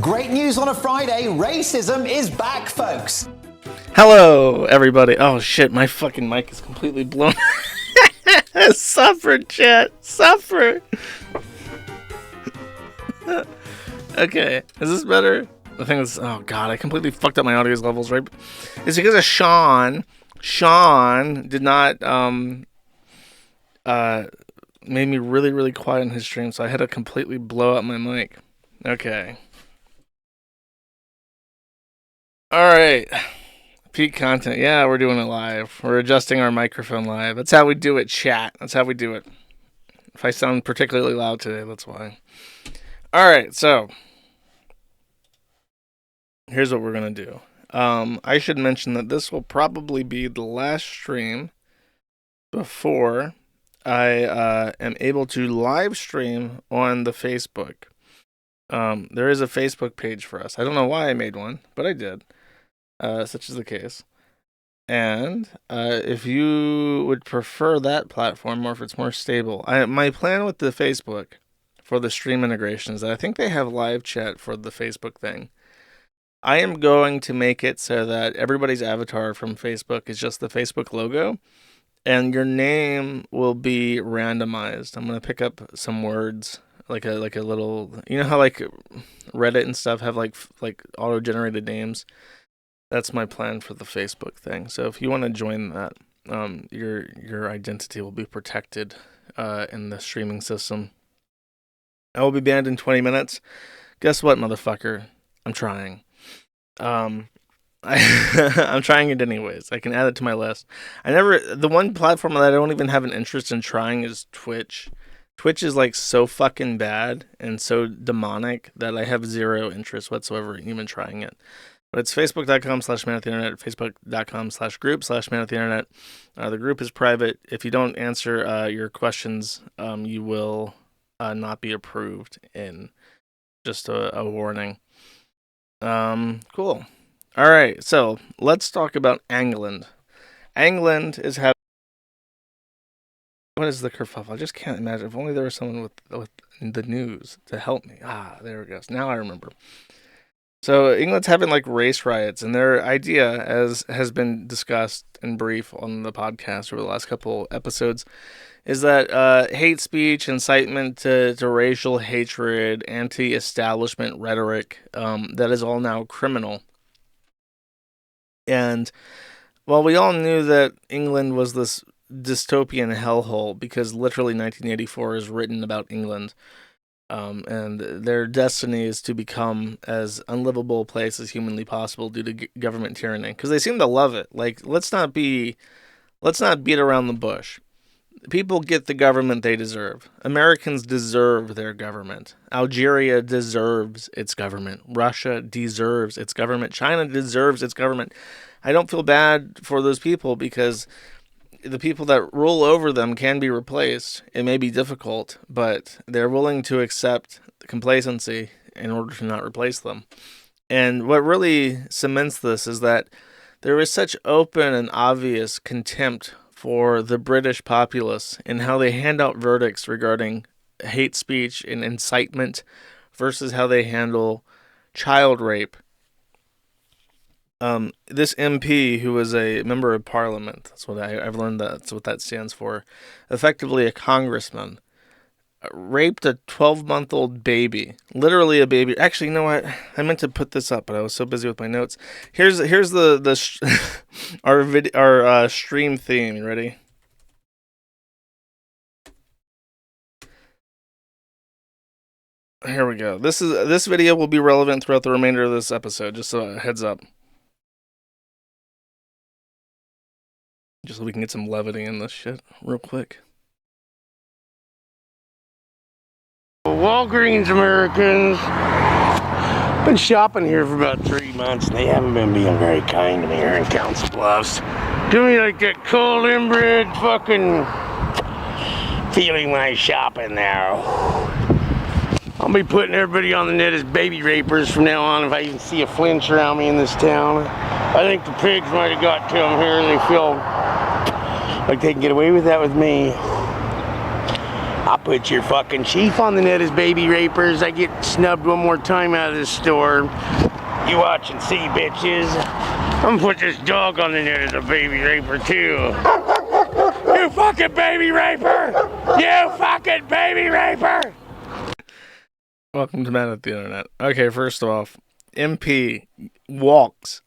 Great news on a Friday, racism is back, folks. Hello, everybody. Oh shit, my fucking mic is completely blown. Suffer, chat. Suffer. Okay, is this better? I think it's, oh god, I completely fucked up my audio levels, right? It's because of Sean. Sean did not, made me really, really quiet in his stream, so I had to completely blow up my mic. Okay. Alright. Peak content. Yeah, we're doing it live. We're adjusting our microphone live. That's how we do it, chat. That's how we do it. If I sound particularly loud today, that's why. Alright, so here's what we're going to do. I should mention that this will probably be the last stream before I am able to live stream on the Facebook. There is a Facebook page for us. I don't know why I made one, but I did. Such is the case. And if you would prefer that platform, or if it's more stable, my plan with the Facebook for the stream integration is that I think they have live chat for the Facebook thing. I am going to make it so that everybody's avatar from Facebook is just the Facebook logo, and your name will be randomized. I'm going to pick up some words, like a little, you know how like Reddit and stuff have like auto-generated names? That's my plan for the Facebook thing. So if you want to join that, your identity will be protected in the streaming system. I will be banned in 20 minutes. Guess what, motherfucker? I'm trying. I'm trying it anyways. I can add it to my list. The one platform that I don't even have an interest in trying is Twitch. Twitch is like so fucking bad and so demonic that I have zero interest whatsoever in even trying it. But it's facebook.com/manoftheinternet, facebook.com/group/manoftheinternet. The group is private. If you don't answer your questions, you will not be approved. In just a warning. Cool. All right, so let's talk about England. England is having... What is the kerfuffle? I just can't imagine. If only there was someone with the news to help me. There it goes. Now I remember. So England's having like race riots, and their idea, as has been discussed in brief on the podcast over the last couple episodes, is that hate speech, incitement to racial hatred, anti-establishment rhetoric, that is all now criminal. And while we all knew that England was this dystopian hellhole, because literally 1984 is written about England, and their destiny is to become as unlivable a place as humanly possible due to government tyranny, because they seem to love it. Like, let's not beat around the bush. People get the government they deserve. Americans deserve their government. Algeria deserves its government. Russia deserves its government. China deserves its government. I don't feel bad for those people, because the people that rule over them can be replaced. It may be difficult, but they're willing to accept complacency in order to not replace them. And what really cements this is that there is such open and obvious contempt for the British populace in how they hand out verdicts regarding hate speech and incitement versus how they handle child rape. This MP, who was a member of parliament, that's what I've learned, that's what that stands for, effectively a congressman, raped a 12-month-old baby, literally a baby. Actually, you know what? I meant to put this up, but I was so busy with my notes. Here's our stream theme. You ready? Here we go. This video will be relevant throughout the remainder of this episode. Just a heads up. Just so we can get some levity in this shit real quick. Walgreens Americans. Been shopping here for about 3 months, and they haven't been being very kind to me here in Council Bluffs. Give me like that cold inbred fucking feeling when I shop in there. I'll be putting everybody on the net as baby rapers from now on if I even see a flinch around me in this town. I think the pigs might have got to them here, and they feel like they can get away with that with me. I'll put your fucking chief on the net as baby rapers. I get snubbed one more time out of this store. You watch and see, bitches. I'm gonna put this dog on the net as a baby raper too. You fucking baby raper! You fucking baby raper! Welcome to Man at the Internet. Okay, first off, MP walks,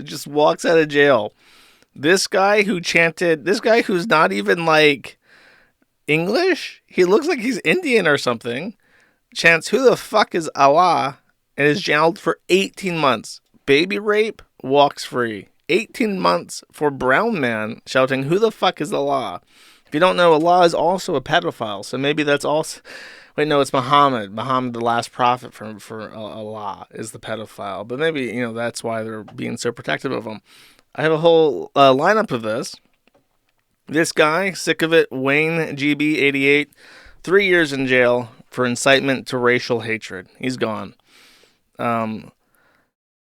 just walks out of jail. This guy who chanted, this guy who's not even like English, he looks like he's Indian or something, chants, "Who the fuck is Allah?" and is jailed for 18 months. Baby rape, walks free. 18 months for brown man shouting, "Who the fuck is Allah?" If you don't know, Allah is also a pedophile, so maybe that's also... Wait, no, it's Muhammad. Muhammad, the last prophet for Allah, is the pedophile. But maybe, you know, that's why they're being so protective of him. I have a whole lineup of this. This guy, sick of it, Wayne GB88, 3 years in jail for incitement to racial hatred. He's gone.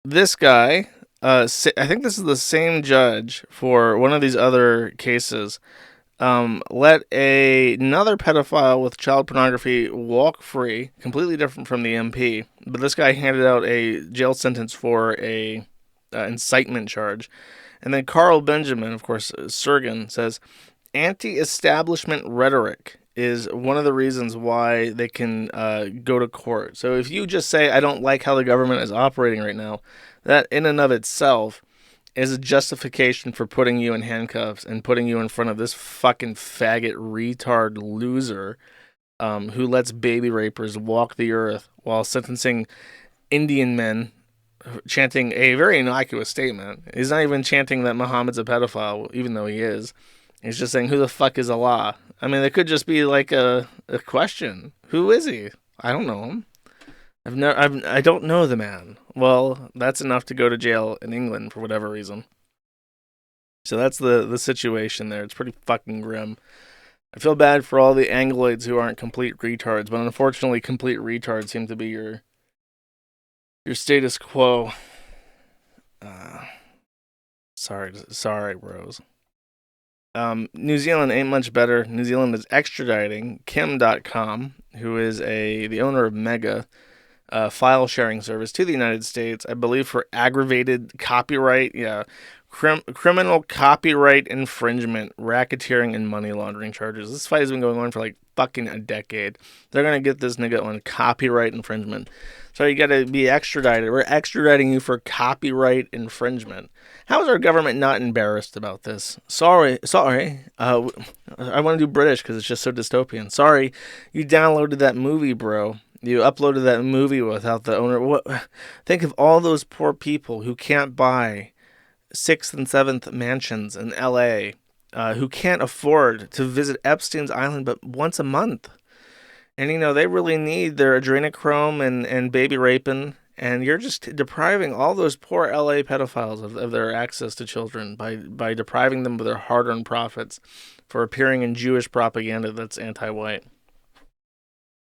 This guy, I think this is the same judge for one of these other cases, let another pedophile with child pornography walk free, completely different from the MP. But this guy handed out a jail sentence for a incitement charge. And then Carl Benjamin, of course, Surgan, says, anti-establishment rhetoric is one of the reasons why they can go to court. So if you just say, I don't like how the government is operating right now, that in and of itself is a justification for putting you in handcuffs and putting you in front of this fucking faggot retard loser who lets baby rapers walk the earth while sentencing Indian men chanting a very innocuous statement. He's not even chanting that Muhammad's a pedophile, even though he is. He's just saying, "Who the fuck is Allah?" I mean, it could just be like a question. Who is he? I don't know him. I don't know the man. Well, that's enough to go to jail in England for whatever reason. So that's the situation there. It's pretty fucking grim. I feel bad for all the Angloids who aren't complete retards, but unfortunately, complete retards seem to be your status quo. Sorry, bros. New Zealand ain't much better. New Zealand is extraditing Kim.com, who is the owner of Mega, file sharing service, to the United States, I believe for aggravated copyright, criminal copyright infringement, racketeering, and money laundering charges. This fight has been going on for like fucking a decade. They're gonna get this nigga on copyright infringement. So you gotta be extradited. We're extraditing you for copyright infringement. How is our government not embarrassed about this? Sorry. I want to do British because it's just so dystopian. Sorry, you downloaded that movie, bro. You uploaded that movie without the owner. Think of all those poor people who can't buy 6th and 7th mansions in LA, who can't afford to visit Epstein's Island but once a month. And, you know, they really need their adrenochrome and baby raping. And you're just depriving all those poor LA pedophiles of their access to children by depriving them of their hard-earned profits for appearing in Jewish propaganda that's anti-white.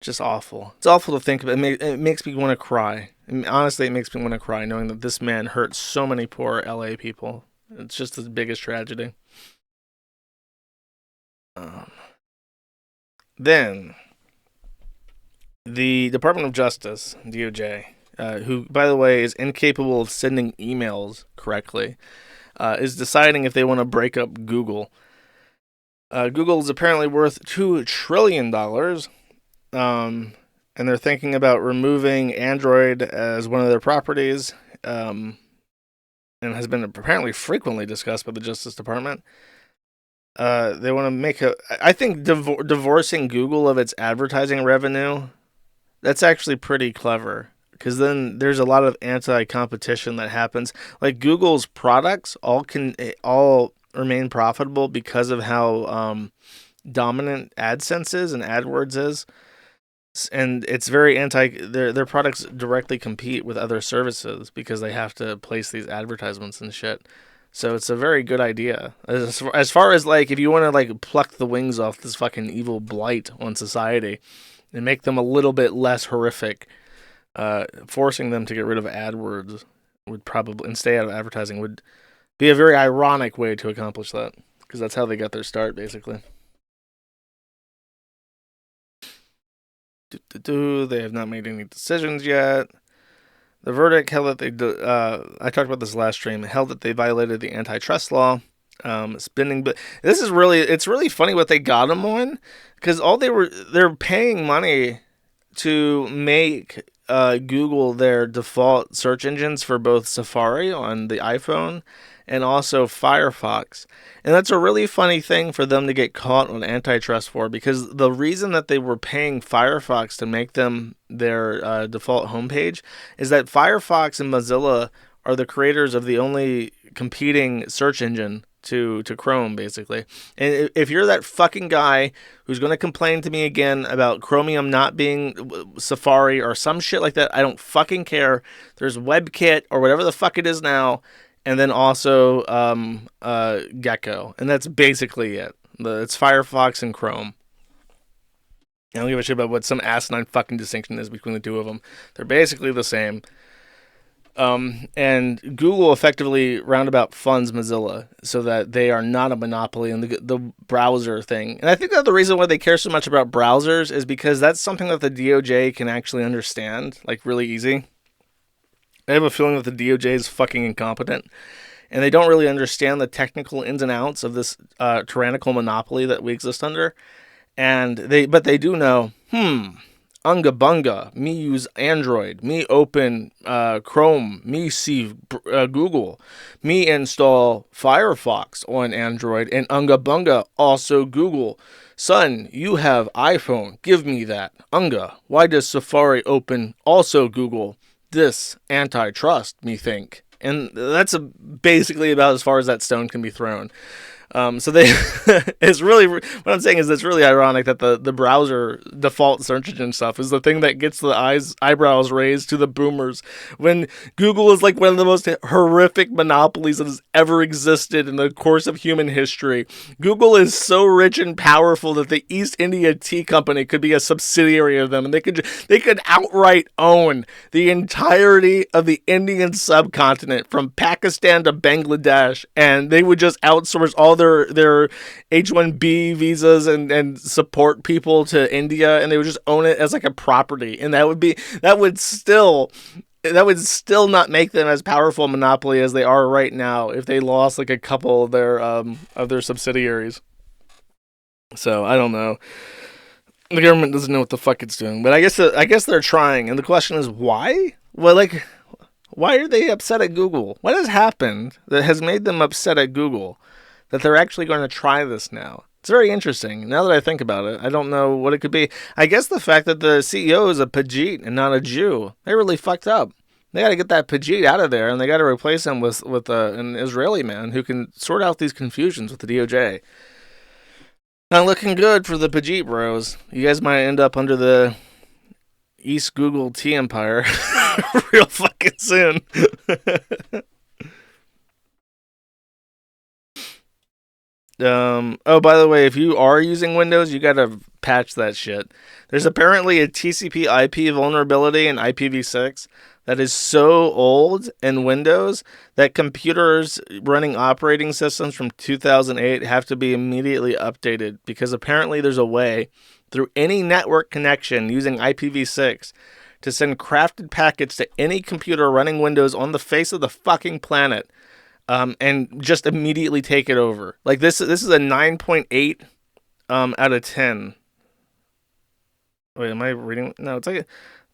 Just awful. It's awful to think about. It makes me want to cry. Honestly, it makes me want to cry knowing that this man hurt so many poor LA people. It's just the biggest tragedy. Then, the Department of Justice, DOJ, who, by the way, is incapable of sending emails correctly, is deciding if they want to break up Google. Google is apparently worth $2 trillion. And they're thinking about removing Android as one of their properties, and has been apparently frequently discussed by the Justice Department. They want to make I think divorcing Google of its advertising revenue, that's actually pretty clever, because then there's a lot of anti-competition that happens. Like, Google's products all remain profitable because of how dominant AdSense is and AdWords is. And it's very their products directly compete with other services because they have to place these advertisements and shit. So it's a very good idea. As far as, like, if you want to, like, pluck the wings off this fucking evil blight on society and make them a little bit less horrific, forcing them to get rid of AdWords would probably, and stay out of advertising, would be a very ironic way to accomplish that, because that's how they got their start, basically. They have not made any decisions yet. The verdict held that I talked about this last stream, held that they violated the antitrust law. Spending, but it's really funny what they got them on, because they're paying money to make Google their default search engines for both Safari on the iPhone and also Firefox. And that's a really funny thing for them to get caught on antitrust for, because the reason that they were paying Firefox to make them their default homepage is that Firefox and Mozilla are the creators of the only competing search engine to Chrome, basically. And if you're that fucking guy who's going to complain to me again about Chromium not being Safari or some shit like that, I don't fucking care. There's WebKit or whatever the fuck it is now, and then also Gecko, and that's basically it. It's Firefox and Chrome. I don't give a shit about what some asinine fucking distinction is between the two of them. They're basically the same. And Google effectively roundabout funds Mozilla so that they are not a monopoly in the browser thing. And I think that the reason why they care so much about browsers is because that's something that the DOJ can actually understand, like, really easy. I have a feeling that the DOJ is fucking incompetent, and they don't really understand the technical ins and outs of this tyrannical monopoly that we exist under. But they do know, Unga bunga, me use Android, me open Chrome, me see Google, me install Firefox on Android, and Unga bunga also Google. Son, you have iPhone, give me that. Unga, why does Safari open also Google? This antitrust, me think. And that's basically about as far as that stone can be thrown. So they, it's really, what I'm saying is it's really ironic that the browser default search engine stuff is the thing that gets the eyebrows raised to the boomers, when Google is like one of the most horrific monopolies that has ever existed in the course of human history. Google is so rich and powerful that the East India Tea Company could be a subsidiary of them, and they could outright own the entirety of the Indian subcontinent from Pakistan to Bangladesh, and they would just outsource all their H-1B visas and support people to India, and they would just own it as like a property, and that would still not make them as powerful a monopoly as they are right now if they lost like a couple of their subsidiaries. So I don't know. The government doesn't know what the fuck it's doing, but I guess they're trying, and the question is why? Well, like, why are they upset at Google? What has happened that has made them upset at Google that they're actually going to try this now? It's very interesting. Now that I think about it, I don't know what it could be. I guess the fact that the CEO is a Pajit and not a Jew, they really fucked up. They got to get that Pajit out of there, and they got to replace him with an Israeli man who can sort out these confusions with the DOJ. Not looking good for the Pajit bros. You guys might end up under the East Google Tea Empire real fucking soon. Oh, by the way, if you are using Windows, you gotta patch that shit. There's apparently a TCP/IP vulnerability in IPv6 that is so old in Windows that computers running operating systems from 2008 have to be immediately updated, because apparently there's a way through any network connection using IPv6 to send crafted packets to any computer running Windows on the face of the fucking planet. And just immediately take it over. Like this is a 9.8 out of 10. Wait, am I reading? No, it's a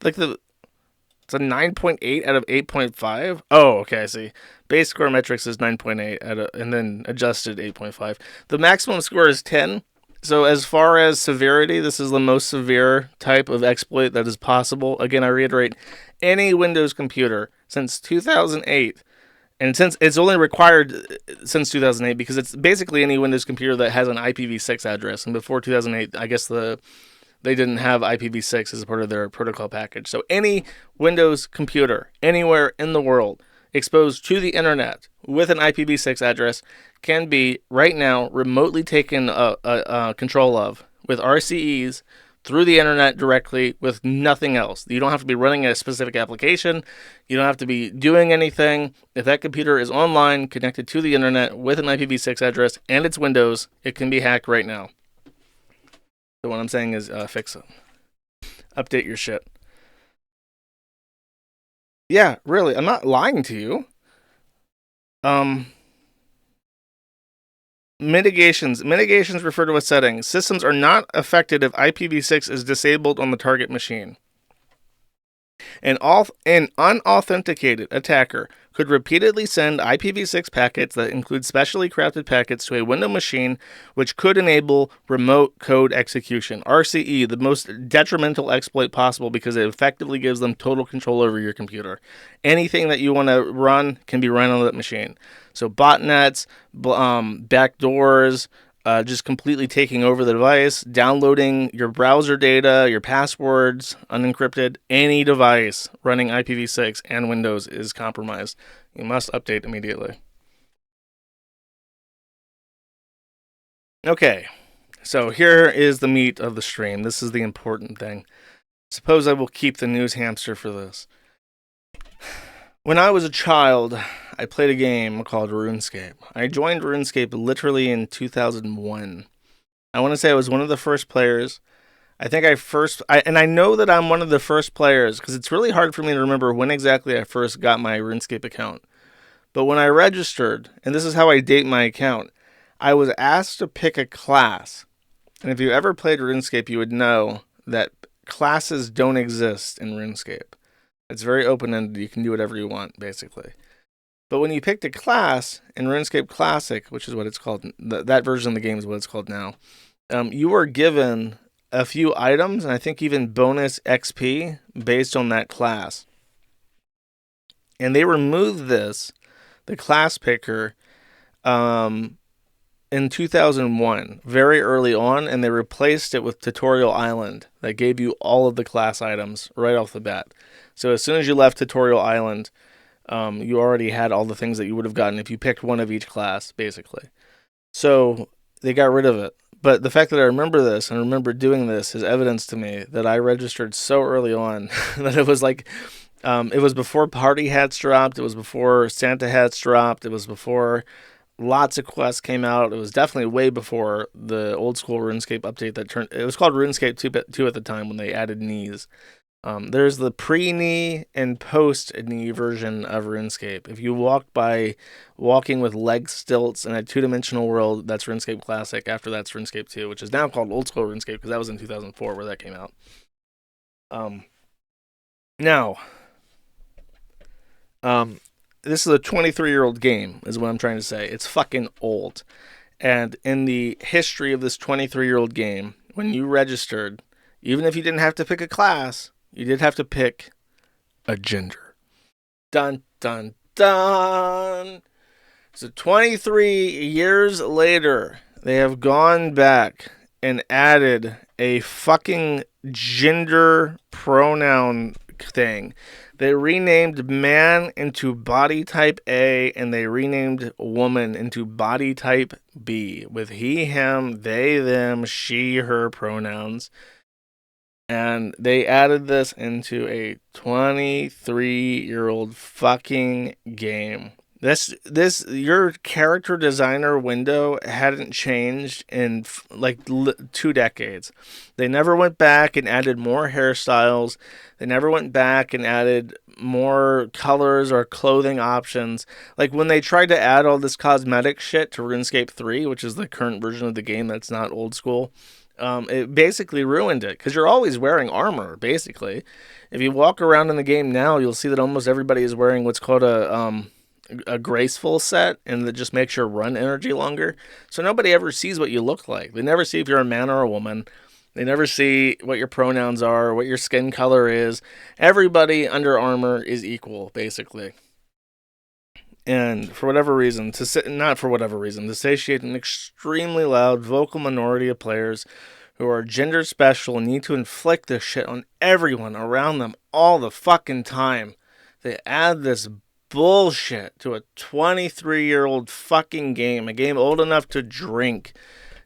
9.8 out of 8.5. Oh, okay, I see. Base score metrics is 9.8 and then adjusted 8.5. The maximum score is 10. So as far as severity, this is the most severe type of exploit that is possible. Again, I reiterate, any Windows computer since 2008. And since it's only required since 2008, because it's basically any Windows computer that has an IPv6 address. And before 2008, I guess they didn't have IPv6 as a part of their protocol package. So any Windows computer anywhere in the world exposed to the internet with an IPv6 address can be right now remotely taken control of with RCEs through the internet directly with nothing else. You don't have to be running a specific application. You don't have to be doing anything. If that computer is online, connected to the internet with an IPv6 address and it's Windows, it can be hacked right now. So what I'm saying is fix it. Update your shit. Yeah, really. I'm not lying to you. Mitigations. Mitigations refer to a setting. Systems are not affected if IPv6 is disabled on the target machine. An unauthenticated attacker could repeatedly send IPv6 packets that include specially crafted packets to a Windows machine, which could enable remote code execution. RCE, the most detrimental exploit possible because it effectively gives them total control over your computer. Anything that you want to run can be run on that machine. So botnets, backdoors, just completely taking over the device, downloading your browser data, your passwords, unencrypted. Any device running IPv6 and Windows is compromised. You must update immediately. Okay, so here is the meat of the stream. This is the important thing. Suppose I will keep the news hamster for this. When I was a child, I played a game called RuneScape. I joined RuneScape literally in 2001. I want to say I was one of the first players. I think I know that I'm one of the first players because it's really hard for me to remember when exactly I first got my RuneScape account. But when I registered, and this is how I date my account, I was asked to pick a class. And if you ever played RuneScape, you would know that classes don't exist in RuneScape. It's very open-ended. You can do whatever you want, basically. But when you picked a class in RuneScape Classic, which is what it's called, that version of the game is what it's called now, you were given a few items, and I think even bonus XP based on that class. And they removed the class picker, in 2001, very early on, and they replaced it with Tutorial Island that gave you all of the class items right off the bat. So as soon as you left Tutorial Island, you already had all the things that you would have gotten if you picked one of each class, basically. So they got rid of it. But the fact that I remember this and remember doing this is evidence to me that I registered so early on that it was like, it was before party hats dropped. It was before Santa hats dropped. It was before lots of quests came out. It was definitely way before the old school RuneScape update it was called RuneScape 2 at the time when they added knees. There's the pre-knee and post-knee version of RuneScape. If you walk by walking with leg stilts in a two-dimensional world, that's RuneScape Classic. After that's RuneScape 2, which is now called Old School RuneScape because that was in 2004 where that came out. Now, this is a 23-year-old game, is what I'm trying to say. It's fucking old. And in the history of this 23-year-old game, when you registered, even if you didn't have to pick a class, you did have to pick a gender. Dun, dun, dun. So 23 years later, they have gone back and added a fucking gender pronoun thing. They renamed man into body type A, and they renamed woman into body type B, with he, him, they, them, she, her pronouns. And they added this into a 23-year-old fucking game. Your character designer window hadn't changed in like 2 decades. They never went back and added more hairstyles. They never went back and added more colors or clothing options. Like when they tried to add all this cosmetic shit to RuneScape 3, which is the current version of the game that's not old school, it basically ruined it because you're always wearing armor, basically. If you walk around in the game now, you'll see that almost everybody is wearing what's called a graceful set, and that just makes your run energy longer. So nobody ever sees what you look like. They never see if you're a man or a woman. They never see what your pronouns are, what your skin color is. Everybody under armor is equal, basically. And for whatever reason, to satiate an extremely loud vocal minority of players who are gender special and need to inflict this shit on everyone around them all the fucking time, they add this bullshit to a 23-year-old fucking game, a game old enough to drink.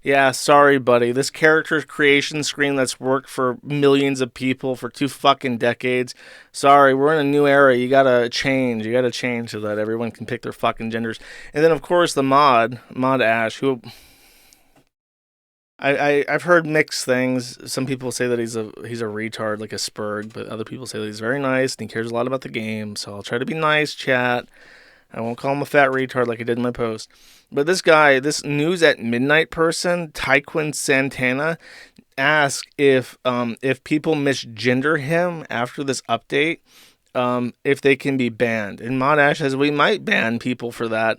Yeah, sorry, buddy. This character creation screen that's worked for millions of people for 2 fucking decades. Sorry, we're in a new era. You gotta change. You gotta change so that everyone can pick their fucking genders. And then, of course, the mod Ash, who I've heard mixed things. Some people say that he's a retard, like a spurg, but other people say that he's very nice and he cares a lot about the game. So I'll try to be nice, chat. I won't call him a fat retard like I did in my post. But this guy, this news at midnight person, Taekwon Santana, asked if people misgender him after this update, if they can be banned. And Mod Ash says we might ban people for that.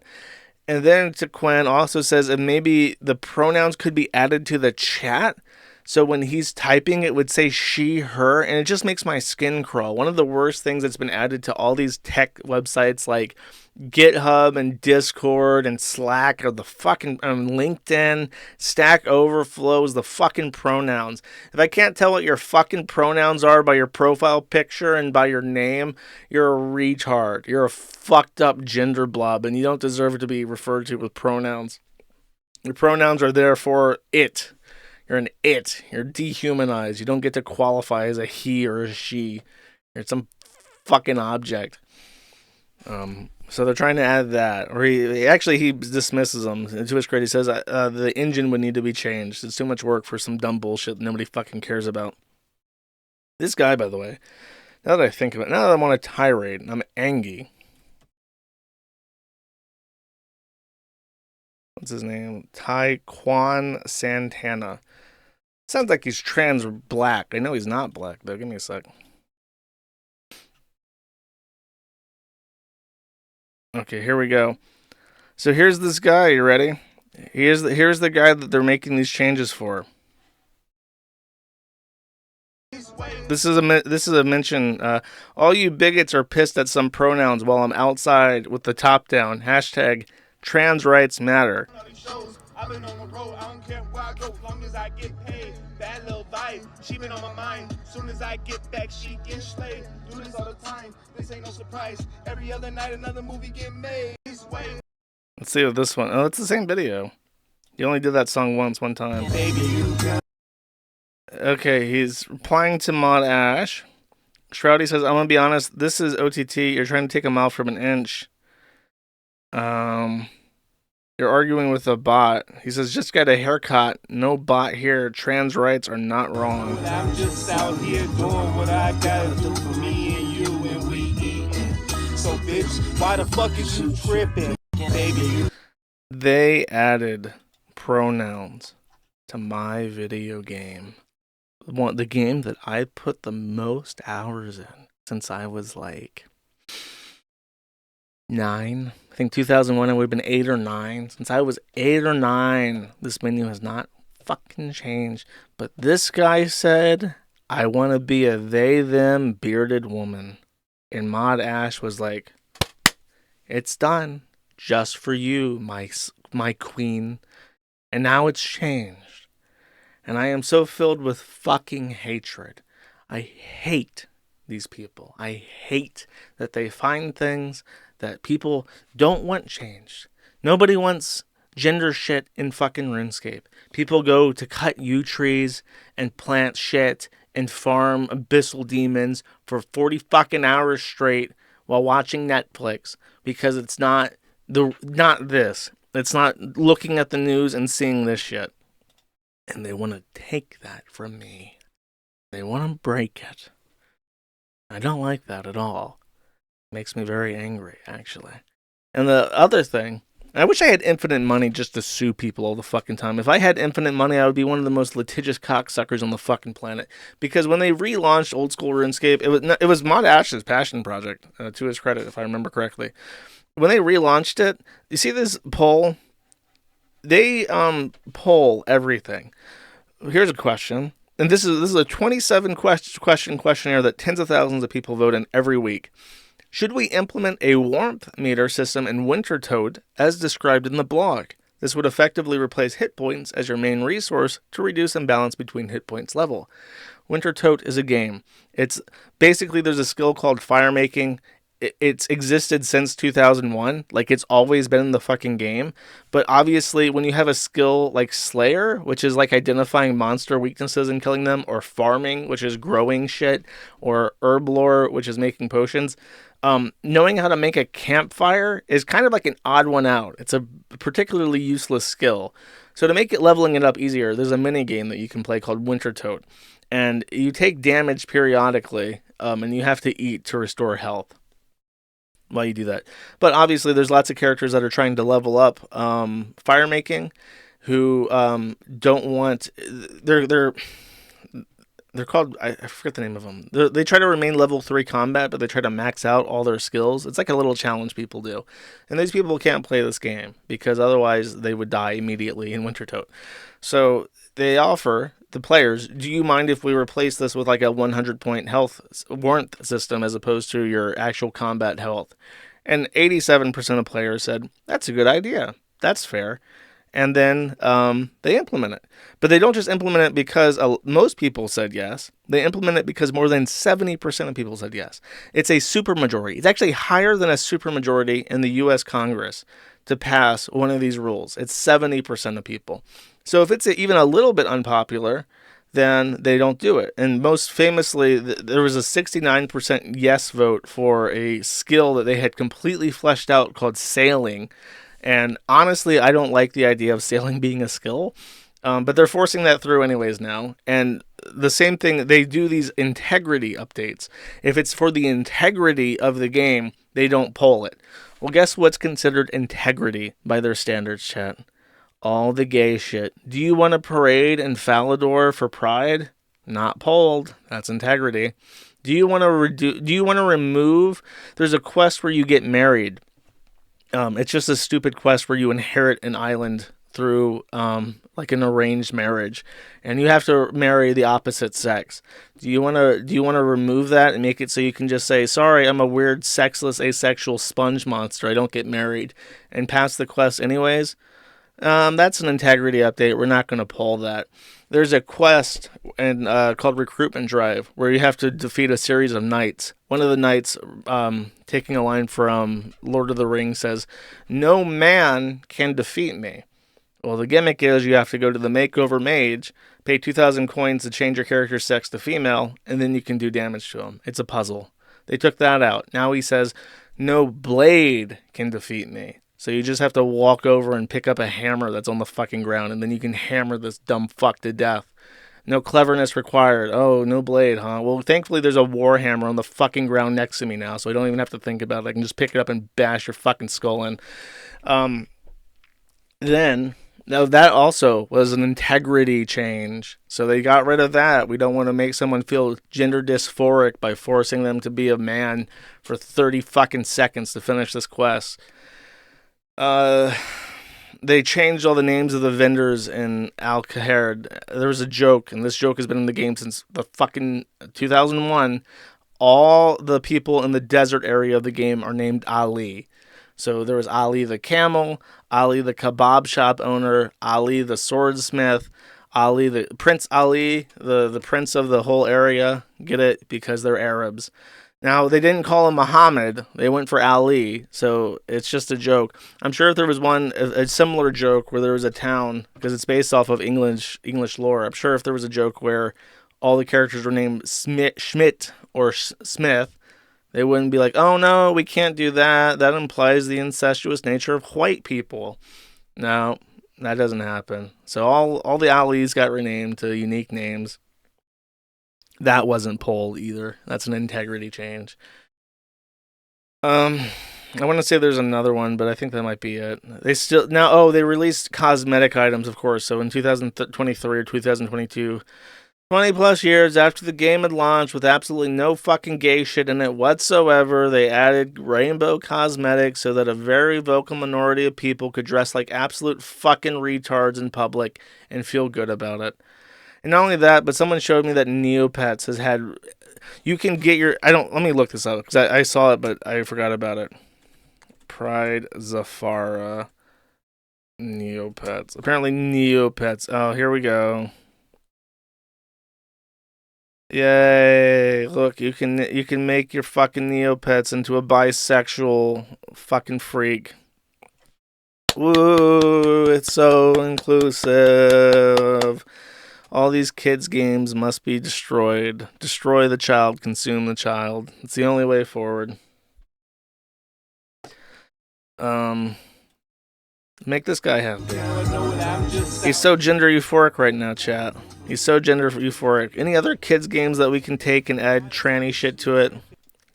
And then Taekwon also says if maybe the pronouns could be added to the chat. So when he's typing, it would say she, her, and it just makes my skin crawl. One of the worst things that's been added to all these tech websites like GitHub and Discord and Slack or the fucking LinkedIn, Stack Overflow is the fucking pronouns. If I can't tell what your fucking pronouns are by your profile picture and by your name, you're a retard. You're a fucked up gender blob and you don't deserve to be referred to with pronouns. Your pronouns are there for it. You're an it. You're dehumanized. You don't get to qualify as a he or a she. You're some fucking object. So they're trying to add that. Or he dismisses them. And to his credit, he says the engine would need to be changed. It's too much work for some dumb bullshit that nobody fucking cares about. This guy, by the way, now that I think of it, now that I want to tirade, I'm angry. What's his name? Taekwon Santana. Sounds like he's trans or black. I know he's not black, though. Give me a sec. Okay, here we go. So here's this guy. You ready? Here's the guy that they're making these changes for. This is a mention. All you bigots are pissed at some pronouns while I'm outside with the top down. Hashtag trans rights matter. I've been on the road, I don't care where I go, long as I get paid. Bad little vibe, she been on my mind. Soon as I get back, she get slayed. Do this all the time, this ain't no surprise. Every other night, another movie get made. Let's see what this one. Oh, it's the same video. You only did that song one time. Okay, he's replying to Mod Ash. Shroudy says, I'm gonna be honest, this is OTT. You're trying to take a mile from an inch. You're arguing with a bot. He says, just get a haircut. No bot here. Trans rights are not wrong. I'm just out here doing what I gotta do for me and you, and we eating. So, bitch, why the fuck is you tripping, baby? They added pronouns to my video game. The game that I put the most hours in since I was like 9. I think 2001 I would have been 8 or 9. Since I was 8 or 9, this menu has not fucking changed. But this guy said, I want to be a they, them, bearded woman. And Mod Ash was like, it's done. Just for you, my queen. And now it's changed. And I am so filled with fucking hatred. I hate these people. I hate that they find things that people don't want changed. Nobody wants gender shit in fucking RuneScape. People go to cut yew trees and plant shit and farm abyssal demons for 40 fucking hours straight while watching Netflix because it's not this. It's not looking at the news and seeing this shit. And they want to take that from me. They want to break it. I don't like that at all. Makes me very angry, actually. And the other thing, I wish I had infinite money just to sue people all the fucking time. If I had infinite money, I would be one of the most litigious cocksuckers on the fucking planet. Because when they relaunched old school RuneScape, it was Mod Ash's passion project, to his credit, if I remember correctly. When they relaunched it, you see this poll? They poll everything. Here's a question. And this is a 27 question questionnaire that tens of thousands of people vote in every week. Should we implement a warmth meter system in Wintertodt as described in the blog? This would effectively replace hit points as your main resource to reduce imbalance between hit points level. Wintertodt is a game. It's basically, there's a skill called fire making. It's existed since 2001. Like, it's always been in the fucking game. But obviously, when you have a skill like Slayer, which is like identifying monster weaknesses and killing them, or farming, which is growing shit, or herblore, which is making potions, knowing how to make a campfire is kind of like an odd one out. It's a particularly useless skill. So to make it leveling it up easier, there's a mini game that you can play called Winter Tote, and you take damage periodically, and you have to eat to restore health while you do that. But obviously, there's lots of characters that are trying to level up fire making, who don't want they're called, I forget the name of them. They try to remain level 3 combat, but they try to max out all their skills. It's like a little challenge people do. And these people can't play this game because otherwise they would die immediately in Winter Tote. So they offer the players, do you mind if we replace this with like a 100-point health warmth system as opposed to your actual combat health? And 87% of players said, that's a good idea. That's fair. And then they implement it. But they don't just implement it because most people said yes. They implement it because more than 70% of people said yes. It's a supermajority. It's actually higher than a supermajority in the U.S. Congress to pass one of these rules. It's 70% of people. So if it's even a little bit unpopular, then they don't do it. And most famously, there was a 69% yes vote for a skill that they had completely fleshed out called sailing. And honestly, I don't like the idea of sailing being a skill, but they're forcing that through anyways now. And the same thing, they do these integrity updates. If it's for the integrity of the game, they don't poll it. Well, guess what's considered integrity by their standards, chat? All the gay shit. Do you want a parade in Falador for Pride? Not polled. That's integrity. Do you want to remove? There's a quest where you get married. It's just a stupid quest where you inherit an island through like an arranged marriage, and you have to marry the opposite sex. Do you want to remove that and make it so you can just say, sorry, I'm a weird, sexless, asexual sponge monster, I don't get married, and pass the quest anyways? That's an integrity update. We're not going to pull that. There's a quest called Recruitment Drive where you have to defeat a series of knights. One of the knights, taking a line from Lord of the Rings, says, no man can defeat me. Well, the gimmick is you have to go to the makeover mage, pay 2,000 coins to change your character's sex to female, and then you can do damage to him. It's a puzzle. They took that out. Now he says, no blade can defeat me. So you just have to walk over and pick up a hammer that's on the fucking ground, and then you can hammer this dumb fuck to death. No cleverness required. Oh, no blade, huh? Well, thankfully there's a war hammer on the fucking ground next to me now, so I don't even have to think about it. I can just pick it up and bash your fucking skull in. Now that also was an integrity change. So they got rid of that. We don't want to make someone feel gender dysphoric by forcing them to be a man for 30 fucking seconds to finish this quest. They changed all the names of the vendors in Al-Kaherd. There was a joke, and this joke has been in the game since the fucking 2001. All the people in the desert area of the game are named Ali. So there was Ali the camel, Ali the kebab shop owner, Ali the swordsmith, Ali the Prince Ali, the prince of the whole area. Get it? Because they're Arabs. Now, they didn't call him Muhammad. They went for Ali, so it's just a joke. I'm sure if there was a similar joke where there was a town, because it's based off of English lore, I'm sure if there was a joke where all the characters were named Schmidt or Smith, they wouldn't be like, oh no, we can't do that. That implies the incestuous nature of white people. No, that doesn't happen. So all the Alis got renamed to unique names. That wasn't polled either. That's an integrity change. I want to say there's another one, but I think that might be it. They released cosmetic items, of course. So in 2023 or 2022, 20 plus years after the game had launched with absolutely no fucking gay shit in it whatsoever, they added rainbow cosmetics so that a very vocal minority of people could dress like absolute fucking retards in public and feel good about it. And not only that, but someone showed me that Neopets has had... You can get your... Let me look this up, because I saw it, but I forgot about it. Pride Zafara Neopets. Apparently Neopets. Oh, here we go. Yay. Look, you can make your fucking Neopets into a bisexual fucking freak. Woo, it's so inclusive. All these kids' games must be destroyed. Destroy the child, consume the child. It's the only way forward. Make this guy happy. He's so gender euphoric right now, chat. He's so gender euphoric. Any other kids games that we can take and add tranny shit to it?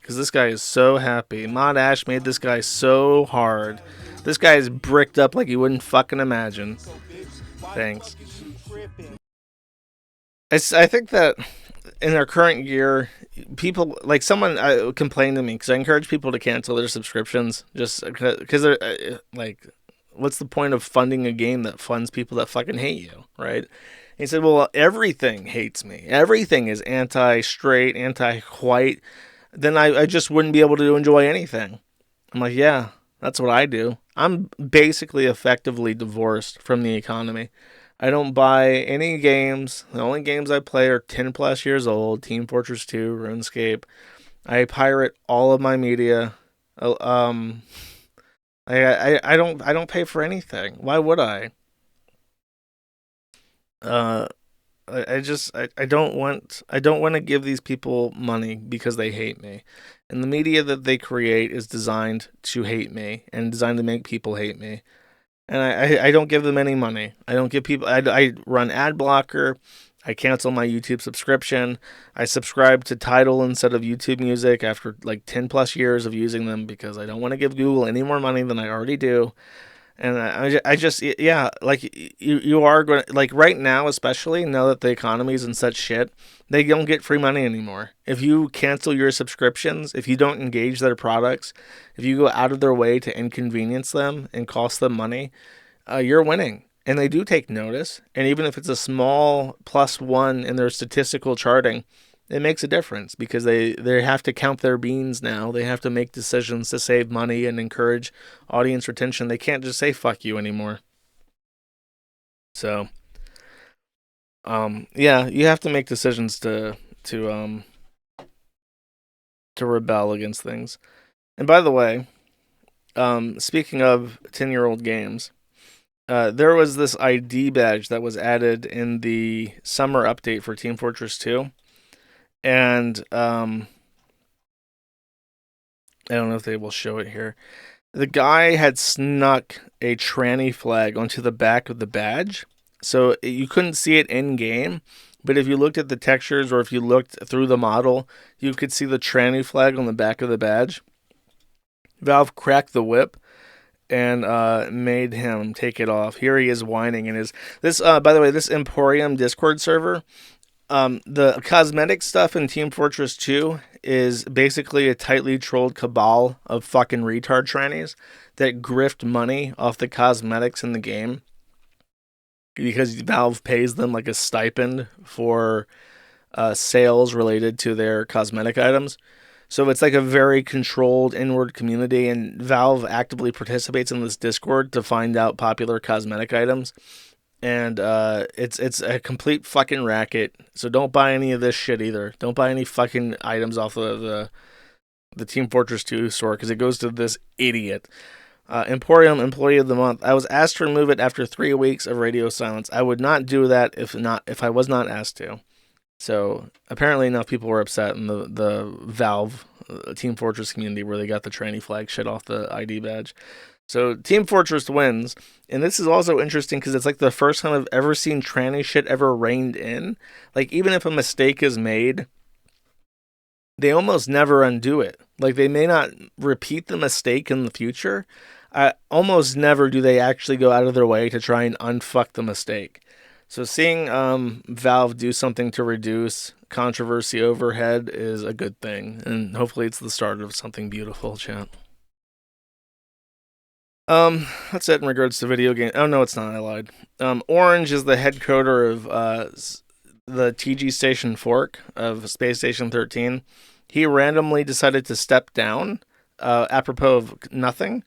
Because this guy is so happy. Mod Ash made this guy so hard. This guy is bricked up like you wouldn't fucking imagine. Thanks. I think that in our current year, people, like someone complained to me because I encourage people to cancel their subscriptions just because they're like, what's the point of funding a game that funds people that fucking hate you, right? And he said, well, everything hates me. Everything is anti-straight, anti-white. Then I just wouldn't be able to enjoy anything. I'm like, yeah, that's what I do. I'm basically effectively divorced from the economy. I don't buy any games. The only games I play are 10 plus years old. Team Fortress 2, RuneScape. I pirate all of my media. I don't pay for anything. Why would I? I don't want to give these people money because they hate me. And the media that they create is designed to hate me and designed to make people hate me. And I don't give them any money. I don't give people. I run ad blocker. I cancel my YouTube subscription. I subscribe to Tidal instead of YouTube Music after like 10 plus years of using them because I don't want to give Google any more money than I already do. And I just yeah, like you are going to, like right now, especially now that the economy is in such shit, they don't get free money anymore. If you cancel your subscriptions, if you don't engage their products, if you go out of their way to inconvenience them and cost them money, you're winning. And they do take notice. And even if it's a small +1 in their statistical charting, it makes a difference because they have to count their beans now. They have to make decisions to save money and encourage audience retention. They can't just say fuck you anymore. So, yeah, you have to make decisions to rebel against things. And by the way, speaking of 10-year-old games, there was this ID badge that was added in the summer update for Team Fortress 2. And I don't know if they will show it here. The guy had snuck a tranny flag onto the back of the badge. So you couldn't see it in game. But if you looked at the textures or if you looked through the model, you could see the tranny flag on the back of the badge. Valve cracked the whip and made him take it off. Here he is whining in his... This, by the way, this Emporium Discord server... the cosmetic stuff in Team Fortress 2 is basically a tightly trolled cabal of fucking retard trannies that grift money off the cosmetics in the game because Valve pays them like a stipend for sales related to their cosmetic items. So it's like a very controlled inward community, and Valve actively participates in this Discord to find out popular cosmetic items. And it's a complete fucking racket. So don't buy any of this shit either. Don't buy any fucking items off of the Team Fortress 2 store because it goes to this idiot. Emporium Employee of the Month. I was asked to remove it after 3 weeks of radio silence. I would not do that if I was not asked to. So apparently enough people were upset in the Valve Team Fortress community where they got the tranny flag shit off the ID badge. So Team Fortress wins, and this is also interesting because it's like the first time I've ever seen tranny shit ever reined in. Like, even if a mistake is made, they almost never undo it. Like, they may not repeat the mistake in the future. Almost never do they actually go out of their way to try and unfuck the mistake. So seeing Valve do something to reduce controversy overhead is a good thing, and hopefully it's the start of something beautiful, chat. That's it in regards to video game. Oh, no, it's not. I lied. Orange is the head coder of the TG Station fork of Space Station 13. He randomly decided to step down, apropos of nothing.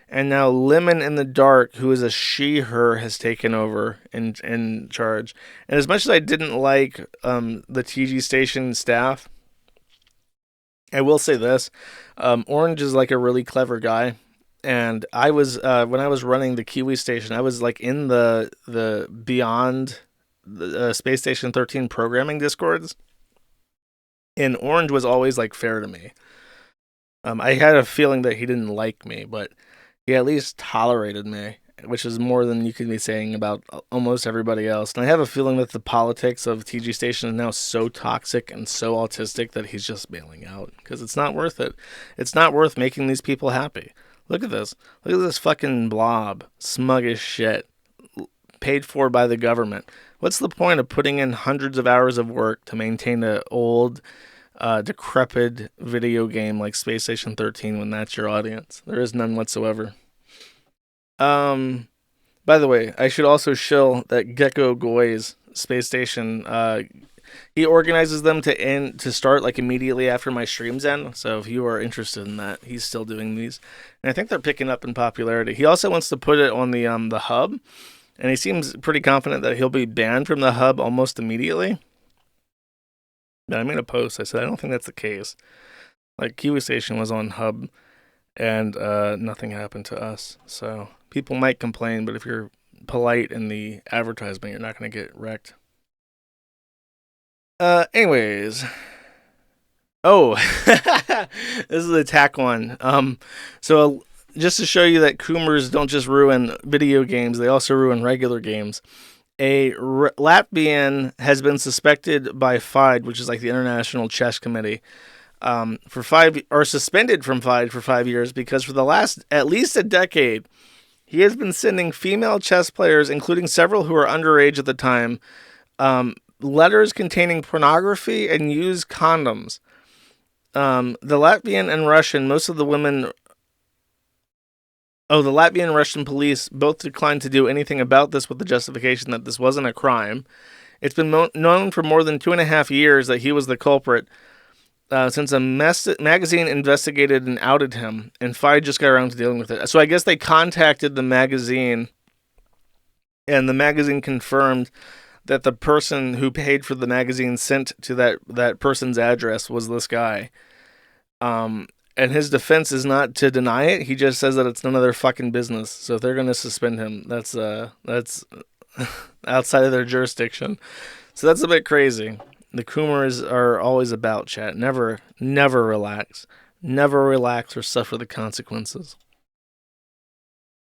And now Lemon in the Dark, who is a she/her, has taken over in charge. And as much as I didn't like the TG Station staff, I will say this. Orange is like a really clever guy. And I was when I was running the Kiwi station, I was like in the Beyond the Space Station 13 programming discords, and Orange was always like fair to me. I had a feeling that he didn't like me, but he at least tolerated me. which is more than you could be saying about almost everybody else. And I have a feeling that the politics of TG Station is now so toxic and so autistic that he's just bailing out because it's not worth it. It's not worth making these people happy. Look at this. Look at this fucking blob. Smug as shit. Paid for by the government. What's the point of putting in hundreds of hours of work to maintain an old, decrepit video game like Space Station 13 when that's your audience? There is none whatsoever. By the way, I should also shill that Gecko Goy's Space Station. He organizes them to start like immediately after my streams end. So if you are interested in that, he's still doing these, and I think they're picking up in popularity. He also wants to put it on the hub, and he seems pretty confident that he'll be banned from the hub almost immediately. But I made a post. I said I don't think that's the case. Like Kiwi Station was on hub, and nothing happened to us. So people might complain, but if you're polite in the advertisement, you're not going to get wrecked. Anyways. Oh, this is the attack one. So just to show you that Coomers don't just ruin video games, they also ruin regular games. A Latvian has been suspected by FIDE, which is like the International Chess Committee, suspended from FIDE for 5 years because for the last at least a decade, he has been sending female chess players, including several who were underage at the time, letters containing pornography and used condoms. The Latvian and Russian, most of the women... the Latvian and Russian police both declined to do anything about this with the justification that this wasn't a crime. It's been known for more than 2.5 years that he was the culprit since a magazine investigated and outed him, and FIDE just got around to dealing with it. So I guess they contacted the magazine, and the magazine confirmed that the person who paid for the magazine sent to that person's address was this guy. And his defense is not to deny it. He just says that it's none of their fucking business. So if they're going to suspend him, that's outside of their jurisdiction. So that's a bit crazy. The Coomers are always about chat. Never relax. Never relax or suffer the consequences.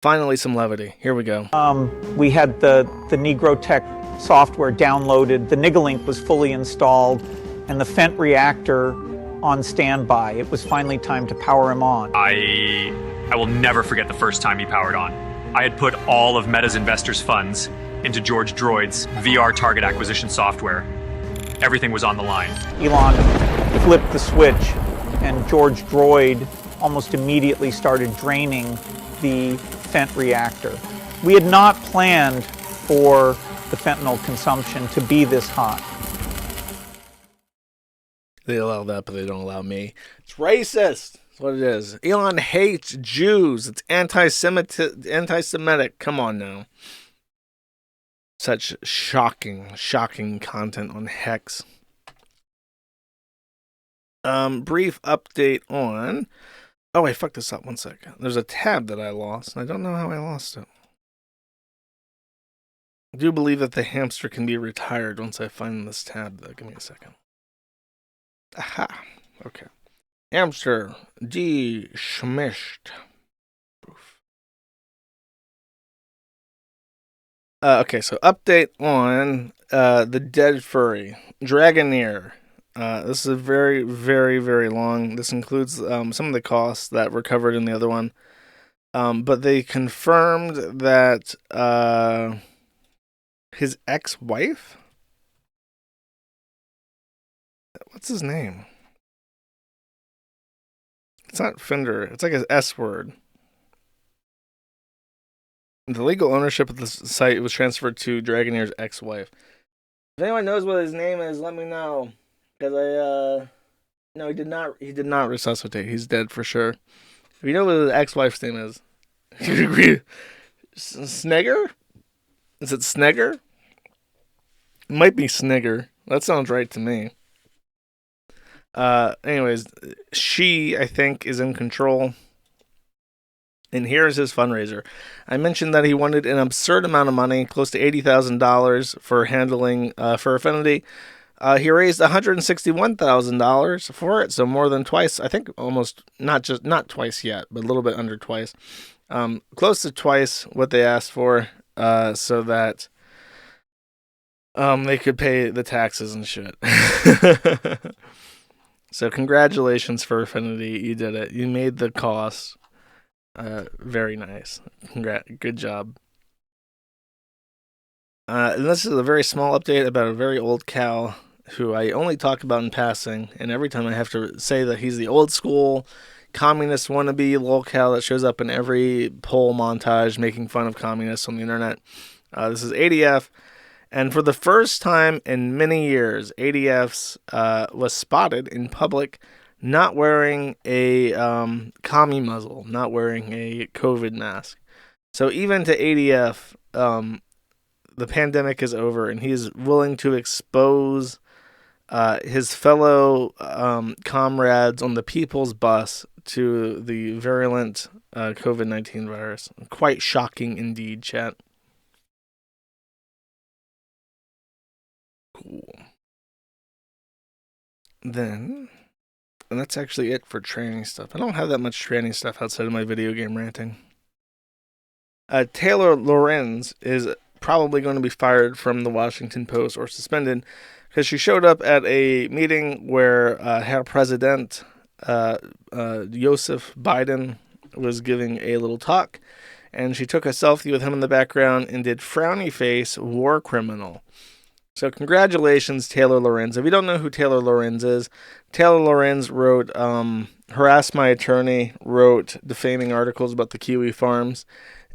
Finally, some levity. Here we go. We had the Negro Tech software downloaded, the Nigalink was fully installed, and the Fent reactor on standby. It was finally time to power him on. I will never forget the first time he powered on. I had put all of Meta's investors' funds into George Droid's VR target acquisition software. Everything was on the line. Elon flipped the switch, and George Droid almost immediately started draining the Fent reactor. We had not planned for the fentanyl consumption to be this high. They allow that, but they don't allow me. It's racist. That's what it is. Elon hates Jews. It's anti-Semitic. Come on now. Such shocking content on Hex. Brief update on... Oh, I fucked this up. 1 second. There's a tab that I lost, and I don't know how I lost it. I do believe that the hamster can be retired once I find this tab, though. Give me a second. Aha. Okay. Hamster dismissed. Okay, so update on the dead furry. Dragoneer. This is very, very, very long. This includes some of the costs that were covered in the other one. But they confirmed that his ex-wife? What's his name? It's not Fender. It's like an S word. The legal ownership of the site was transferred to Dragoneer's ex-wife. If anyone knows what his name is, let me know. Because no, he did not resuscitate. He's dead for sure. If you know what his ex-wife's name is, you agree? Snegger? Is it Snegger? It might be Snigger. That sounds right to me. Anyways, she, I think, is in control. And here's his fundraiser. I mentioned that he wanted an absurd amount of money, close to $80,000 for handling for Affinity. He raised $161,000 for it, so more than twice. I think almost not twice yet, but a little bit under twice. close to twice what they asked for, so that they could pay the taxes and shit. So congratulations, Furfinity, you did it. You made the cost. Very nice. Good job. And this is a very small update about a very old cow who I only talk about in passing, and every time I have to say that he's the old school communist wannabe lol cow that shows up in every poll montage making fun of communists on the internet. This is ADF, and for the first time in many years, ADF's was spotted in public not wearing a commie muzzle, not wearing a COVID mask. So even to ADF, the pandemic is over, and he's willing to expose his fellow comrades on the People's Bus to the virulent COVID-19 virus. Quite shocking indeed, chat. Cool. Then, and that's actually it for training stuff. I don't have that much training stuff outside of my video game ranting. Taylor Lorenz is probably going to be fired from the Washington Post or suspended because she showed up at a meeting where Herr President Joseph Biden was giving a little talk, and she took a selfie with him in the background and did frowny face war criminal. So congratulations, Taylor Lorenz. If you don't know who Taylor Lorenz is, Taylor Lorenz wrote Harass My Attorney, wrote defaming articles about the Kiwi farms,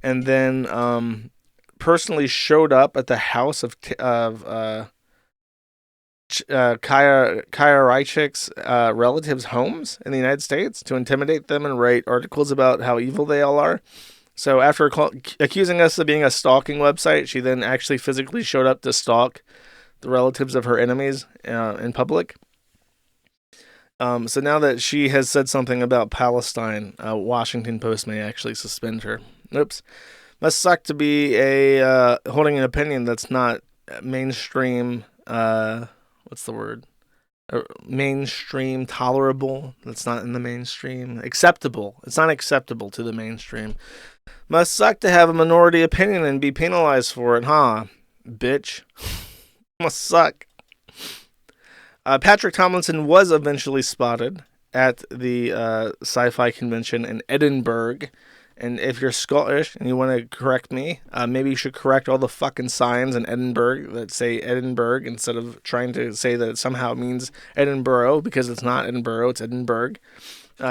and then personally showed up at the house of Kaya Reichik's relatives' homes in the United States to intimidate them and write articles about how evil they all are. So after accusing us of being a stalking website, she then actually physically showed up to stalk the relatives of her enemies in public. So now that she has said something about Palestine, Washington Post may actually suspend her. Oops. Must suck to be holding an opinion that's not mainstream. What's the word? Mainstream tolerable. That's not in the mainstream. Acceptable. It's not acceptable to the mainstream. Must suck to have a minority opinion and be penalized for it, huh? Bitch. Must suck. Patrick Tomlinson was eventually spotted at the sci-fi convention in Edinburgh. And if you're Scottish and you want to correct me, maybe you should correct all the fucking signs in Edinburgh that say Edinburgh instead of trying to say that it somehow means Edinburgh, because it's not Edinburgh, it's Edinburgh.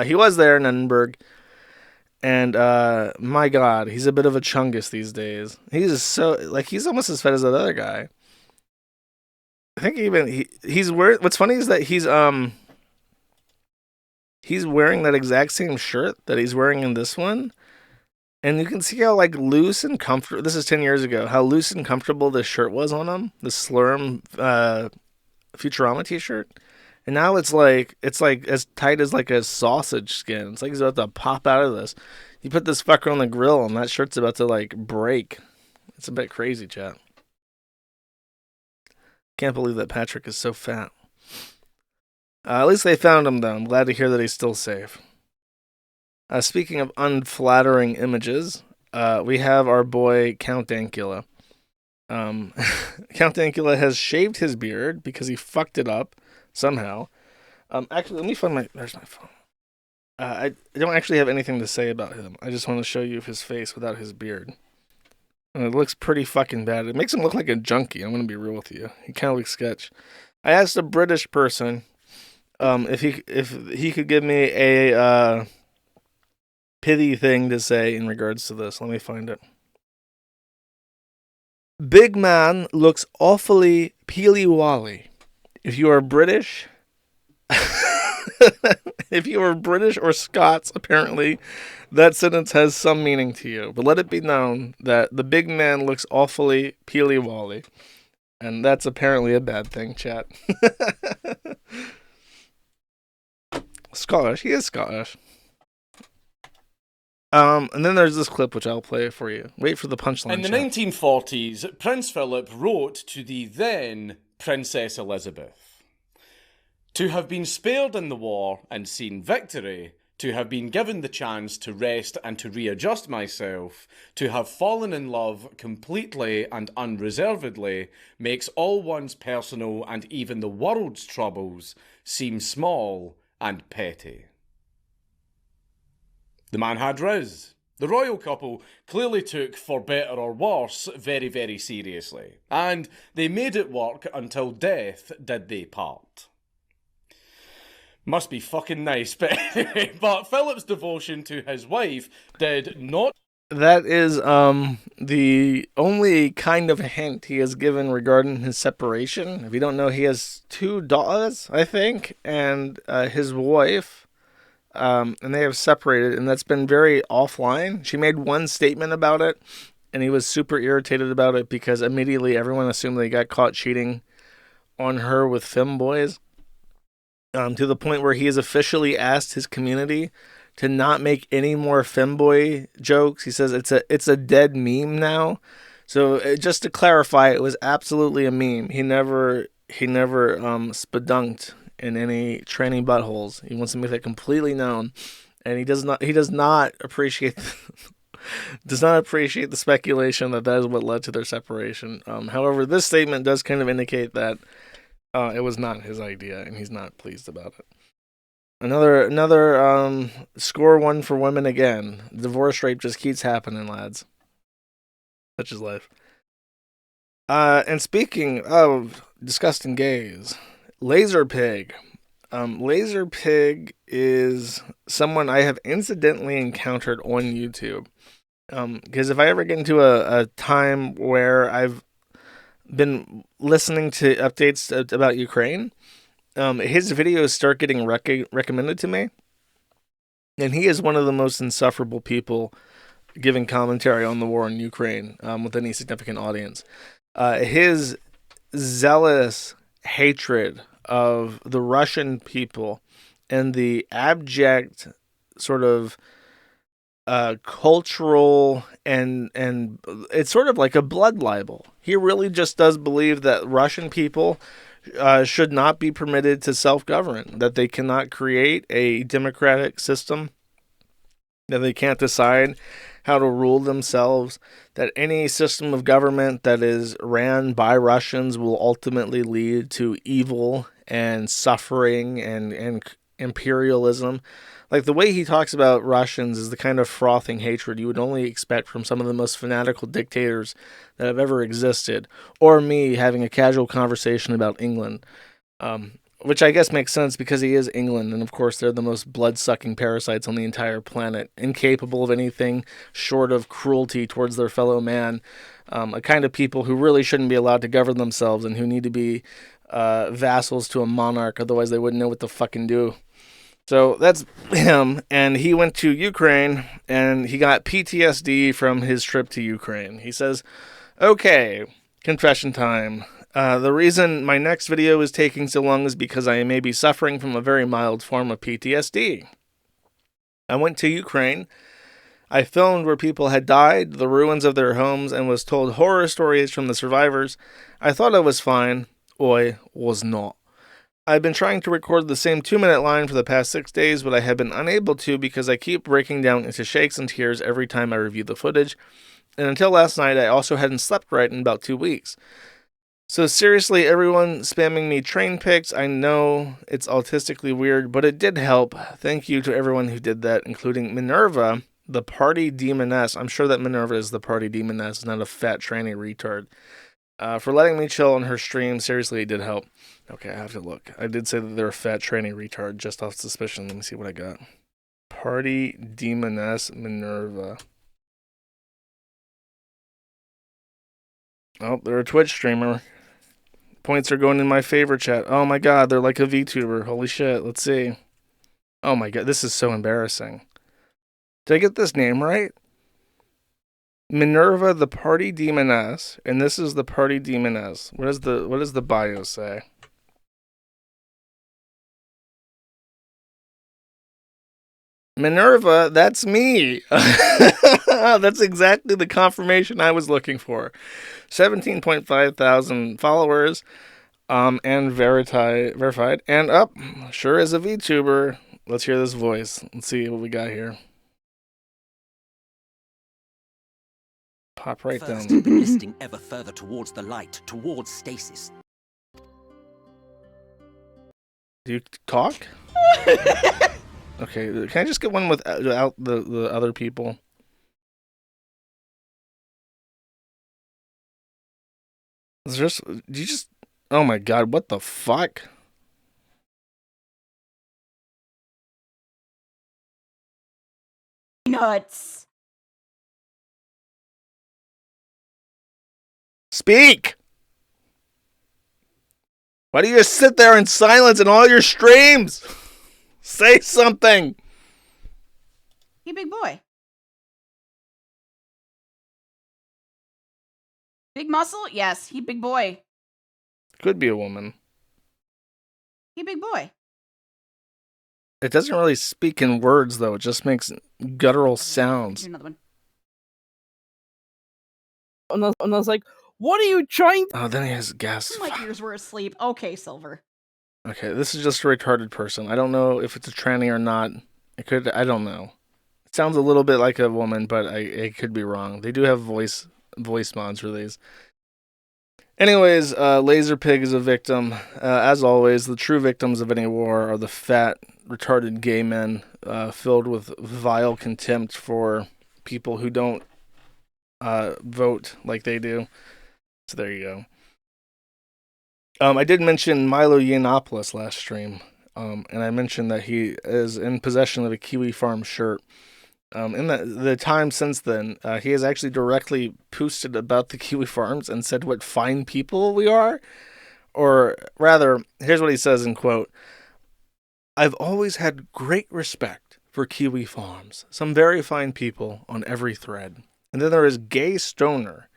He was there in Edinburgh. And my God, he's a bit of a chungus these days. He's he's almost as fat as that other guy. I think even he's wearing. What's funny is that he's wearing that exact same shirt that he's wearing in this one, and you can see how loose and comfortable. This is 10 years ago. How loose and comfortable this shirt was on him. The Slurm Futurama T-shirt, and now it's as tight as a sausage skin. It's like he's about to pop out of this. You put this fucker on the grill, and that shirt's about to break. It's a bit crazy, chat. Can't believe that Patrick is so fat. At least they found him, though. I'm glad to hear that he's still safe. Speaking of unflattering images, we have our boy Count Dankula. Count Dankula has shaved his beard because he fucked it up somehow. Actually, let me find there's my phone. I don't actually have anything to say about him. I just want to show you his face without his beard. And it looks pretty fucking bad. It makes him look like a junkie. I'm going to be real with you. He kind of looks sketch. I asked a British person if he could give me a pithy thing to say in regards to this. Let me find it. Big man looks awfully peely-wally. If you are British... If you are British or Scots, apparently, that sentence has some meaning to you. But let it be known that the big man looks awfully peely-wally. And that's apparently a bad thing, chat. Scottish. He is Scottish. And then there's this clip, which I'll play for you. Wait for the punchline. In the 1940s, Prince Philip wrote to the then Princess Elizabeth, "To have been spared in the war and seen victory to have been given the chance to rest and to readjust myself, to have fallen in love completely and unreservedly, makes all one's personal and even the world's troubles seem small and petty. The man had riz. The royal couple clearly took, for better or worse, very, very seriously. And they made it work until death did they part. Must be fucking nice, but anyway, but Philip's devotion to his wife did not... That is the only kind of hint he has given regarding his separation. If you don't know, he has 2 daughters, I think, and his wife... and they have separated, and that's been very offline. She made one statement about it, and he was super irritated about it because immediately everyone assumed they got caught cheating on her with femboys, to the point where he has officially asked his community to not make any more femboy jokes. He says it's a dead meme now. So just to clarify, it was absolutely a meme. He never spadunked in any tranny buttholes. He wants to make that completely known, and he does not appreciate the speculation that is what led to their separation. However, this statement does kind of indicate that it was not his idea, and he's not pleased about it. Another score one for women again. Divorce rape just keeps happening, lads. Such is life. And speaking of disgusting gays, Laser Pig. Laser Pig is someone I have incidentally encountered on YouTube. Because if I ever get into a time where I've been listening to updates about Ukraine, his videos start getting recommended to me. And he is one of the most insufferable people giving commentary on the war in Ukraine with any significant audience. His zealous hatred of the Russian people and the abject sort of cultural and it's sort of like a blood libel. He really just does believe that Russian people should not be permitted to self-govern, that they cannot create a democratic system, that they can't decide how to rule themselves, that any system of government that is ran by Russians will ultimately lead to evil and suffering and imperialism. Like, the way he talks about Russians is the kind of frothing hatred you would only expect from some of the most fanatical dictators that have ever existed, or me having a casual conversation about England, which I guess makes sense because he is England, and of course they're the most blood-sucking parasites on the entire planet, incapable of anything short of cruelty towards their fellow man, a kind of people who really shouldn't be allowed to govern themselves and who need to be vassals to a monarch, otherwise they wouldn't know what to fucking do. So that's him, and he went to Ukraine, and he got PTSD from his trip to Ukraine. He says, okay, confession time. The reason my next video is taking so long is because I may be suffering from a very mild form of PTSD. I went to Ukraine. I filmed where people had died, the ruins of their homes, and was told horror stories from the survivors. I thought I was fine. I was not. I've been trying to record the same 2-minute line for the past 6 days, but I have been unable to because I keep breaking down into shakes and tears every time I review the footage. And until last night, I also hadn't slept right in about 2 weeks. So seriously, everyone spamming me train pics, I know it's autistically weird, but it did help. Thank you to everyone who did that, including Minerva, the party demoness. I'm sure that Minerva is the party demoness, not a fat tranny retard. For letting me chill on her stream. Seriously, it did help. Okay, I have to look. I did say that they're a fat tranny retard, just off suspicion. Let me see what I got. Party demoness Minerva. Oh, they're a Twitch streamer. Points are going in my favorite chat. Oh my god, they're like a VTuber. Holy shit, let's see. Oh my god, this is so embarrassing. Did I get this name right? Minerva, the party demoness, and this is the party demoness. What does the bio say? Minerva, that's me. That's exactly the confirmation I was looking for. 17.5 thousand followers, and verified, and up. Sure is a VTuber. Let's hear this voice. Let's see what we got here. Pop right First, down. listing ever further towards the light, towards stasis. Do you talk? Okay, can I just get one without the other people? Oh my god, what the fuck? Nuts. Speak! Why do you just sit there in silence in all your streams? Say something! He big boy. Big muscle? Yes, he big boy. Could be a woman. He big boy. It doesn't really speak in words, though. It just makes guttural sounds. Here's another one. And I was like, what are you trying to... Oh, then he has gas. My ears were asleep. Okay, Silver. Okay, this is just a retarded person. I don't know if it's a tranny or not. I don't know. It sounds a little bit like a woman, but I could be wrong. They do have voice mods for these. Anyways, Laser Pig is a victim. As always, the true victims of any war are the fat, retarded gay men filled with vile contempt for people who don't vote like they do. So there you go. I did mention Milo Yiannopoulos last stream, and I mentioned that he is in possession of a Kiwi Farm shirt. In the time since then, he has actually directly posted about the Kiwi Farms and said what fine people we are. Or rather, here's what he says in quote, "I've always had great respect for Kiwi Farms. Some very fine people on every thread. And then there is Gay Stoner.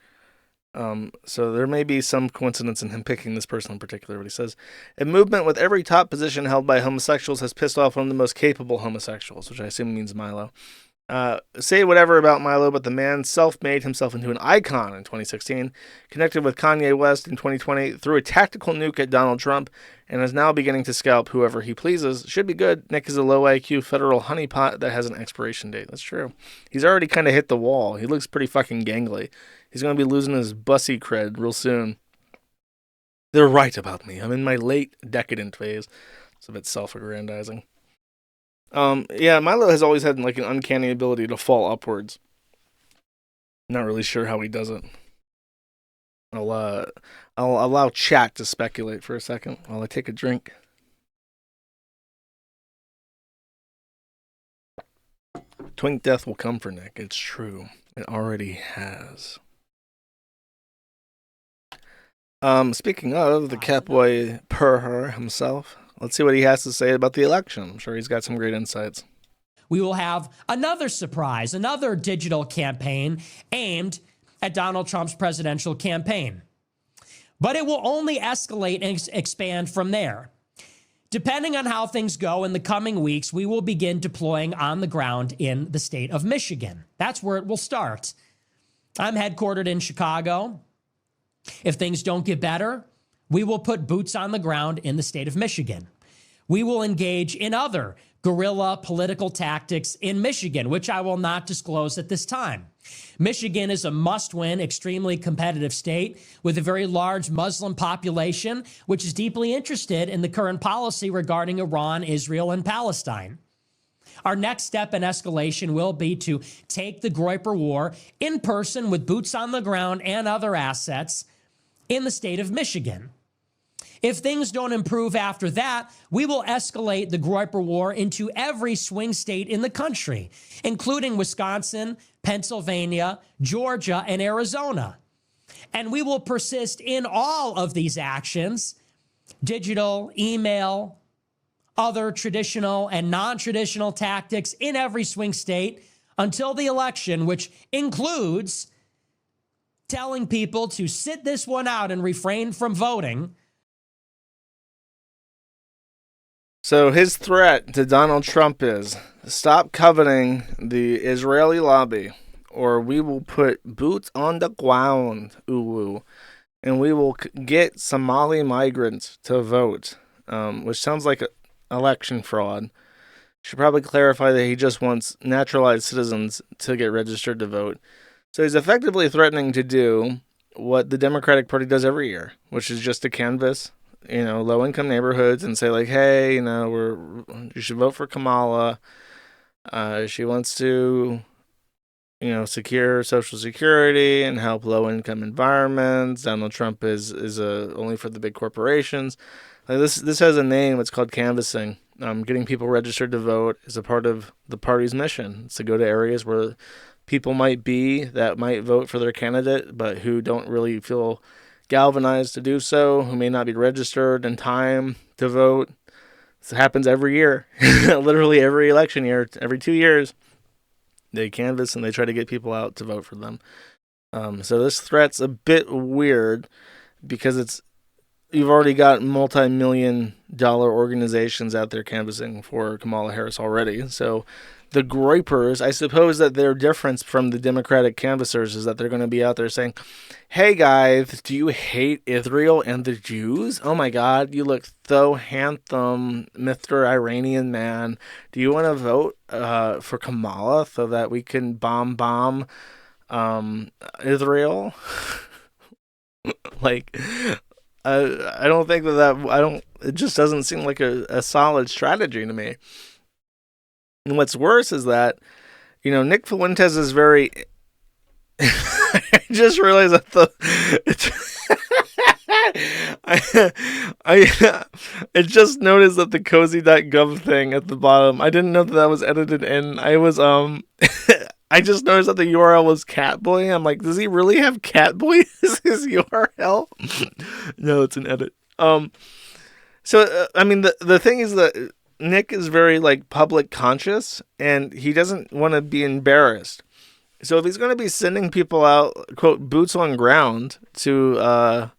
So there may be some coincidence in him picking this person in particular, but he says, a movement with every top position held by homosexuals has pissed off one of the most capable homosexuals," which I assume means Milo. Say whatever about Milo, but the man self-made himself into an icon in 2016, connected with Kanye West in 2020, threw a tactical nuke at Donald Trump, and is now beginning to scalp whoever he pleases. Should be good. Nick is a low IQ federal honeypot that has an expiration date. That's true. He's already kind of hit the wall. He looks pretty fucking gangly. He's going to be losing his bussy cred real soon. They're right about me. I'm in my late decadent phase. It's a bit self-aggrandizing. Yeah, Milo has always had like an uncanny ability to fall upwards. Not really sure how he does it. I'll allow chat to speculate for a second while I take a drink. Twink death will come for Nick. It's true. It already has. Speaking of the Catboy per himself, let's see what he has to say about the election. I'm sure he's got some great insights. We will have another surprise, another digital campaign aimed at Donald Trump's presidential campaign. But it will only escalate and expand from there. Depending on how things go in the coming weeks, we will begin deploying on the ground in the state of Michigan. That's where it will start. I'm headquartered in Chicago. If things don't get better, we will put boots on the ground in the state of Michigan. We will engage in other guerrilla political tactics in Michigan, which I will not disclose at this time. Michigan is a must-win, extremely competitive state with a very large Muslim population, which is deeply interested in the current policy regarding Iran, Israel, and Palestine. Our next step in escalation will be to take the Groyper War in person with boots on the ground and other assets in the state of Michigan. If things don't improve after that, we will escalate the Groyper War into every swing state in the country, including Wisconsin, Pennsylvania, Georgia, and Arizona. And we will persist in all of these actions, digital, email, other traditional and non-traditional tactics in every swing state until the election, which includes telling people to sit this one out and refrain from voting. So his threat to Donald Trump is, stop coveting the Israeli lobby, or we will put boots on the ground, and we will get Somali migrants to vote, which sounds like election fraud. Should probably clarify that he just wants naturalized citizens to get registered to vote. So he's effectively threatening to do what the Democratic Party does every year, which is just to canvass, low-income neighborhoods and say, like, hey, you should vote for Kamala. She wants to, secure Social Security and help low-income environments. Donald Trump is only for the big corporations. Like this has a name. It's called canvassing. Getting people registered to vote is a part of the party's mission. It's to go to areas where people might be that might vote for their candidate, but who don't really feel galvanized to do so, who may not be registered in time to vote. This happens every year, literally every election year, every 2 years. They canvass and they try to get people out to vote for them. So this threat's a bit weird because you've already got multi-million-dollar organizations out there canvassing for Kamala Harris already. So the groypers, I suppose that their difference from the Democratic canvassers is that they're going to be out there saying, hey guys, do you hate Israel and the Jews? Oh my God, you look so handsome, Mr. Iranian man. Do you want to vote for Kamala so that we can bomb Israel? Like, I don't think it just doesn't seem like a solid strategy to me. And what's worse is that, Nick Fuentes is very. I just realized that I just noticed that the cozy.gov thing at the bottom. I didn't know that was edited in. I just noticed that the URL was Catboy. I'm like, does he really have Catboy as his URL? No, it's an edit. So I mean, the thing is that Nick is very public conscious, and he doesn't want to be embarrassed. So if he's going to be sending people out, quote, boots on ground to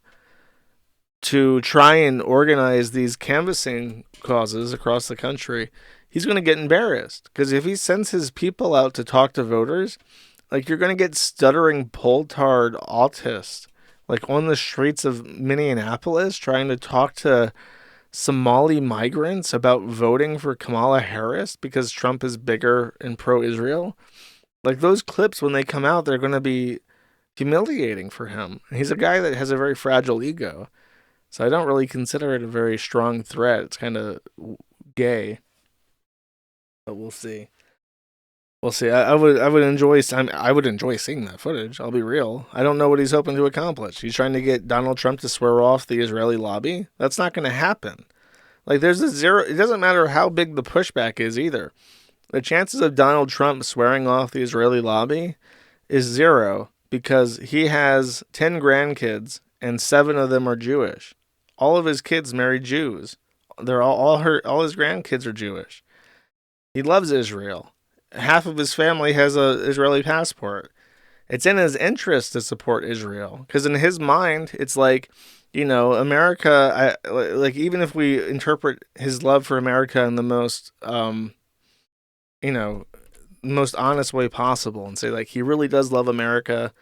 try and organize these canvassing causes across the country, he's going to get embarrassed. Because if he sends his people out to talk to voters, you're going to get stuttering, pull-tard autists, on the streets of Minneapolis trying to talk to Somali migrants about voting for Kamala Harris because Trump is bigger and pro-Israel. Those clips, when they come out, they're going to be humiliating for him. He's a guy that has a very fragile ego. So I don't really consider it a very strong threat. It's kind of gay. But we'll see. We'll see. I would enjoy seeing that footage. I'll be real. I don't know what he's hoping to accomplish. He's trying to get Donald Trump to swear off the Israeli lobby. That's not going to happen. There's a zero. It doesn't matter how big the pushback is either. The chances of Donald Trump swearing off the Israeli lobby is zero because he has 10 grandkids and 7 of them are Jewish. All of his kids married Jews. They're all his grandkids are Jewish. He loves Israel. Half of his family has a Israeli passport. It's in his interest to support Israel because in his mind, it's America. Even if we interpret his love for America in the most, most honest way possible and say he really does love America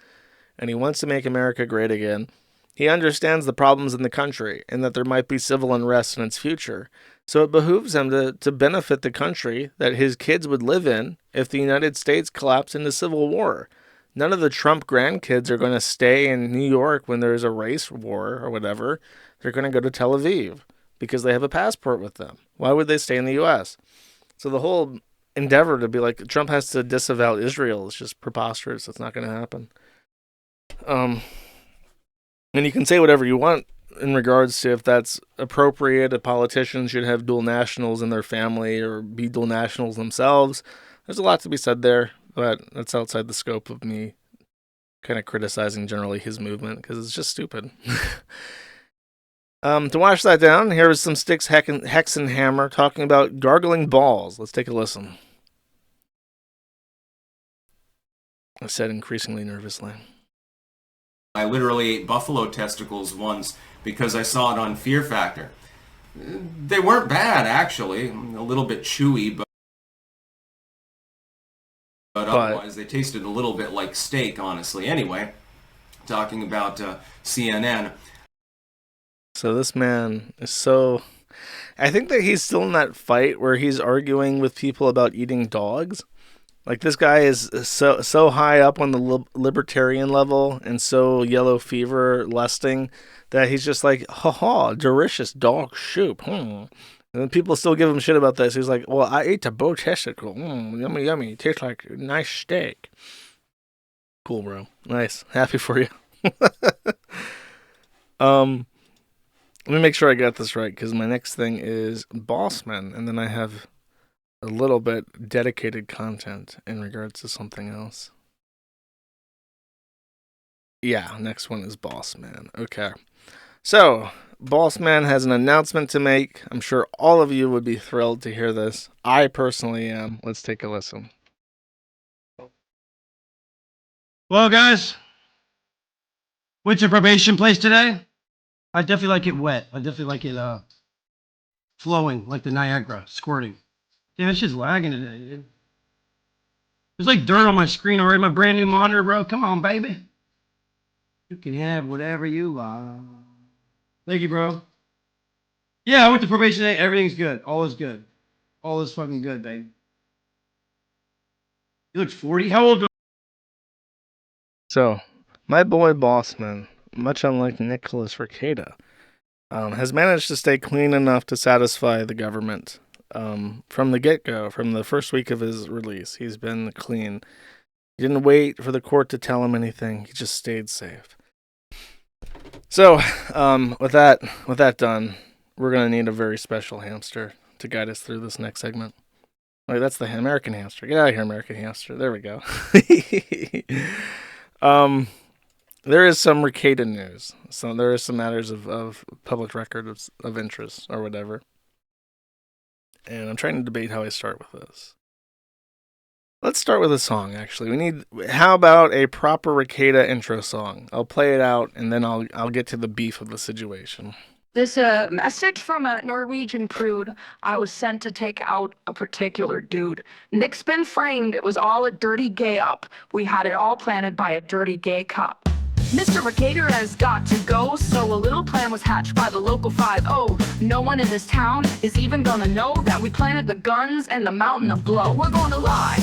and he wants to make America great again. He understands the problems in the country and that there might be civil unrest in its future. So it behooves him to benefit the country that his kids would live in if the United States collapsed into civil war. None of the Trump grandkids are going to stay in New York when there's a race war or whatever. They're going to go to Tel Aviv because they have a passport with them. Why would they stay in the U.S.? So the whole endeavor to be Trump has to disavow Israel is just preposterous. It's not going to happen. And you can say whatever you want in regards to if that's appropriate. A politician should have dual nationals in their family or be dual nationals themselves. There's a lot to be said there, but that's outside the scope of me kind of criticizing generally his movement because it's just stupid. To wash that down, here is some Styx Hexenhammer talking about gargling balls. Let's take a listen. I said increasingly nervously. I literally ate buffalo testicles once because I saw it on Fear Factor. They weren't bad, actually. A little bit chewy, but otherwise they tasted a little bit like steak, honestly. Anyway, talking about CNN. So this man is so I think that he's still in that fight where he's arguing with people about eating dogs. Like, this guy is so high up on the libertarian level and so yellow fever lusting that he's just like, ha, delicious dog soup. And then people still give him shit about this. He's like, well, I ate a bow testicle. Yummy, yummy. Tastes like a nice steak. Cool, bro. Nice. Happy for you. Let me make sure I got this right, because my next thing is Bossman, and then I have a little bit dedicated content in regards to something else. Yeah, next one is Bossman. Okay. So, Bossman has an announcement to make. I'm sure all of you would be thrilled to hear this. I personally am. Let's take a listen. Well, guys, what's your probation place today? I definitely like it wet. I definitely like it flowing, like the Niagara, squirting. Damn, this shit's lagging today, dude. There's like dirt on my screen already. My brand new monitor, bro. Come on, baby. You can have whatever you like. Thank you, bro. Yeah, I went to probation today. Everything's good. All is good. All is fucking good, baby. You look 40. How old? So, my boy Bossman, much unlike Nicholas Ricada, has managed to stay clean enough to satisfy the government. From the get-go, from the first week of his release, he's been clean. He didn't wait for the court to tell him anything. He just stayed safe. So, with that done, we're going to need a very special hamster to guide us through this next segment. Like, that's the American hamster. Get out of here, American hamster. There we go. There is some Ricada news. So there is some matters of public record of interest or whatever. And I'm trying to debate how I start with this. Let's start with a song, actually. How about a proper Ricada intro song? I'll play it out, and then I'll get to the beef of the situation. This message from a Norwegian prude. I was sent to take out a particular dude. Nick's been framed. It was all a dirty gay up. We had it all planted by a dirty gay cop. Mr. Ricada has got to go, so a little plan was hatched by the local 5-0. No one in this town is even gonna know that we planted the guns and the mountain of blow. We're gonna lie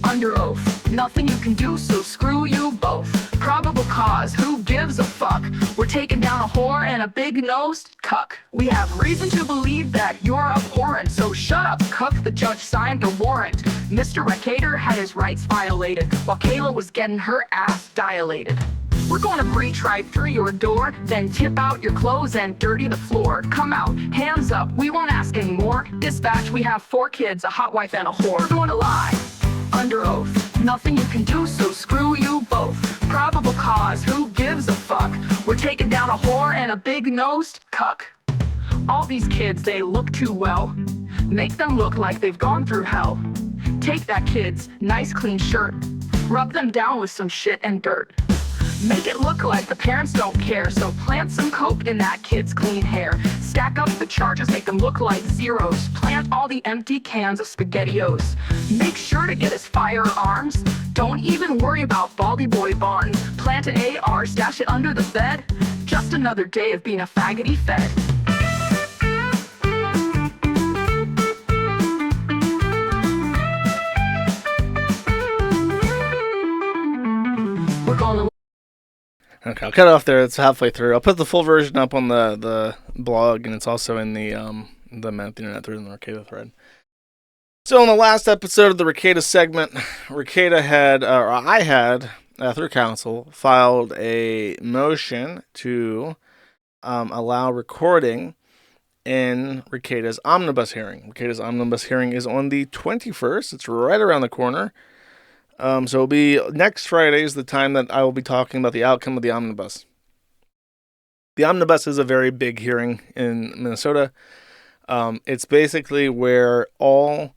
under oath. Nothing you can do, so screw you both. Probable cause, who gives a fuck? We're taking down a whore and a big-nosed cuck. We have reason to believe that you're abhorrent, so shut up, cuck. The judge signed the warrant. Mr. Ricada had his rights violated, while Kayla was getting her ass dilated. We're gonna breach right through your door, then tip out your clothes and dirty the floor. Come out, hands up, we won't ask anymore. Dispatch, we have 4 kids, a hot wife and a whore. We're gonna lie under oath. Nothing you can do, so screw you both. Probable cause, who gives a fuck? We're taking down a whore and a big-nosed cuck. All these kids, they look too well. Make them look like they've gone through hell. Take that kid's nice clean shirt, rub them down with some shit and dirt. Make it look like the parents don't care, so plant some coke in that kid's clean hair. Stack up the charges, make them look like zeros. Plant all the empty cans of SpaghettiOs. Make sure to get his firearms. Don't even worry about Baldy Boy bonds. Plant an AR, stash it under the bed. Just another day of being a faggoty fed. We're gonna... Okay, I'll cut it off there. It's halfway through. I'll put the full version up on the blog, and it's also in the Man of the Internet through the Ricada thread. So in the last episode of the Ricada segment, Ricada had, or I had, through counsel, filed a motion to allow recording in Ricada's omnibus hearing. Ricada's omnibus hearing is on the 21st. It's right around the corner. So it'll be next Friday is the time that I will be talking about the outcome of the omnibus. The omnibus is a very big hearing in Minnesota. It's basically where all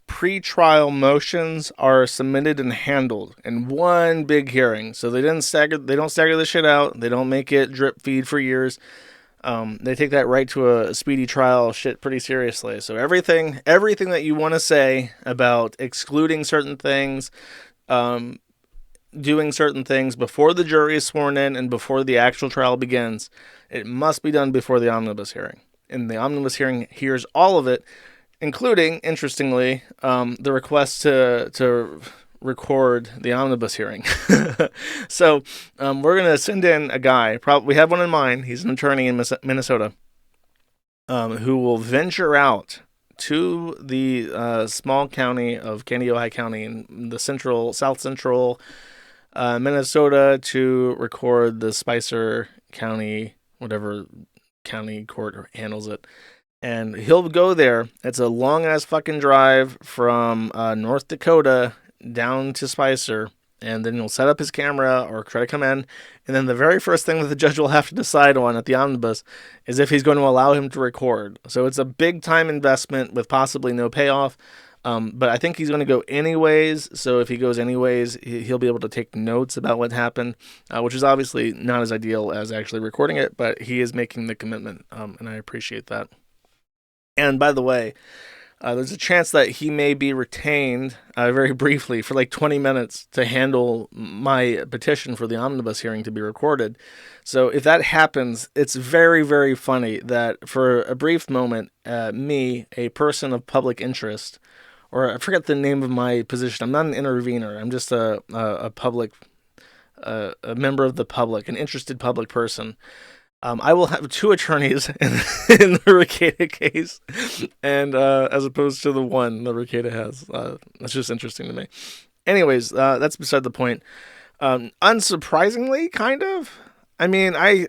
pre-trial motions are submitted and handled in one big hearing. So they don't stagger the shit out. They don't make it drip feed for years. They take that right to a speedy trial shit pretty seriously. So everything that you want to say about excluding certain things, doing certain things before the jury is sworn in and before the actual trial begins, it must be done before the omnibus hearing. in the omnibus hearing hears all of it, including, interestingly, the request to record the omnibus hearing. So we're going to send in a guy. We have one in mind. He's an attorney in Minnesota who will venture out to the small county of Candy, Ojai County in the south central Minnesota to record the Spicer County, whatever county court handles it. And he'll go there. It's a long-ass fucking drive from North Dakota down to Spicer, and then he'll set up his camera or try to come in, and then the very first thing that the judge will have to decide on at the omnibus is if he's going to allow him to record. So it's a big time investment with possibly no payoff, but I think he's going to go anyways. So if he goes anyways, he'll be able to take notes about what happened, which is obviously not as ideal as actually recording it, but he is making the commitment, and I appreciate that. And by the way, there's a chance that he may be retained very briefly for like 20 minutes to handle my petition for the omnibus hearing to be recorded. So if that happens, it's very, very funny that for a brief moment, me, a person of public interest, or I forget the name of my position. I'm not an intervener. I'm just a public, a member of the public, an interested public person. I will have two attorneys in the Ricada case, and as opposed to the one that Ricada has. That's just interesting to me. Anyways, that's beside the point. Unsurprisingly, kind of. I mean, I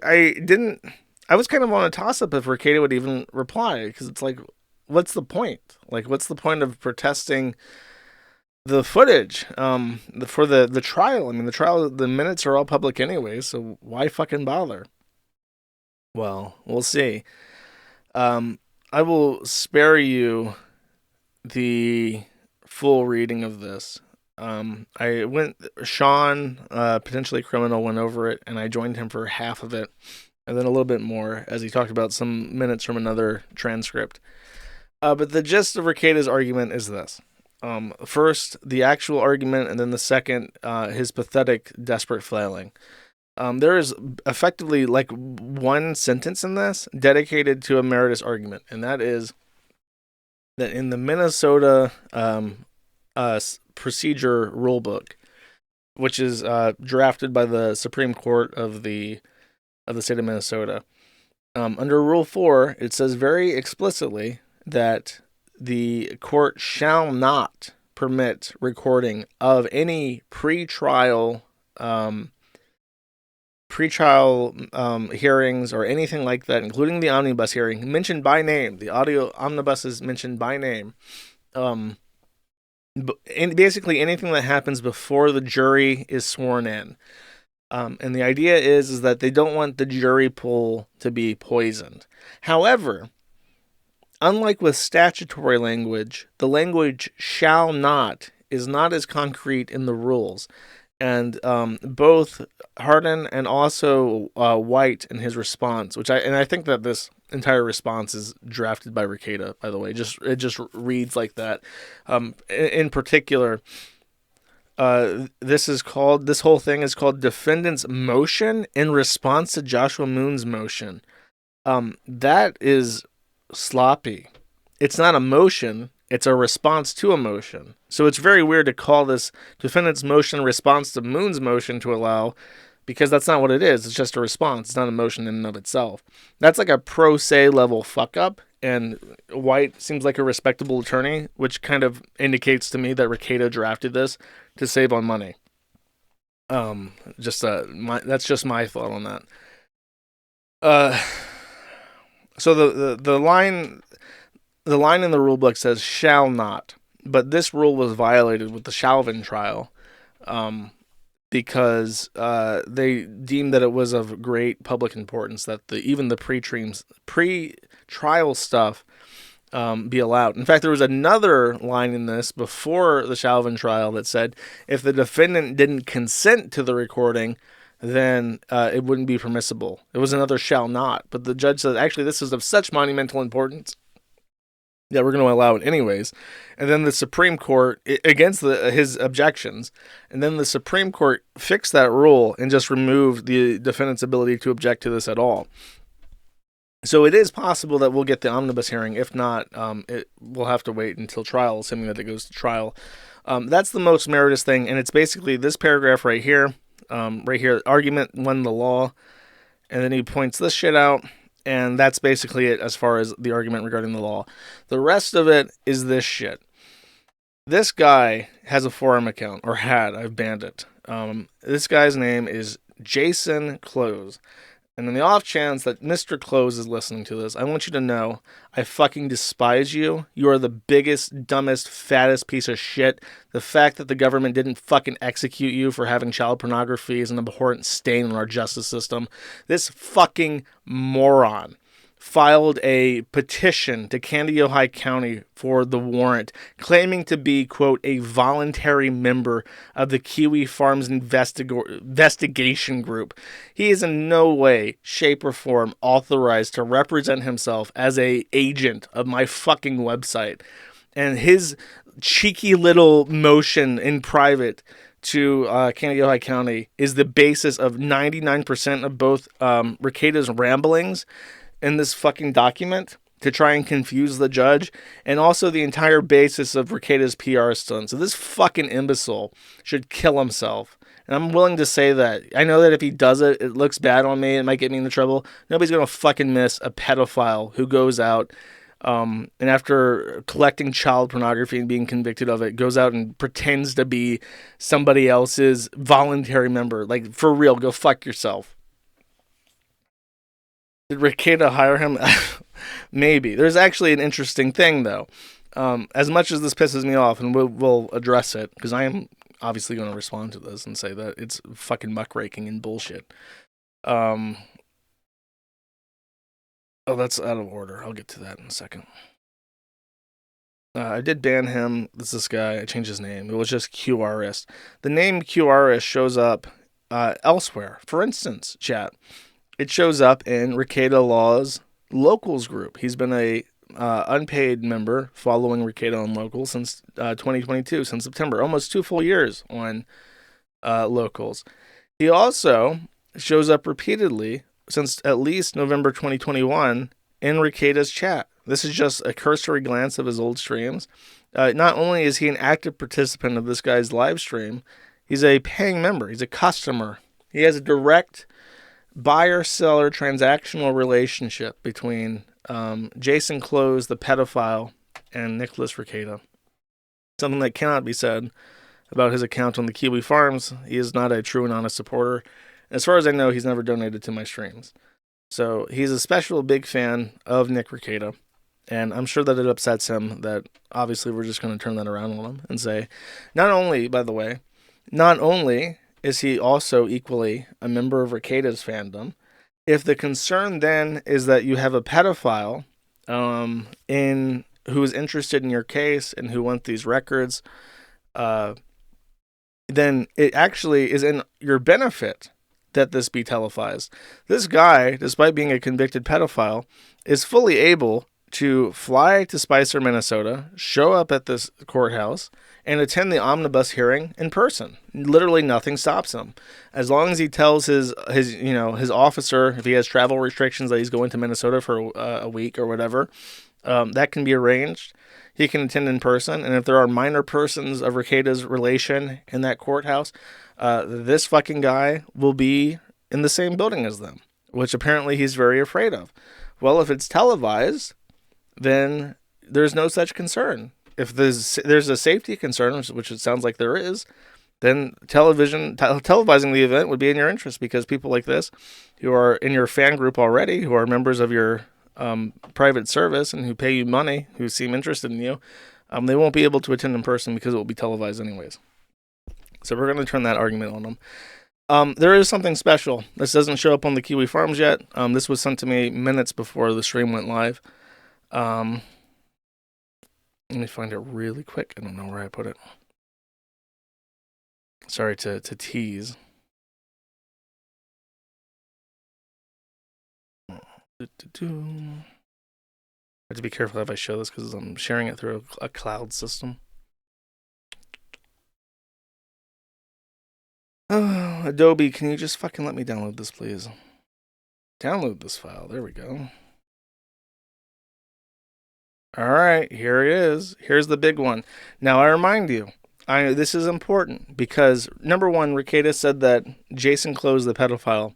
was kind of on a toss-up if Ricada would even reply, because it's like, what's the point? Like, what's the point of protesting the footage for the trial? I mean, the minutes are all public anyway, so why fucking bother? Well, we'll see. I will spare you the full reading of this. Sean, potentially criminal, went over it, and I joined him for half of it, and then a little bit more, as he talked about some minutes from another transcript. But the gist of Ricada's argument is this. First, the actual argument, and then the second, his pathetic, desperate flailing. There is effectively like one sentence in this dedicated to a meritorious argument, and that is that in the Minnesota procedure rulebook, which is drafted by the Supreme Court of the state of Minnesota, under Rule 4, it says very explicitly that the court shall not permit recording of any pretrial hearings or anything like that, including the omnibus hearing, mentioned by name. The audio omnibus is mentioned by name. And basically anything that happens before the jury is sworn in. And the idea is that they don't want the jury pool to be poisoned. However, unlike with statutory language, the language shall not is not as concrete in the rules. And both Hardin and also White in his response, I think that this entire response is drafted by Ricada, by the way. It just reads like that. In particular, this whole thing is called Defendant's Motion in Response to Joshua Moon's Motion. That is sloppy. It's not a motion. It's a response to a motion. So it's very weird to call this defendant's motion response to Moon's motion to allow, because that's not what it is. It's just a response. It's not a motion in and of itself. That's like a pro se level fuck up, and White seems like a respectable attorney, which kind of indicates to me that Ricada drafted this to save on money. That's just my thought on that. So the line in the rulebook says shall not, but this rule was violated with the Chauvin trial because they deemed that it was of great public importance that even the pre-trial stuff be allowed. In fact, there was another line in this before the Chauvin trial that said if the defendant didn't consent to the recording, then it wouldn't be permissible. It was another shall not, but the judge said, actually, this is of such monumental importance that we're going to allow it anyways. And then the Supreme Court, against his objections, and then the Supreme Court fixed that rule and just removed the defendant's ability to object to this at all. So it is possible that we'll get the omnibus hearing. If not, we'll have to wait until trial, assuming that it goes to trial. That's the most meritorious thing, and it's basically this paragraph right here. Argument won the law, and then he points this shit out, and that's basically it as far as the argument regarding the law. The rest of it is this shit. This guy has a forum account, or had. I've banned it. This guy's name is Jason Close. And in the off chance that Mr. Close is listening to this, I want you to know I fucking despise you. You are the biggest, dumbest, fattest piece of shit. The fact that the government didn't fucking execute you for having child pornography is an abhorrent stain on our justice system. This fucking moron filed a petition to Kandiyohi County for the warrant, claiming to be, quote, a voluntary member of the Kiwi Farms investigation group. He is in no way, shape, or form authorized to represent himself as a agent of my fucking website. And his cheeky little motion in private to Kandiyohi County is the basis of 99% of both Rekida's ramblings in this fucking document to try and confuse the judge, and also the entire basis of Rekida's PR stunt. So this fucking imbecile should kill himself. And I'm willing to say that. I know that if he does it, it looks bad on me. It might get me into trouble. Nobody's going to fucking miss a pedophile who goes out and after collecting child pornography and being convicted of it, goes out and pretends to be somebody else's voluntary member. Like, for real, go fuck yourself. Did Rekeda hire him? Maybe. There's actually an interesting thing, though. As much as this pisses me off, and we'll address it, because I am obviously going to respond to this and say that it's fucking muckraking and bullshit. Oh, that's out of order. I'll get to that in a second. I did ban him. This guy. I changed his name. It was just QRist. The name QRist shows up elsewhere. For instance, chat. It shows up in Rekeda Law's Locals group. He's been a unpaid member following Rekeda on Locals since 2022, since September. Almost 2 full years on Locals. He also shows up repeatedly since at least November 2021 in Rekeda's chat. This is just a cursory glance of his old streams. Not only is he an active participant of this guy's live stream, he's a paying member. He's a customer. He has a direct buyer-seller transactional relationship between Jason Close, the pedophile, and Nicholas Rekeda. Something that cannot be said about his account on the Kiwi Farms. He is not a true and honest supporter. As far as I know, he's never donated to my streams. So he's a special big fan of Nick Rekeda, and I'm sure that it upsets him that obviously we're just going to turn that around on him and say, not only, by the way, not only is he also equally a member of Rekeda's fandom, if the concern then is that you have a pedophile who is interested in your case and who wants these records, then it actually is in your benefit that this be televised. This guy, despite being a convicted pedophile, is fully able to fly to Spicer, Minnesota, show up at this courthouse, and attend the omnibus hearing in person. Literally nothing stops him. As long as he tells his officer, if he has travel restrictions, that he's going to Minnesota for a week or whatever, that can be arranged. He can attend in person, and if there are minor persons of Rekeda's relation in that courthouse, this fucking guy will be in the same building as them, which apparently he's very afraid of. Well, if it's televised, then there's no such concern. If there's a safety concern, which it sounds like there is, then televising the event would be in your interest, because people like this, who are in your fan group already, who are members of your private service and who pay you money, who seem interested in you, they won't be able to attend in person because it will be televised anyways. So we're going to turn that argument on them. There is something special. This doesn't show up on the Kiwi Farms yet. This was sent to me minutes before the stream went live. Let me find it really quick. I don't know where I put it. Sorry to tease. I have to be careful if I show this because I'm sharing it through a cloud system. Oh, Adobe, can you just fucking let me download this, please? Download this file. There we go. All right, here it is. Here's the big one. Now, I remind you, this is important because, number one, Rekieta said that Jason Close, the pedophile,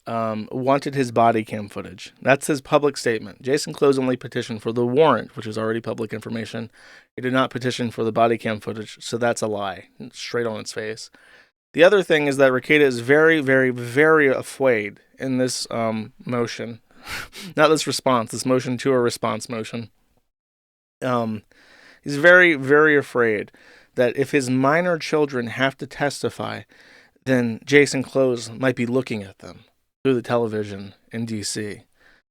wanted his body cam footage. That's his public statement. Jason Close only petitioned for the warrant, which is already public information. He did not petition for the body cam footage, so that's a lie, straight on its face. The other thing is that Rekieta is very, very, very afraid in this motion. Not this response, this motion to a response motion. He's very, very afraid that if his minor children have to testify, then Jason Close might be looking at them through the television in D.C.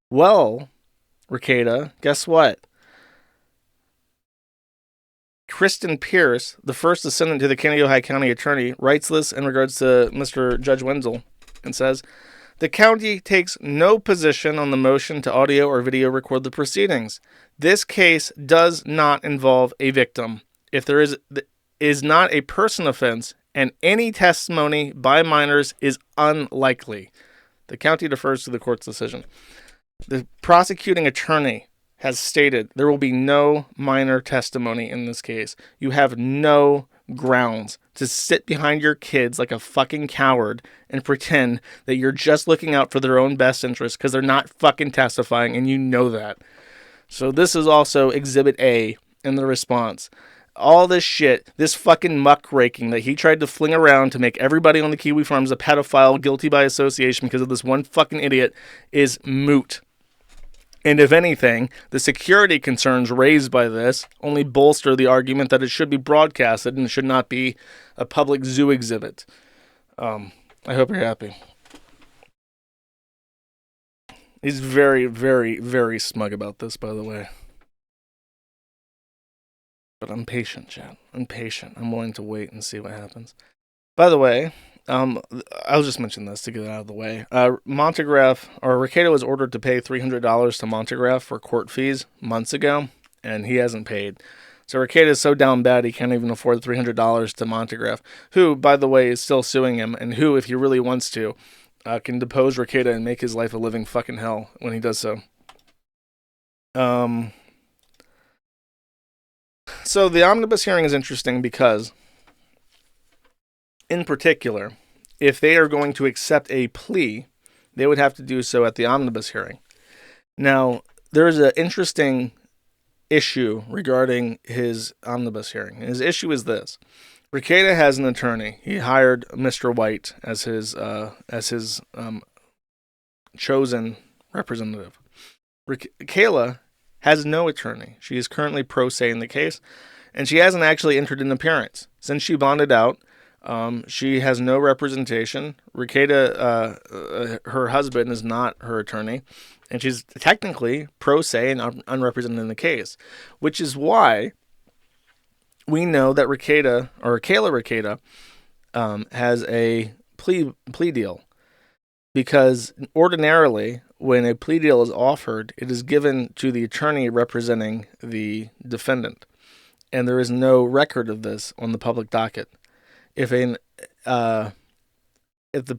Well, Rekieta, guess what? Kristen Pierce, the first assistant to the Kaneohe County Attorney, writes this in regards to Mr. Judge Wenzel and says, the county takes no position on the motion to audio or video record the proceedings. This case does not involve a victim. If there is not a person offense, and any testimony by minors is unlikely. The county defers to the court's decision. The prosecuting attorney has stated there will be no minor testimony in this case. You have no grounds to sit behind your kids like a fucking coward and pretend that you're just looking out for their own best interest because they're not fucking testifying, and you know that. So this is also Exhibit A in the response. All this shit, this fucking muckraking that he tried to fling around to make everybody on the Kiwi Farms a pedophile guilty by association because of this one fucking idiot is moot. And if anything, the security concerns raised by this only bolster the argument that it should be broadcasted and it should not be a public zoo exhibit. I hope you're happy. He's very, very, very smug about this, by the way. But I'm patient, Chad. I'm patient. I'm willing to wait and see what happens. By the way, I'll just mention this to get it out of the way. Rekieta was ordered to pay $300 to Montegraph for court fees months ago, and he hasn't paid. So Rekieta is so down bad he can't even afford $300 to Montegraph, who, by the way, is still suing him, and who, if he really wants to, can depose Rekieta and make his life a living fucking hell when he does so. So the omnibus hearing is interesting because, in particular, if they are going to accept a plea, they would have to do so at the omnibus hearing. Now, there is an interesting issue regarding his omnibus hearing. His issue is this. Rekieta has an attorney. He hired Mr. White as his chosen representative. Kayla has no attorney. She is currently pro se in the case, and she hasn't actually entered an appearance. Since she bonded out, she has no representation. Rekieta, her husband, is not her attorney, and she's technically pro se and unrepresented in the case, which is why we know that Kayla Rekieta has a plea deal. Because ordinarily, when a plea deal is offered, it is given to the attorney representing the defendant. And there is no record of this on the public docket. If the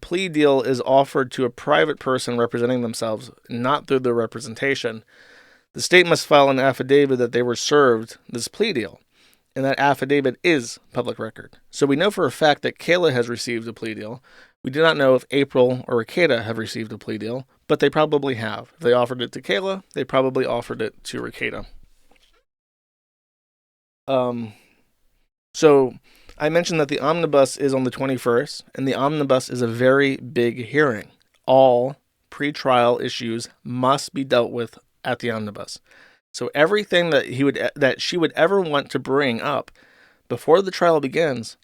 plea deal is offered to a private person representing themselves, not through their representation, the state must file an affidavit that they were served this plea deal. And that affidavit is public record. So we know for a fact that Kayla has received a plea deal. We do not know if April or Rekieta have received a plea deal, but they probably have. If they offered it to Kayla, they probably offered it to Rekieta. So I mentioned that the omnibus is on the 21st, and the omnibus is a very big hearing. All pretrial issues must be dealt with at the omnibus. So everything that she would ever want to bring up before the trial begins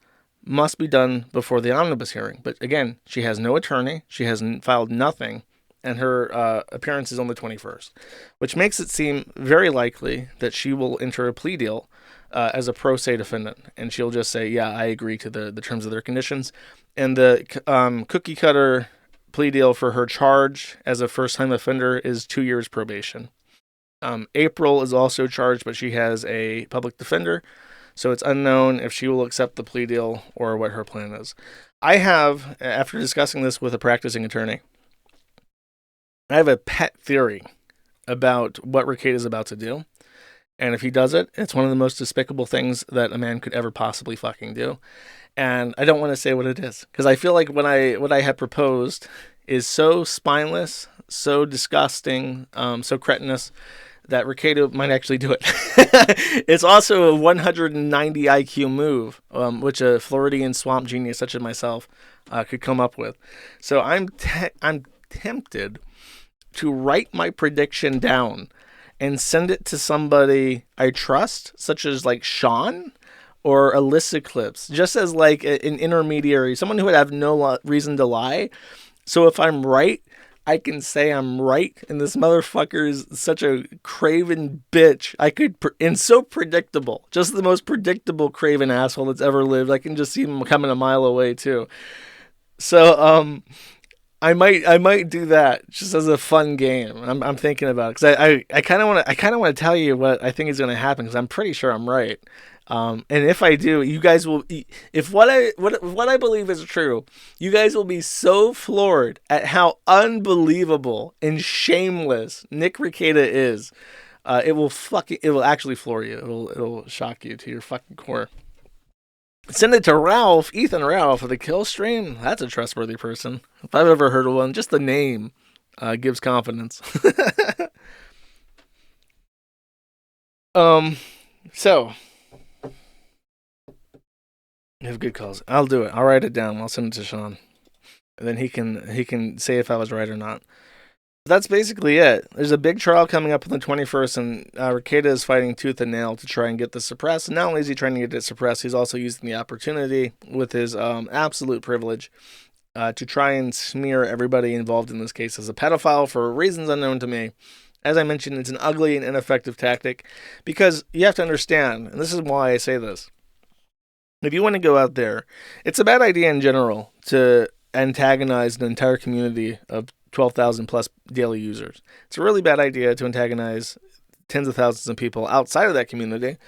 must be done before the omnibus hearing. But again, she has no attorney, she has filed nothing, and her appearance is on the 21st, which makes it seem very likely that she will enter a plea deal as a pro se defendant, and she'll just say, yeah, I agree to the terms of their conditions. And the cookie cutter plea deal for her charge as a first-time offender is 2 years probation. April is also charged, but she has a public defender, so it's unknown if she will accept the plea deal or what her plan is. I have, after discussing this with a practicing attorney, I have a pet theory about what Rekieta is about to do. And if he does it, it's one of the most despicable things that a man could ever possibly fucking do. And I don't want to say what it is, because I feel like what I had proposed is so spineless, so disgusting, so cretinous, that Ricado might actually do it. It's also a 190 IQ move, which a Floridian swamp genius such as myself could come up with. So I'm tempted to write my prediction down and send it to somebody I trust, such as like Sean or Alyssa Clips, just as like an intermediary, someone who would have no reason to lie. So if I'm right, I can say I'm right, and this motherfucker is such a craven bitch. And so predictable, just the most predictable craven asshole that's ever lived. I can just see him coming a mile away too. So I might do that just as a fun game. I'm thinking about it because I kind of want to tell you what I think is going to happen, because I'm pretty sure I'm right. And if I do, you guys will. If what I believe is true, you guys will be so floored at how unbelievable and shameless Nick Rekieta is. It will actually floor you. It'll shock you to your fucking core. Send it to Ralph, Ethan Ralph of the Kill Stream. That's a trustworthy person. If I've ever heard of one, just the name gives confidence. So you have good calls. I'll do it. I'll write it down. I'll send it to Sean, and then he can say if I was right or not. That's basically it. There's a big trial coming up on the 21st, and Rekieta is fighting tooth and nail to try and get this suppressed. And not only is he trying to get it suppressed, he's also using the opportunity with his absolute privilege to try and smear everybody involved in this case as a pedophile for reasons unknown to me. As I mentioned, it's an ugly and ineffective tactic, because you have to understand, and this is why I say this, if you want to go out there, it's a bad idea in general to antagonize an entire community of 12,000 plus daily users. It's a really bad idea to antagonize tens of thousands of people outside of that community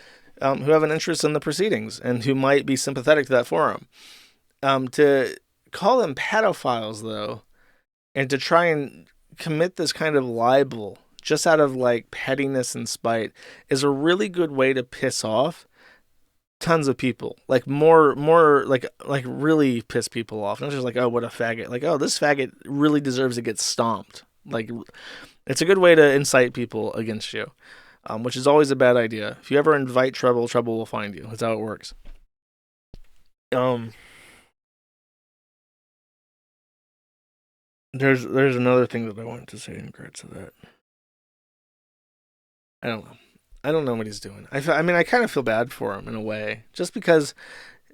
who have an interest in the proceedings and who might be sympathetic to that forum. To call them pedophiles, though, and to try and commit this kind of libel just out of like pettiness and spite is a really good way to piss off tons of people, like more like really piss people off. Not just like, oh, what a faggot, like, oh, this faggot really deserves to get stomped. Like, it's a good way to incite people against you, which is always a bad idea. If you ever invite trouble, trouble will find you. That's how it works. There's another thing that I wanted to say in regards to that. I don't know what he's doing. I mean, I kind of feel bad for him in a way, just because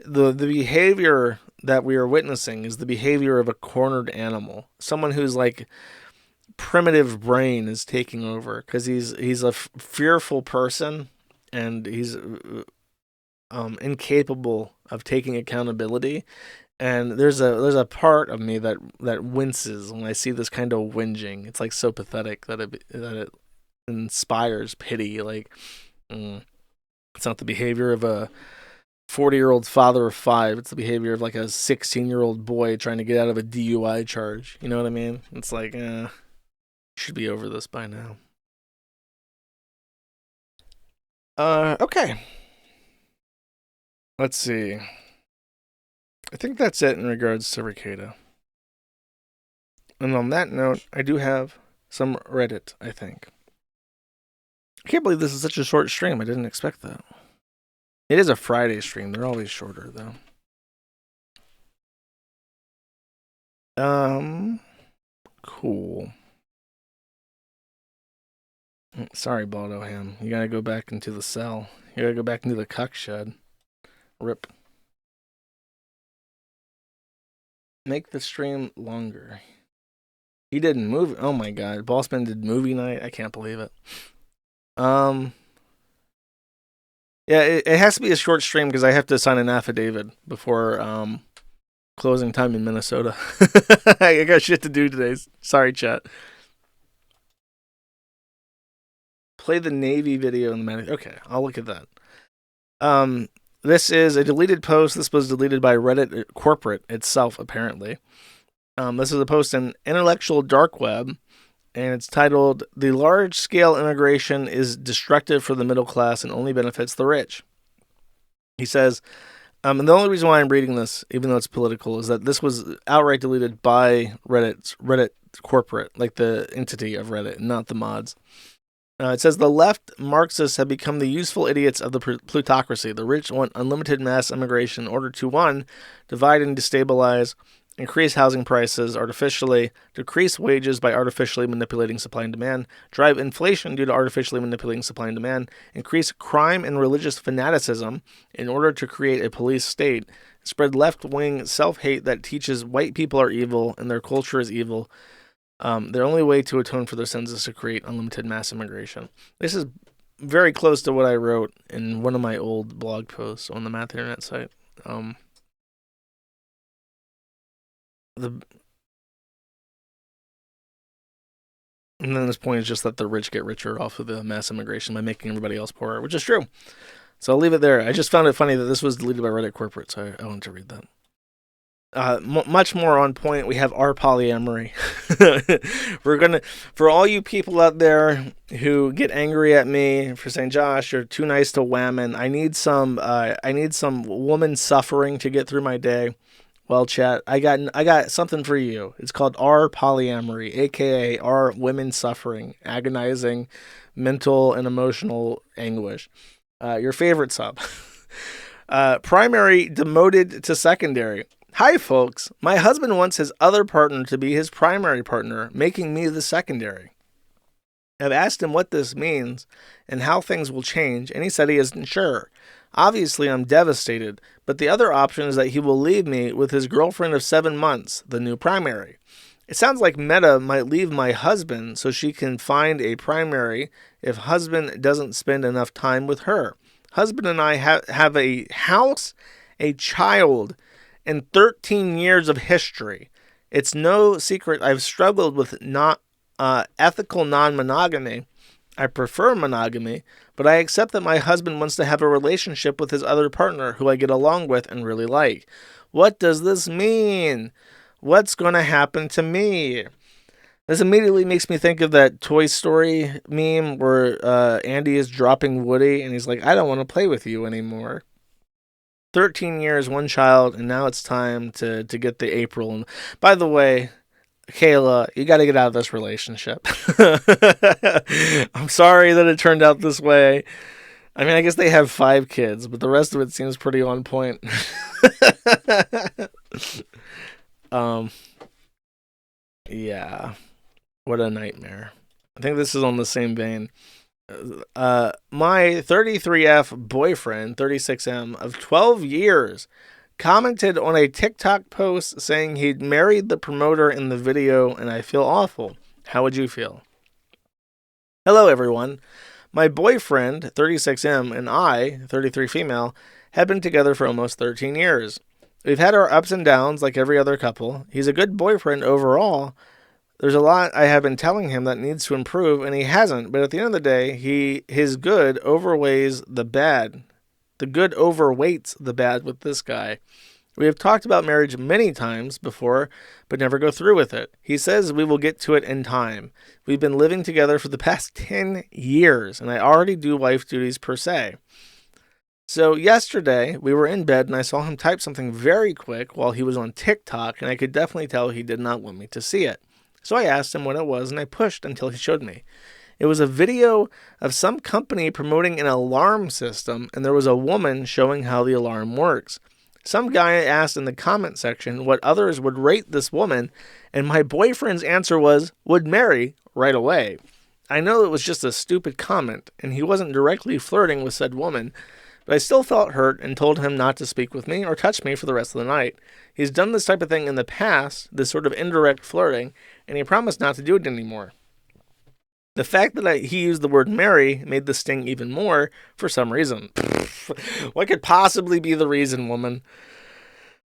the behavior that we are witnessing is the behavior of a cornered animal. Someone who's like primitive brain is taking over, because he's a fearful person, and he's incapable of taking accountability. And there's a part of me that winces when I see this kind of whinging. It's like so pathetic that it inspires pity. Like, it's not the behavior of a 40-year-old father of 5. It's the behavior of like a 16-year-old boy trying to get out of a DUI charge. You know what I mean? It's like, you should be over this by now. Okay. Let's see. I think that's it in regards to Rekieta. And on that note, I do have some Reddit, I think. I can't believe this is such a short stream. I didn't expect that. It is a Friday stream. They're always shorter, though. Cool. Sorry, Baldo Ham. You gotta go back into the cell. You gotta go back into the cuck shed. Rip. Make the stream longer. He did movie. Oh my god. Bossman did movie night. I can't believe it. Yeah, it has to be a short stream because I have to sign an affidavit before closing time in Minnesota. I got shit to do today. Sorry, chat. Play the Navy video in the menu. Okay, I'll look at that. This is a deleted post. This was deleted by Reddit corporate itself, apparently. This is a post in Intellectual Dark Web, and it's titled, "The Large-Scale Immigration is Destructive for the Middle Class and Only Benefits the Rich." He says, and the only reason why I'm reading this, even though it's political, is that this was outright deleted by Reddit corporate, like the entity of Reddit, not the mods. It says, "The left Marxists have become the useful idiots of the plutocracy. The rich want unlimited mass immigration in order to, 1, divide and destabilize, increase housing prices artificially, decrease wages by artificially manipulating supply and demand, drive inflation due to artificially manipulating supply and demand, increase crime and religious fanaticism in order to create a police state, spread left-wing self-hate that teaches white people are evil and their culture is evil. Their only way to atone for their sins is to create unlimited mass immigration." This is very close to what I wrote in one of my old blog posts on the Math Internet site. And then this point is just that the rich get richer off of the mass immigration by making everybody else poorer, which is true. So I'll leave it there. I just found it funny that this was deleted by Reddit corporate, so I wanted to read that. Much more on point, we have our polyamory. We're gonna, for all you people out there who get angry at me for saying, "Josh, you're too nice to women," I need some woman suffering to get through my day. Well, chat, I got something for you. It's called our polyamory, aka our women suffering, agonizing, mental and emotional anguish. Your favorite sub. Primary demoted to secondary. "Hi, folks. My husband wants his other partner to be his primary partner, making me the secondary. I've asked him what this means and how things will change, and he said he isn't sure. Obviously, I'm devastated, but the other option is that he will leave me with his girlfriend of 7 months, the new primary. It sounds like Meta might leave my husband so she can find a primary if husband doesn't spend enough time with her. Husband and I have a house, a child, and 13 years of history. It's no secret I've struggled with ethical non-monogamy. I prefer monogamy, but I accept that my husband wants to have a relationship with his other partner who I get along with and really like. What does this mean? What's going to happen to me?" This immediately makes me think of that Toy Story meme where Andy is dropping Woody and he's like, "I don't want to play with you anymore." 13 years, one child, and now it's time to get the April. And by the way, Kayla, you got to get out of this relationship. I'm sorry that it turned out this way. I mean, I guess they have 5 kids, but the rest of it seems pretty on point. Yeah, what a nightmare. I think this is on the same vein. My 33F boyfriend, 36M, of 12 years, commented on a TikTok post saying he'd married the promoter in the video, and I feel awful. How would you feel? Hello, everyone. My boyfriend, 36M, and I, 33 female, have been together for almost 13 years. We've had our ups and downs like every other couple. He's a good boyfriend overall. There's a lot I have been telling him that needs to improve, and he hasn't. But at the end of the day, his good overweighs the bad. The good overweights the bad with this guy. We have talked about marriage many times before, but never go through with it. He says we will get to it in time. We've been living together for the past 10 years, and I already do wife duties per se. So yesterday, we were in bed, and I saw him type something very quick while he was on TikTok, and I could definitely tell he did not want me to see it. So I asked him what it was, and I pushed until he showed me. It was a video of some company promoting an alarm system, and there was a woman showing how the alarm works. Some guy asked in the comment section what others would rate this woman, and my boyfriend's answer was, would marry right away. I know it was just a stupid comment, and he wasn't directly flirting with said woman, but I still felt hurt and told him not to speak with me or touch me for the rest of the night. He's done this type of thing in the past, this sort of indirect flirting, and he promised not to do it anymore. The fact that he used the word marry made the sting even more for some reason. What could possibly be the reason, woman?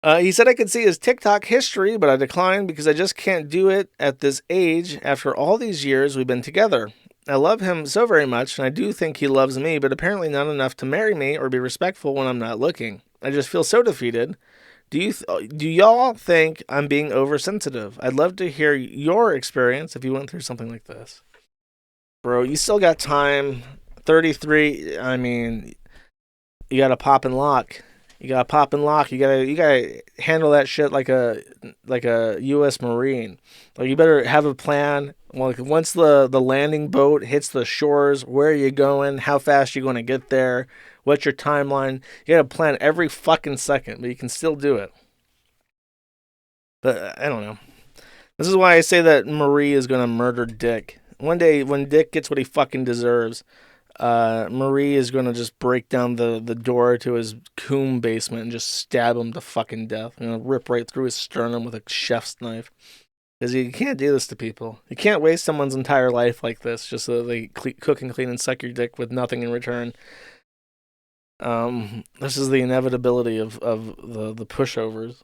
He said I could see his TikTok history, but I declined because I just can't do it at this age after all these years we've been together. I love him so very much, and I do think he loves me, but apparently not enough to marry me or be respectful when I'm not looking. I just feel so defeated. Do y'all think I'm being oversensitive? I'd love to hear your experience if you went through something like this. Bro, you still got time. 33, I mean, you gotta pop and lock. You gotta handle that shit like a U.S. Marine. Like, you better have a plan. Like, once the landing boat hits the shores, where are you going? How fast are you going to get there? What's your timeline? You gotta plan every fucking second, but you can still do it. But I don't know. This is why I say that Marie is gonna murder Dick. One day, when Dick gets what he fucking deserves, Marie is gonna just break down the door to his coom basement and just stab him to fucking death. Rip right through his sternum with a chef's knife. Because you can't do this to people. You can't waste someone's entire life like this just so they cook and clean and suck your dick with nothing in return. This is the inevitability of the pushovers.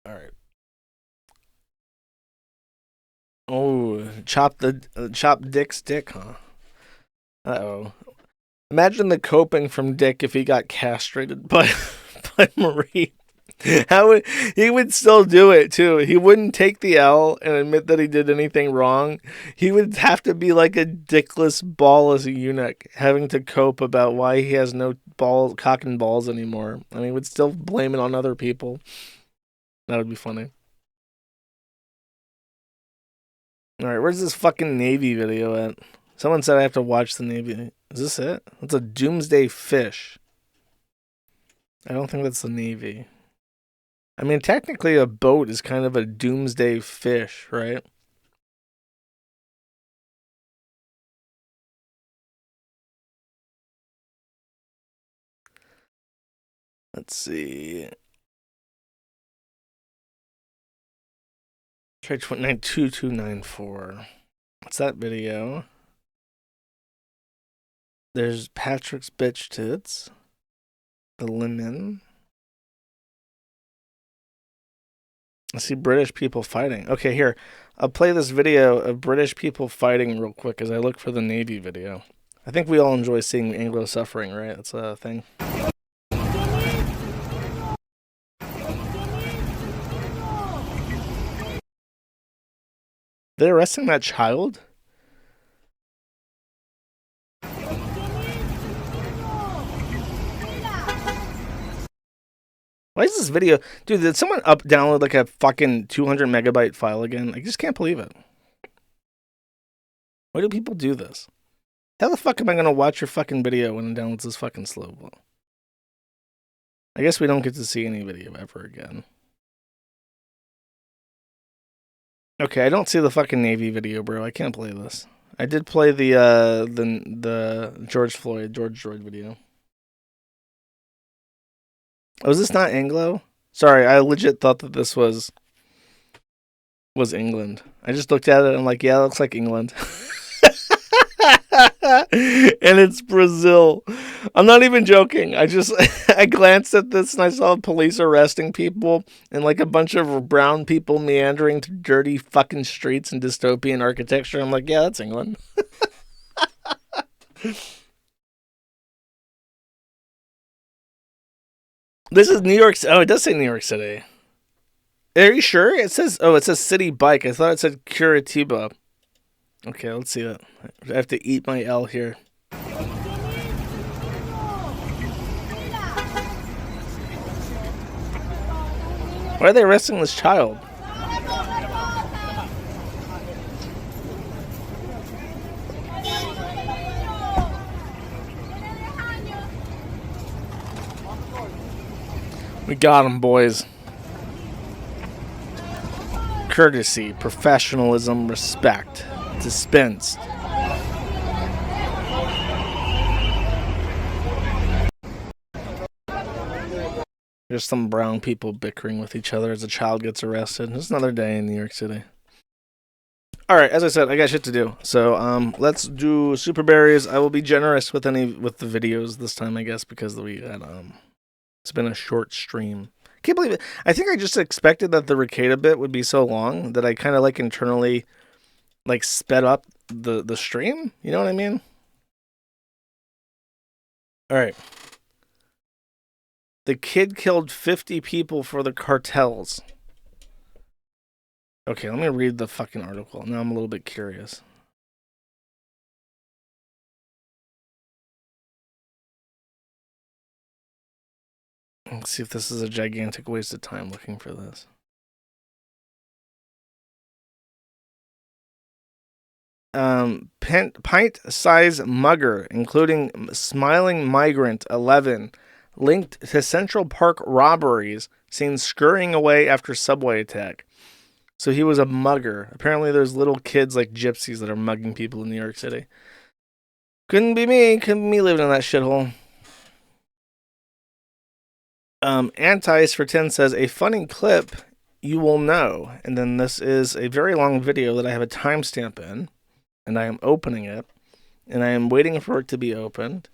All right. Oh, chop Dick's dick, huh? Uh-oh. Imagine the coping from Dick if he got castrated by Marie. He would still do it too. He wouldn't take the L and admit that he did anything wrong. He would have to be like a dickless, ballless eunuch, having to cope about why he has no cock and balls anymore. And he would still blame it on other people. That would be funny. Alright, where's this fucking Navy video at? Someone said I have to watch the Navy. Is this it? It's a doomsday fish. I don't think that's the Navy. I mean, technically a boat is kind of a doomsday fish, right? Let's see. Try 2294. What's that video? There's Patrick's bitch tits. The lemon. I see British people fighting. Okay, here. I'll play this video of British people fighting real quick as I look for the Navy video. I think we all enjoy seeing Anglo suffering, right? That's a thing. They're arresting that child? Why is this video... Dude, did someone download like a fucking 200 megabyte file again? I just can't believe it. Why do people do this? How the fuck am I going to watch your fucking video when it downloads this fucking slow? Well, I guess we don't get to see any video ever again. Okay, I don't see the fucking Navy video, bro. I can't play this. I did play the George Floyd video. Oh, is this not Anglo? Sorry, I legit thought that this was England. I just looked at it and I'm like, yeah, it looks like England. And it's Brazil. I'm not even joking. I glanced at this and I saw police arresting people and like a bunch of brown people meandering through dirty fucking streets and dystopian architecture. I'm like, yeah, that's England. This is New York. Oh, it does say New York City. Are you sure? It says City Bike. I thought it said Curitiba. Okay, let's see that. I have to eat my L here. Why are they arresting this child? We got him, boys. Courtesy, professionalism, respect. Dispensed. There's some brown people bickering with each other as a child gets arrested. It's another day in New York City. Alright, as I said, I got shit to do. So, let's do Super Berries. I will be generous with the videos this time, I guess, because we had, it's been a short stream. I can't believe it. I think I just expected that the Ricada bit would be so long that I kind of, like, internally, like, sped up the stream. You know what I mean? Alright. The kid killed 50 people for the cartels. Okay, let me read the fucking article. Now I'm a little bit curious. Let's see if this is a gigantic waste of time looking for this. Pint-size mugger, including smiling migrant 11, linked to Central Park robberies, seen scurrying away after subway attack. So he was a mugger. Apparently there's little kids like gypsies that are mugging people in New York City. Couldn't be me living in that shithole. Antis for 10 says, a funny clip you will know. And then this is a very long video that I have a timestamp in. And I am opening it. And I am waiting for it to be opened.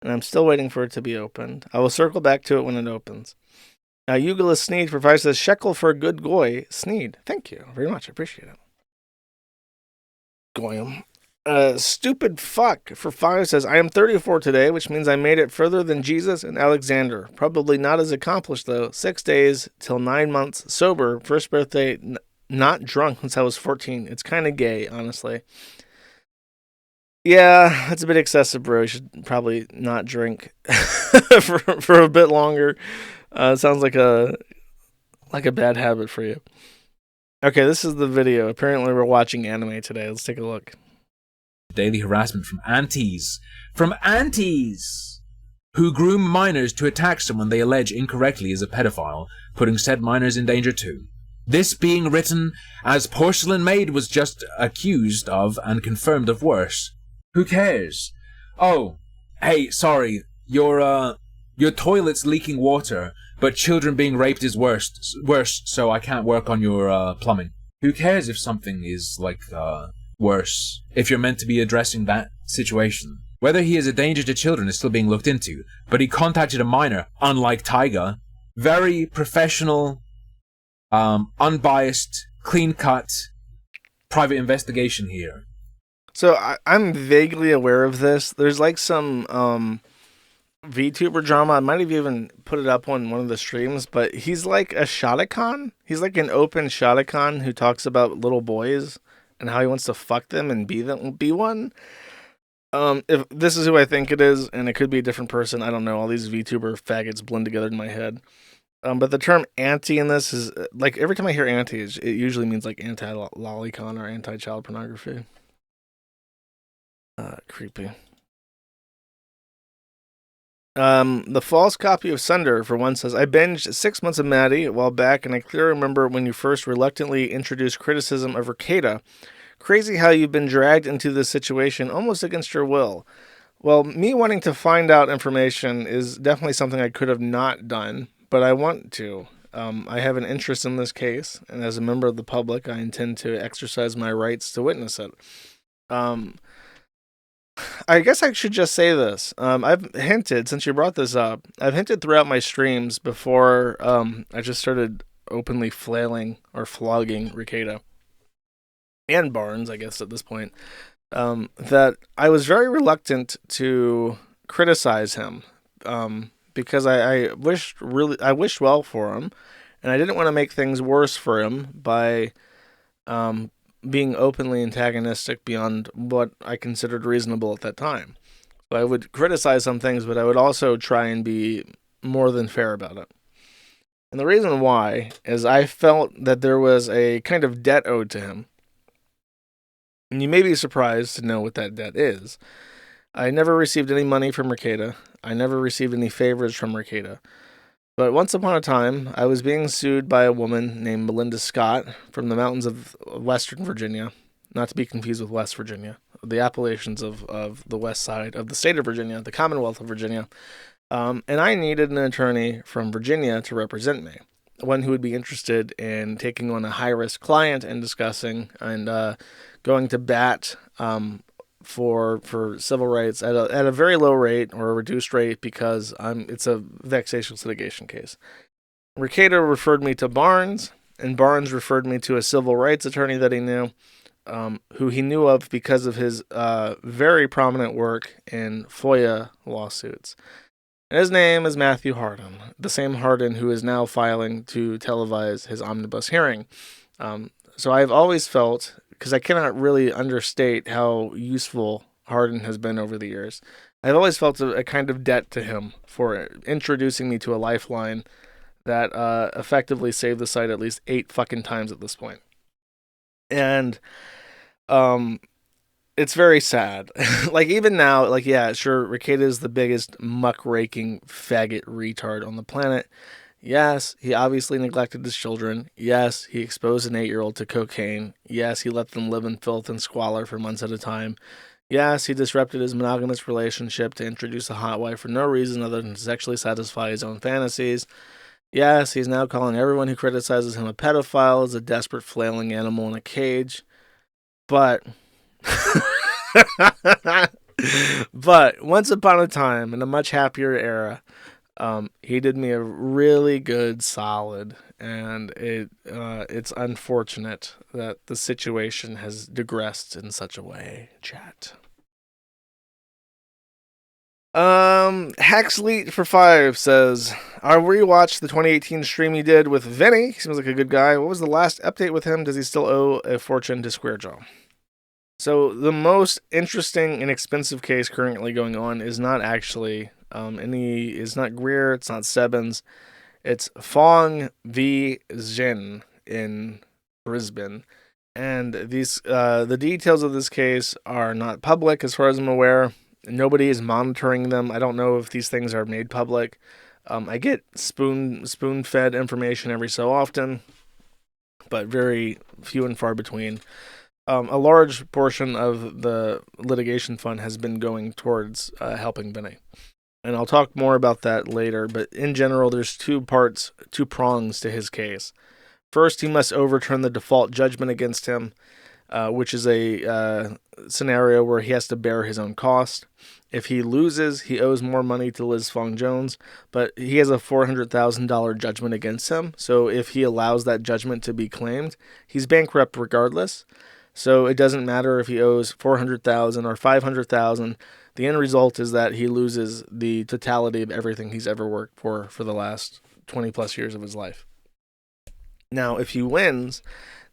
And I'm still waiting for it to be opened. I will circle back to it when it opens. Eugula Sneed provides a shekel for a good goy. Sneed, thank you very much. I appreciate it. Goyim. Stupid fuck for 5 says, I am 34 today, which means I made it further than Jesus and Alexander. Probably not as accomplished, though. 6 days till 9 months sober. First birthday, not drunk since I was 14. It's kind of gay, honestly. Yeah, that's a bit excessive, bro. You should probably not drink for a bit longer. It sounds like a bad habit for you. Okay, this is the video. Apparently we're watching anime today. Let's take a look. Daily harassment from aunties. From aunties! Who groom minors to attack someone they allege incorrectly is a pedophile, putting said minors in danger too. This being written as Porcelain Maid was just accused of and confirmed of worse. Who cares? Oh, hey, sorry, your toilet's leaking water, but children being raped is worse, so I can't work on your plumbing. Who cares if something is, worse, if you're meant to be addressing that situation? Whether he is a danger to children is still being looked into, but he contacted a minor, unlike Tyga. Very professional, unbiased, clean-cut, private investigation here. So I'm vaguely aware of this. There's like some VTuber drama. I might have even put it up on one of the streams, but he's like a Shotacon. He's like an open Shotacon who talks about little boys and how he wants to fuck them and be one. If this is who I think it is, and it could be a different person, I don't know. All these VTuber faggots blend together in my head. But the term anti in this is like every time I hear anti, it usually means like anti-lolicon or anti-child pornography. Creepy. The false copy of Sunder, for one, says, I binged 6 months of Maddie a while back, and I clearly remember when you first reluctantly introduced criticism of Ricada. Crazy how you've been dragged into this situation almost against your will. Well, me wanting to find out information is definitely something I could have not done, but I want to. I have an interest in this case, and as a member of the public, I intend to exercise my rights to witness it. I guess I should just say this. I've hinted, since you brought this up, I've hinted throughout my streams before I just started openly flailing or flogging Ricada and Barnes, I guess at this point, that I was very reluctant to criticize him because I wished well for him, and I didn't want to make things worse for him by being openly antagonistic beyond what I considered reasonable at that time. So I would criticize some things, but I would also try and be more than fair about it. And the reason why is I felt that there was a kind of debt owed to him. And you may be surprised to know what that debt is. I never received any money from Ricada. I never received any favors from Ricada. But once upon a time, I was being sued by a woman named Melinda Scott from the mountains of Western Virginia, not to be confused with West Virginia, the Appalachians of the west side of the state of Virginia, the Commonwealth of Virginia. And I needed an attorney from Virginia to represent me, one who would be interested in taking on a high-risk client and discussing and going to bat for civil rights at a very low rate or a reduced rate because it's a vexatious litigation case. Ricada referred me to Barnes, and Barnes referred me to a civil rights attorney that he knew, who he knew of because of his very prominent work in FOIA lawsuits. And his name is Matthew Hardin, the same Hardin who is now filing to televise his omnibus hearing. So I've always felt, because I cannot really understate how useful Hardin has been over the years, I've always felt a kind of debt to him for introducing me to a lifeline that effectively saved the site at least 8 fucking times at this point. And it's very sad. Like, even now, like, yeah, sure, Ricada is the biggest muckraking faggot retard on the planet. Yes, he obviously neglected his children. Yes, he exposed an 8-year-old to cocaine. Yes, he let them live in filth and squalor for months at a time. Yes, he disrupted his monogamous relationship to introduce a hot wife for no reason other than to sexually satisfy his own fantasies. Yes, he's now calling everyone who criticizes him a pedophile, as a desperate flailing animal in a cage. But but once upon a time, in a much happier era, he did me a really good solid, and it's unfortunate that the situation has digressed in such a way, chat. Haxleet for 5 says, I rewatched the 2018 stream he did with Vinny. He seems like a good guy. What was the last update with him? Does he still owe a fortune to Squarejaw? So the most interesting and expensive case currently going on is not actually it's not Greer, it's not Sebens, it's Fong v. Zin in Brisbane. And these the details of this case are not public as far as I'm aware. Nobody is monitoring them. I don't know if these things are made public. I get spoon-fed information every so often, but very few and far between. A large portion of the litigation fund has been going towards helping Vinny. And I'll talk more about that later, but in general, there's two prongs to his case. First, he must overturn the default judgment against him, which is a scenario where he has to bear his own cost. If he loses, he owes more money to Liz Fong Jones, but he has a $400,000 judgment against him. So if he allows that judgment to be claimed, he's bankrupt regardless. So it doesn't matter if he owes $400,000 or $500,000. The end result is that he loses the totality of everything he's ever worked for the last 20 plus years of his life. Now, if he wins,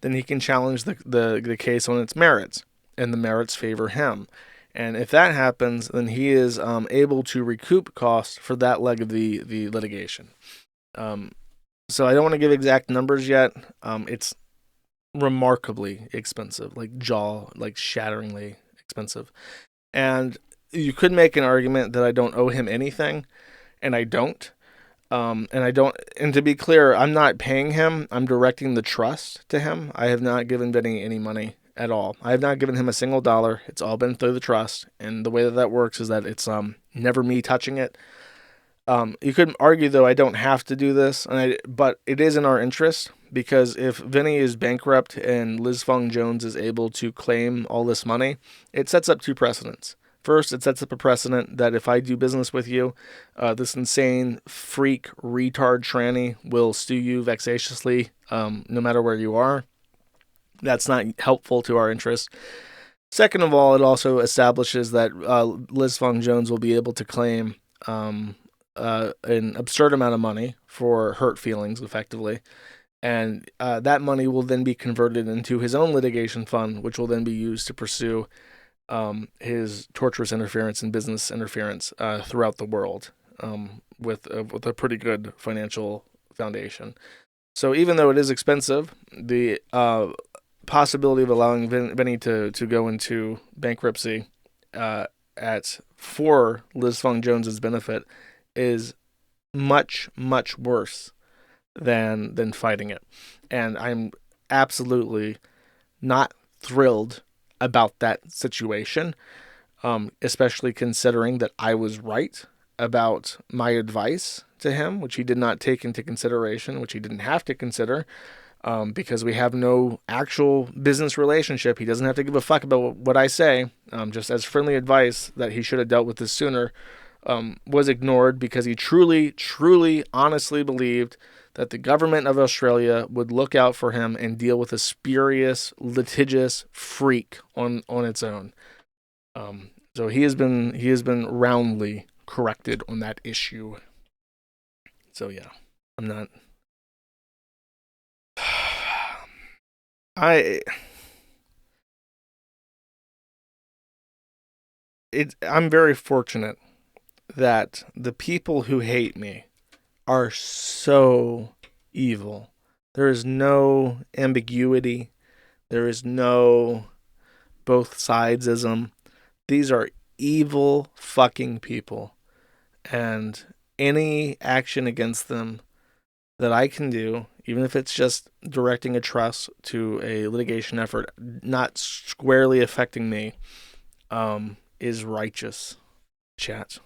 then he can challenge the case on its merits, and the merits favor him. And if that happens, then he is able to recoup costs for that leg of the litigation. So I don't want to give exact numbers yet. It's remarkably expensive, like shatteringly expensive. And you could make an argument that I don't owe him anything, and I don't. And to be clear, I'm not paying him. I'm directing the trust to him. I have not given Vinny any money at all. I have not given him a single dollar. It's all been through the trust. And the way that works is that it's never me touching it. You could argue, though, I don't have to do this, but it is in our interest, because if Vinny is bankrupt and Liz Fong Jones is able to claim all this money, it sets up two precedents. First, it sets up a precedent that if I do business with you, this insane freak retard tranny will sue you vexatiously no matter where you are. That's not helpful to our interests. Second of all, it also establishes that Liz Fong Jones will be able to claim an absurd amount of money for hurt feelings, effectively. And that money will then be converted into his own litigation fund, which will then be used to pursue his torturous interference and business interference throughout the world with a pretty good financial foundation. So even though it is expensive, the possibility of allowing Vinny to go into bankruptcy for Liz Fong Jones's benefit is much, much worse than fighting it. And I'm absolutely not thrilled about that situation, especially considering that I was right about my advice to him, which he did not take into consideration, which he didn't have to consider, because we have no actual business relationship. He doesn't have to give a fuck about what I say. Just as friendly advice that he should have dealt with this sooner was ignored, because he truly, truly, honestly believed that the government of Australia would look out for him and deal with a spurious, litigious freak on its own. So he has been roundly corrected on that issue. So yeah, I'm not. I'm very fortunate that the people who hate me are so evil. There is no ambiguity. There is no both sidesism. These are evil fucking people. And any action against them that I can do, even if it's just directing a trust to a litigation effort not squarely affecting me, is righteous. Chat.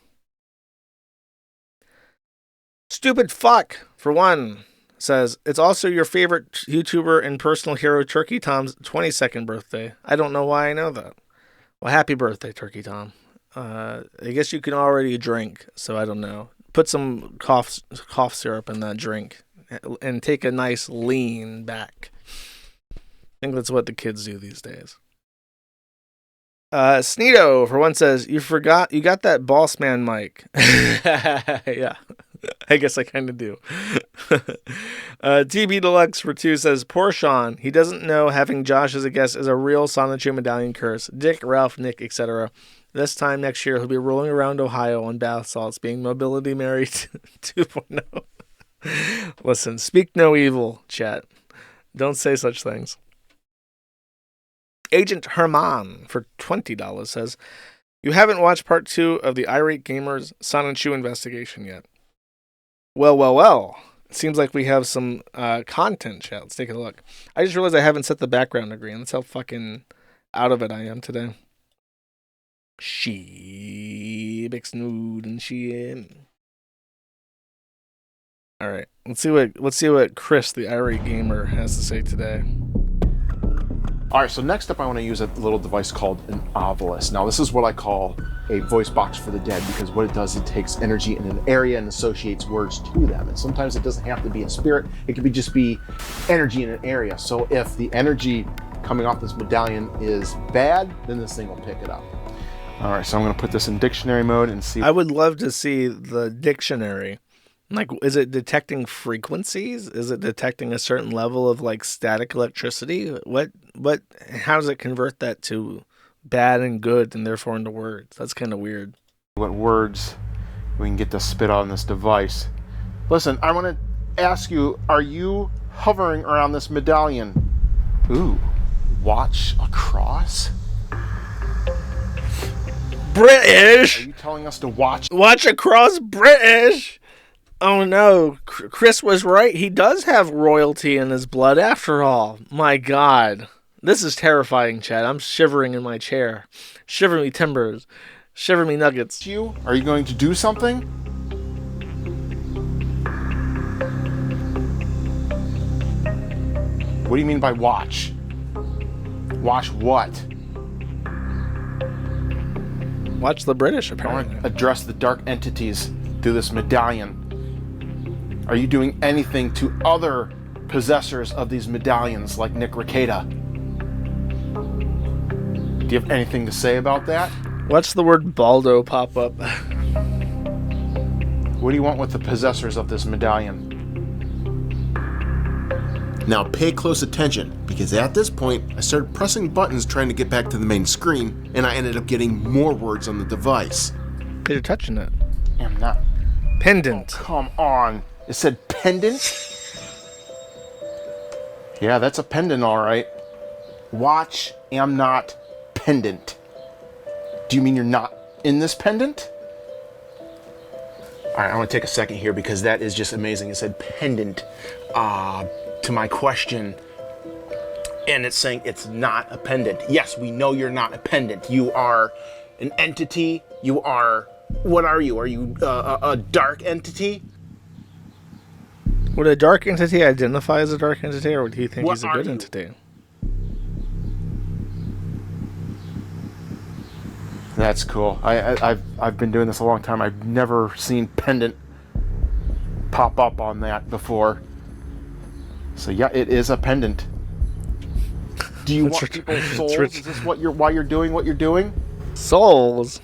Stupid fuck, for one, says, it's also your favorite YouTuber and personal hero, Turkey Tom's 22nd birthday. I don't know why I know that. Well, happy birthday, Turkey Tom. I guess you can already drink, so I don't know. Put some cough syrup in that drink and take a nice lean back. I think that's what the kids do these days. Sneedo, for one, says, you got that boss man mic. Yeah, I guess I kind of do. TB Deluxe for 2 says, poor Sean. He doesn't know having Josh as a guest is a real Sonichu medallion curse. Dick, Ralph, Nick, etc. This time next year, he'll be rolling around Ohio on bath salts, being mobility married 2.0. Listen, speak no evil, chat. Don't say such things. Agent Herman for $20 says, you haven't watched part 2 of the Irate Gamers Sonichu investigation yet. Well. It seems like we have some content, chat. Let's take a look. I just realized I haven't set the background to green. That's how fucking out of it I am today. She big snood and she. All right, let's see what Chris, the Irate Gamer, has to say today. All right, so next up I want to use a little device called an Ovilus. Now this is what I call a voice box for the dead, because what it does, it takes energy in an area and associates words to them. And sometimes it doesn't have to be in spirit, it can just be energy in an area. So if the energy coming off this medallion is bad, then this thing will pick it up. All right, so I'm going to put this in dictionary mode and see. I would love to see the dictionary. Like, is it detecting frequencies? Is it detecting a certain level of like static electricity? How does it convert that to bad and good and therefore into words? That's kind of weird. What words we can get to spit on this device. Listen, I want to ask you, are you hovering around this medallion? Ooh, watch across? British? Are you telling us to watch? Watch across British? Oh no, Chris was right. He does have royalty in his blood after all. My God. This is terrifying, Chad. I'm shivering in my chair. Shiver me timbers. Shiver me nuggets. Are you going to do something? What do you mean by watch? Watch what? Watch the British, apparently. I want to address the dark entities through this medallion. Are you doing anything to other possessors of these medallions like Nick Rekieta? Do you have anything to say about that? Watch the word Baldo pop up. What do you want with the possessors of this medallion? Now pay close attention, because at this point, I started pressing buttons trying to get back to the main screen, and I ended up getting more words on the device. You're touching it. I'm not. Pendant. Oh, come on. It said pendant? Yeah, that's a pendant, all right. Watch, am not, pendant. Do you mean you're not in this pendant? All right, I want to take a second here because that is just amazing. It said pendant to my question, and it's saying it's not a pendant. Yes, we know you're not a pendant. You are an entity. You are, what are you? Are you a dark entity? Would a dark entity identify as a dark entity, or would he think he's a good entity? That's cool. I've been doing this a long time. I've never seen pendant pop up on that before. So yeah, it is a pendant. Do you want people's souls? Is this why you're doing what you're doing? Souls?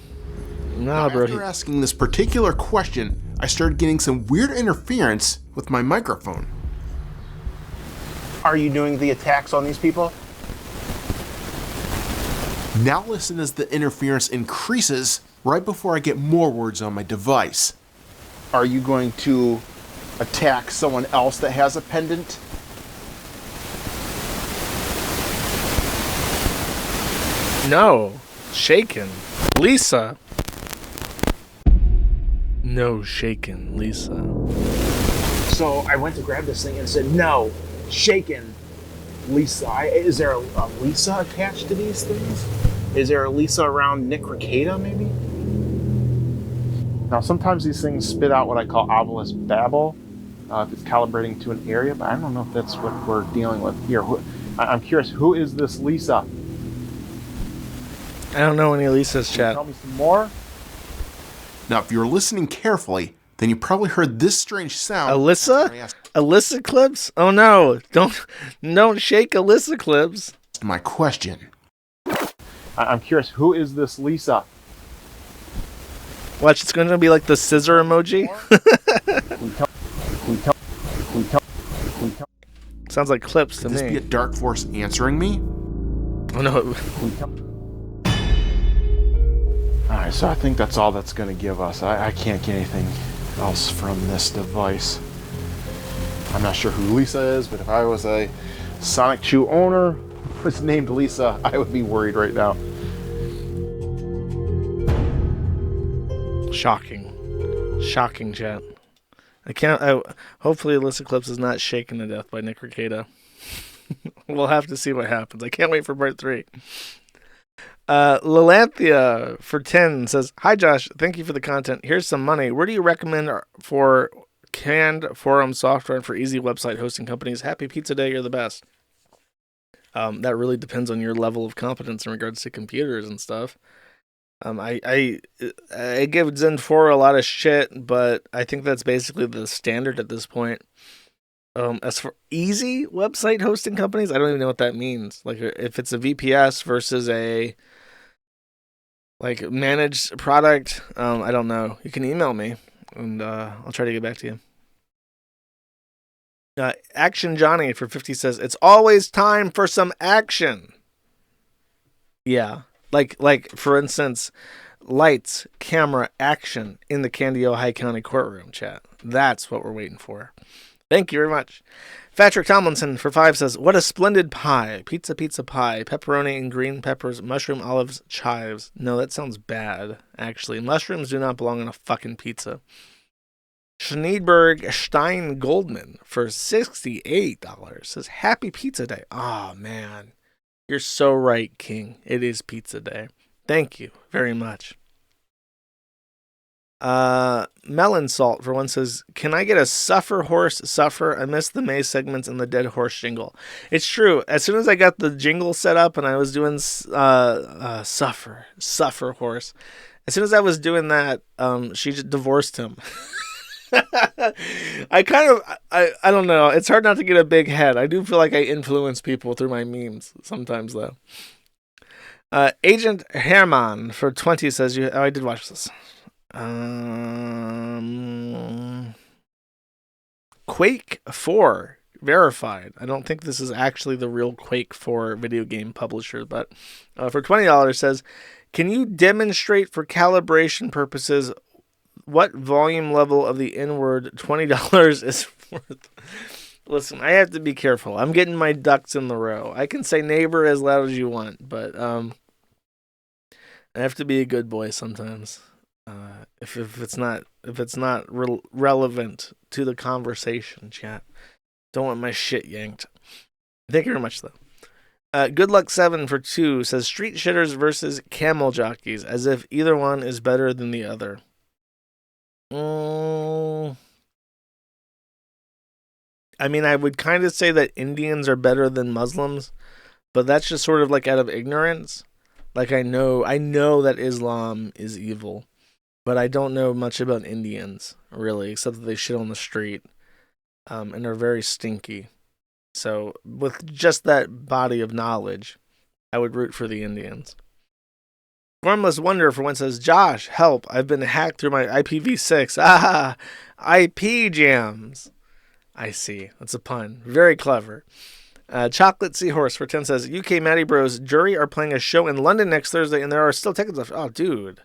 Nah, bro. After asking this particular question, I started getting some weird interference with my microphone. Are you doing the attacks on these people? Now listen as the interference increases right before I get more words on my device. Are you going to attack someone else that has a pendant? No. Shaken. Lisa. No, shaken, Lisa. So I went to grab this thing and it said, no, shaken, Lisa. Is there a Lisa attached to these things? Is there a Lisa around Nick Ricada, maybe? Now, sometimes these things spit out what I call obelisk babble, if it's calibrating to an area, but I don't know if that's what we're dealing with here. I'm curious, who is this Lisa? I don't know any Lisa's, Can you chat. tell me some more? Now, if you're listening carefully, then you probably heard this strange sound. Alyssa? Alyssa clips? Oh no. Don't shake Alyssa clips. My question. I'm curious, who is this Lisa? Watch, it's going to be like the scissor emoji. Sounds like clips to Could this me. be a dark force answering me? Oh no. Alright, so I think that's all that's going to give us. I can't get anything else from this device. I'm not sure who Lisa is, but if I was a Sonic Chew owner who was named Lisa, I would be worried right now. Shocking. Shocking, chat. Hopefully Alyssa Clips is not shaken to death by Nick Ricada. We'll have to see what happens. I can't wait for part 3. Lilanthia for 10 says, "Hi Josh, thank you for the content. Here's some money. Where do you recommend for canned forum software for easy website hosting companies? Happy Pizza Day, you're the best." That really depends on your level of competence in regards to computers and stuff. I give Zen 4 a lot of shit, but I think that's basically the standard at this point. As for easy website hosting companies, I don't even know what that means. Like if it's a VPS versus a managed product, I don't know. You can email me and I'll try to get back to you. Action Johnny for 50 says, "It's always time for some action." Yeah. Like for instance, lights, camera, action in the Candy Ojai County courtroom, chat. That's what we're waiting for. Thank you very much. Patrick Tomlinson for 5 says, "What a splendid pie. Pizza pie, pepperoni and green peppers, mushroom, olives, chives." No, that sounds bad, actually. Mushrooms do not belong on a fucking pizza. Schneidberg Stein Goldman for $68 says, "Happy Pizza Day." Oh, man. You're so right, King. It is Pizza Day. Thank you very much. Melon Salt for 1 says, "Can I get a suffer horse suffer? I missed the May segments and the dead horse jingle." It's true. As soon as I got the jingle set up and I was doing suffer horse, as soon as I was doing that, she just divorced him. I don't know. It's hard not to get a big head. I do feel like I influence people through my memes sometimes, though. Agent Herman for 20 says, I did watch this. Quake 4 verified. I don't think this is actually the real Quake 4 video game publisher, but for $20 says, "Can you demonstrate for calibration purposes what volume level of the N-word $20 is worth?" Listen, I have to be careful. I'm getting my ducks in the row. I can say neighbor as loud as you want, but I have to be a good boy sometimes. If it's not relevant to the conversation, chat. Don't want my shit yanked. Thank you very much, though. Good Luck 7 for 2 says, "Street shitters versus camel jockeys, as if either one is better than the other." I mean, I would kind of say that Indians are better than Muslims, but that's just sort of like out of ignorance. Like I know that Islam is evil, but I don't know much about Indians, really, except that they shit on the street, and are very stinky. So with just that body of knowledge, I would root for the Indians. Formless Wonder for one says, Josh, help. I've been hacked through my IPv6. Ah, IP jams. I see. That's a pun. Very clever. Chocolate Seahorse for 10 says, UK Matty Bros Jury are playing a show in London next Thursday, and there are still tickets left. Oh, dude.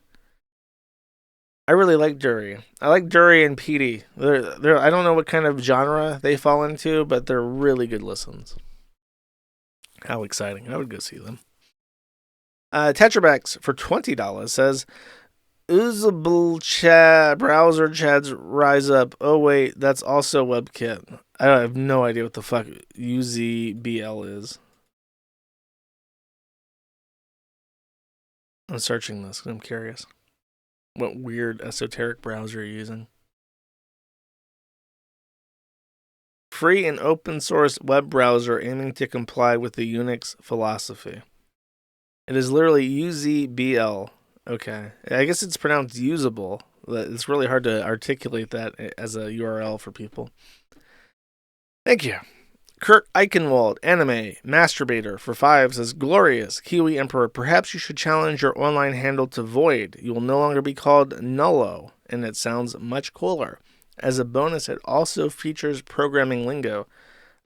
I really like Jury. I like Jury and Petey. They're I don't know what kind of genre they fall into, but they're really good listens. How exciting. I would go see them. Tetrabex for $20 says, Usable chat browser chads rise up. Oh wait, that's also WebKit. I have no idea what the fuck UZBL is. I'm searching this because I'm curious. What weird esoteric browser you're using. Free and open source web browser aiming to comply with the Unix philosophy. It is literally UZBL. Okay. I guess it's pronounced usable. It's really hard to articulate that as a URL for people. Thank you. Kurt Eichenwald, anime, masturbator, for 5 says, Glorious, Kiwi Emperor, perhaps you should challenge your online handle to Void. You will no longer be called Nullo, and it sounds much cooler. As a bonus, it also features programming lingo.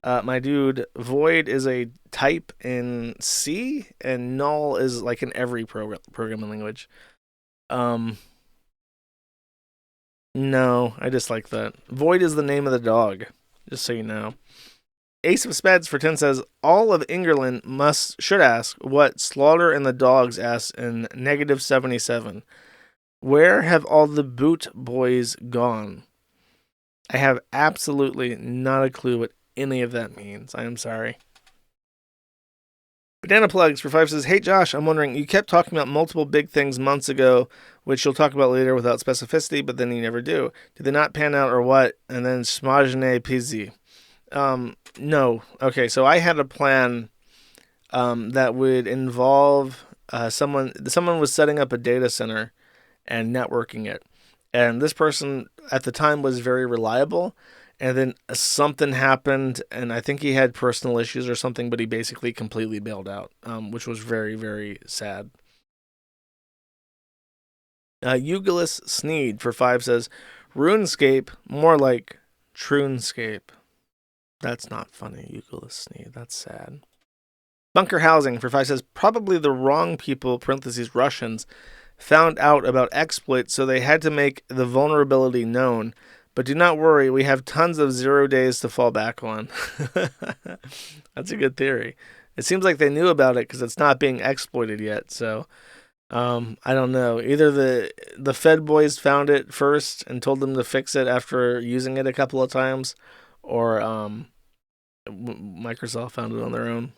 My dude, Void is a type in C, and Null is like in every programming language. No, I dislike that. Void is the name of the dog, just so you know. Ace of Spades for 10 says, all of England should ask what Slaughter and the Dogs asked in -77. Where have all the boot boys gone? I have absolutely not a clue what any of that means. I am sorry. Banana Plugs for 5 says, hey Josh, I'm wondering, you kept talking about multiple big things months ago, which you'll talk about later without specificity, but then you never do. Did they not pan out or what? And then smajne pizzi. No. Okay, so I had a plan that would involve someone was setting up a data center and networking it. And this person at the time was very reliable. And then something happened, and I think he had personal issues or something, but he basically completely bailed out, which was very, very sad. Eugelis Sneed for 5 says, RuneScape, more like Trunescape. That's not funny, Eugelis Sneed. That's sad. Bunker Housing for 5 says, probably the wrong people, parentheses Russians, found out about exploits, so they had to make the vulnerability known. But do not worry, we have tons of 0 days to fall back on. That's a good theory. It seems like they knew about it because it's not being exploited yet. So I don't know. Either the Fed boys found it first and told them to fix it after using it a couple of times, or Microsoft found it on their own.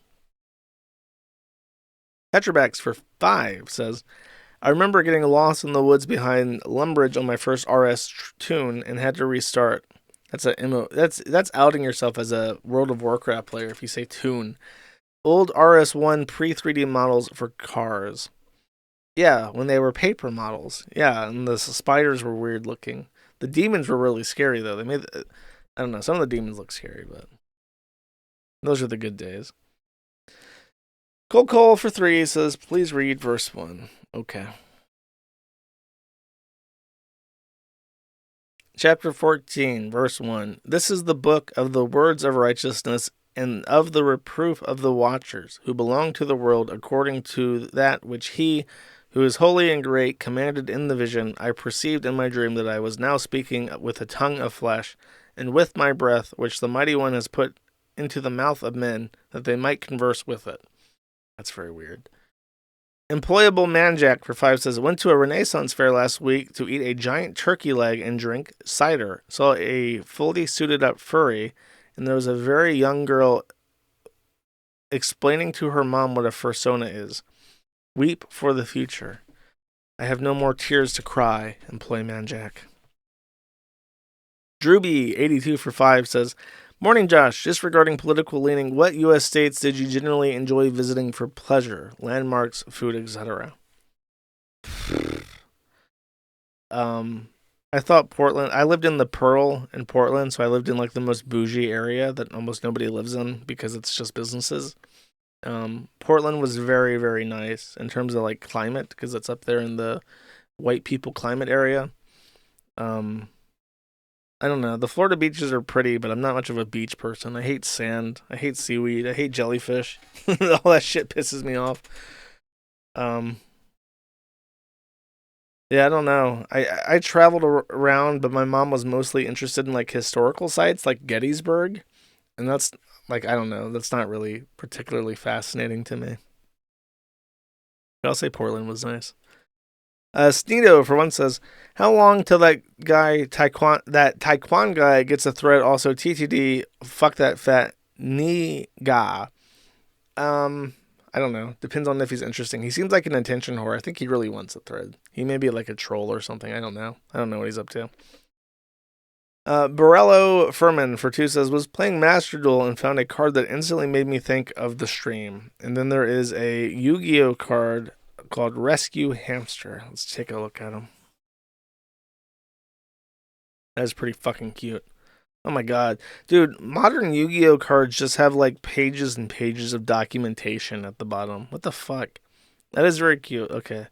Petrobax for 5 says, I remember getting lost in the woods behind Lumbridge on my first RS tune and had to restart. That's outing yourself as a World of Warcraft player if you say tune. Old RS1 pre-3D models for cars. Yeah, when they were paper models. Yeah, and the spiders were weird looking. The demons were really scary though. I don't know, some of the demons look scary, but those are the good days. Cold Cole for 3 says, please read verse 1. Okay. Chapter 14, verse 1. This is the book of the words of righteousness and of the reproof of the watchers, who belong to the world according to that which he, who is holy and great, commanded in the vision. I perceived in my dream that I was now speaking with a tongue of flesh, and with my breath, which the Mighty One has put into the mouth of men, that they might converse with it. That's very weird. Employable Manjack for 5 says, went to a Renaissance fair last week to eat a giant turkey leg and drink cider. Saw a fully suited up furry, and there was a very young girl explaining to her mom what a fursona is. Weep for the future. I have no more tears to cry. Employ Manjack. Drewby82 for 5 says, morning, Josh. Just regarding political leaning, what U.S. states did you generally enjoy visiting for pleasure? Landmarks, food, etc. I thought Portland. I lived in the Pearl in Portland, so I lived in like the most bougie area that almost nobody lives in because it's just businesses. Portland was very, very nice in terms of like climate because it's up there in the white people climate area. I don't know. The Florida beaches are pretty, but I'm not much of a beach person. I hate sand. I hate seaweed. I hate jellyfish. All that shit pisses me off. Yeah, I don't know. I traveled around, but my mom was mostly interested in like historical sites like Gettysburg, and that's like I don't know. That's not really particularly fascinating to me. But I'll say Portland was nice. Sneedo for one says, "How long till that Taekwon guy gets a thread? Also, TTD, fuck that fat nigga." I don't know. Depends on if he's interesting. He seems like an attention whore. I think he really wants a thread. He may be like a troll or something. I don't know. I don't know what he's up to. Borello Furman for 2 says, "Was playing Master Duel and found a card that instantly made me think of the stream. And then there is a Yu-Gi-Oh card called Rescue Hamster." Let's take a look at him. That is pretty fucking cute. Oh my god. Dude, modern Yu-Gi-Oh cards just have like pages and pages of documentation at the bottom. What the fuck? That is very cute. Okay.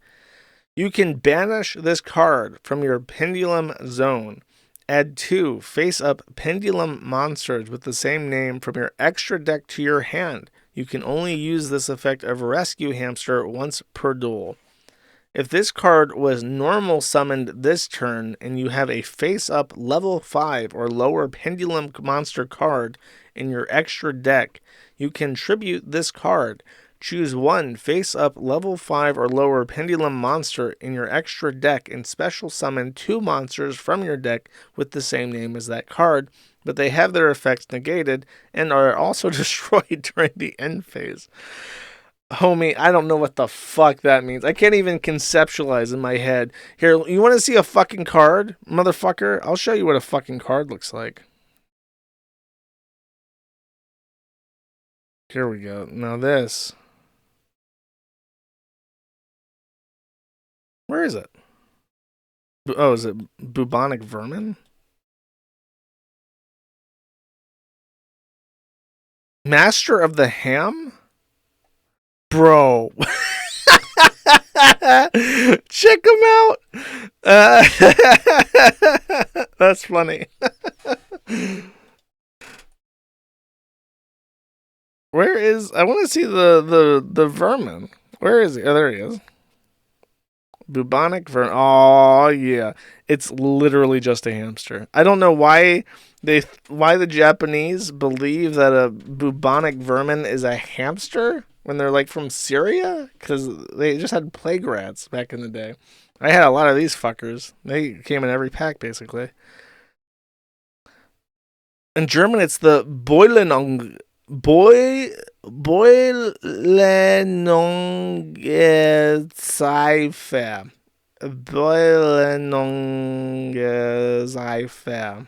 You can banish this card from your pendulum zone. Add 2 face-up pendulum monsters with the same name from your extra deck to your hand. You can only use this effect of Rescue Hamster once per duel. If this card was normal summoned this turn and you have a face-up level 5 or lower pendulum monster card in your extra deck, you can tribute this card. Choose 1 face-up level 5 or lower pendulum monster in your extra deck and special summon 2 monsters from your deck with the same name as that card, but they have their effects negated and are also destroyed during the end phase. Homie, I don't know what the fuck that means. I can't even conceptualize in my head. Here, you want to see a fucking card, motherfucker? I'll show you what a fucking card looks like. Here we go. Now this. Where is it? Oh, is it Bubonic Vermin? Master of the Ham? Bro. Check him out. That's funny. Where is... I want to see the vermin. Where is he? Oh, there he is. Bubonic vermin. Oh, yeah. It's literally just a hamster. I don't know why the Japanese believe that a bubonic vermin is a hamster when they're like from Syria, because they just had plague rats back in the day. I had a lot of these fuckers. They came in every pack basically. In German, it's the Boilenungezeife. Boilenungezeife.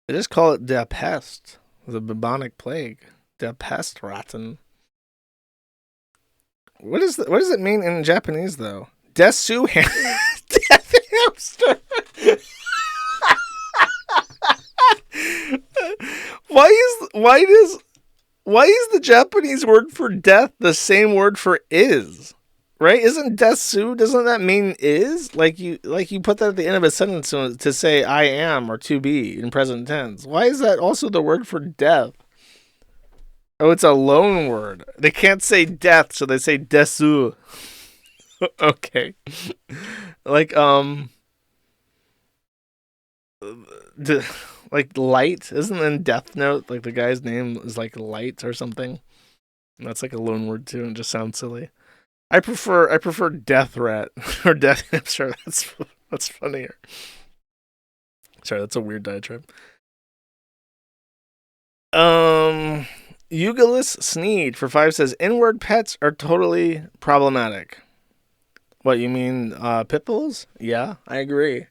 They just call it Der Pest, the bubonic plague. Der Pestratten. What does it mean in Japanese though? Desu Death hamster. Why is the Japanese word for death the same word for is? Right? Isn't desu, doesn't that mean is? Like you put that at the end of a sentence to say I am or to be in present tense. Why is that also the word for death? Oh, it's a loan word. They can't say death, so they say desu. Okay. Like like Light, isn't in Death Note like the guy's name is like Light or something? And that's like a loan word too, and just sounds silly. I prefer Death Rat or Death Hamster. That's funnier. Sorry, that's a weird diatribe. Eugalus Sneed for 5 says inward pets are totally problematic. What, you mean pit bulls? Yeah, I agree.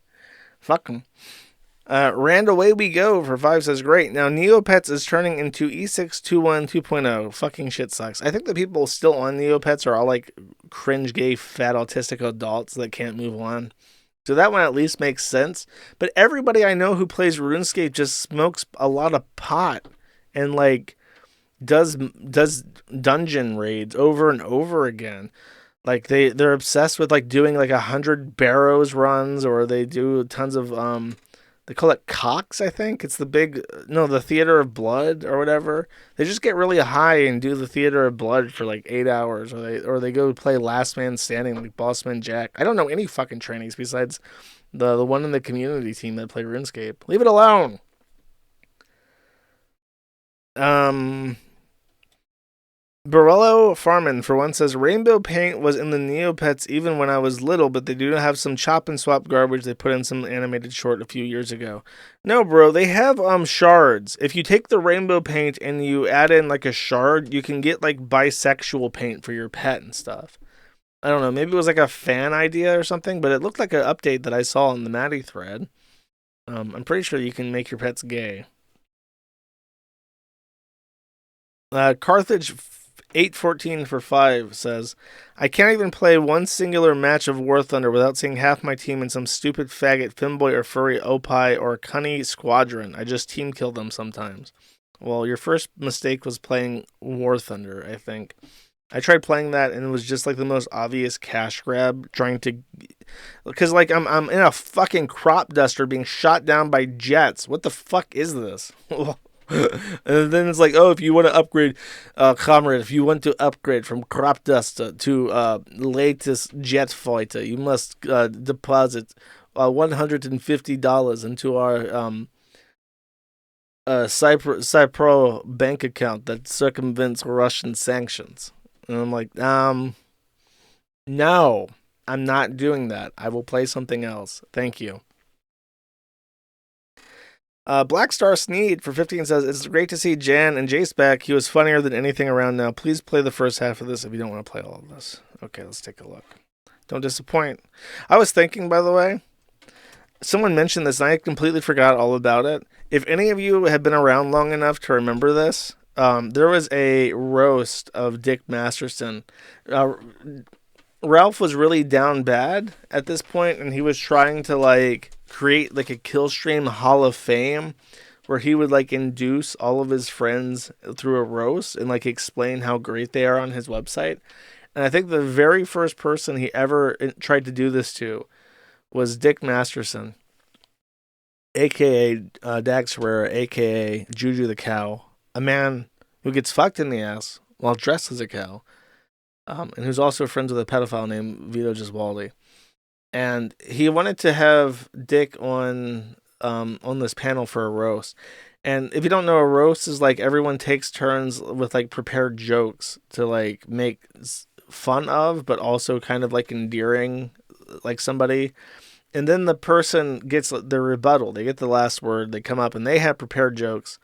Fuck them. Rand away we go for 5 says great. Now Neopets is turning into E621 2.0. Fucking shit sucks. I think the people still on Neopets are all like cringe gay fat autistic adults that can't move on. So that one at least makes sense. But everybody I know who plays RuneScape just smokes a lot of pot and like does dungeon raids over and over again. Like they're obsessed with like doing like 100 Barrows runs, or they do tons of they call it Cox, I think. It's the Theater of Blood or whatever. They just get really high and do the Theater of Blood for like 8 hours, or they go play Last Man Standing like Bossman Jack. I don't know any fucking trainings besides the one in the community team that play RuneScape. Leave it alone. Borello Farman, for one, says, Rainbow paint was in the Neopets even when I was little, but they do have some chop and swap garbage they put in some animated short a few years ago. No, bro, they have shards. If you take the rainbow paint and you add in like a shard, you can get like bisexual paint for your pet and stuff. I don't know, maybe it was like a fan idea or something, but it looked like an update that I saw in the Maddie thread. I'm pretty sure you can make your pets gay. Carthage 814 for 5 says, I can't even play one singular match of War Thunder without seeing half my team in some stupid faggot Femboy or Furry Opie or Cunny Squadron. I just team kill them sometimes. Well, your first mistake was playing War Thunder, I think. I tried playing that and it was just like the most obvious cash grab, trying to, because like I'm in a fucking crop duster being shot down by jets. What the fuck is this? And then it's like, oh, if you want to upgrade, comrade, if you want to upgrade from crop duster to latest jet fighter, you must deposit $150 into our Cypro bank account that circumvents Russian sanctions. And I'm like, no, I'm not doing that. I will play something else. Thank you. Black Star Sneed for 15 says, it's great to see Jan and Jace back. He was funnier than anything around now. Please play the first half of this if you don't want to play all of this. Okay, let's take a look. Don't disappoint. I was thinking, by the way, someone mentioned this and I completely forgot all about it. If any of you have been around long enough to remember this, there was a roast of Dick Masterson. Ralph was really down bad at this point, and he was trying to like create like a Killstream Hall of Fame where he would like induce all of his friends through a roast and like explain how great they are on his website. And I think the very first person he ever tried to do this to was Dick Masterson, aka Dax Herrera, aka Juju the Cow, a man who gets fucked in the ass while dressed as a cow, and who's also friends with a pedophile named Vito Giswaldi. And he wanted to have Dick on this panel for a roast. And if you don't know, a roast is like everyone takes turns with like prepared jokes to like make fun of, but also kind of like endearing like somebody. And then the person gets their rebuttal. They get the last word. They come up and they have prepared jokes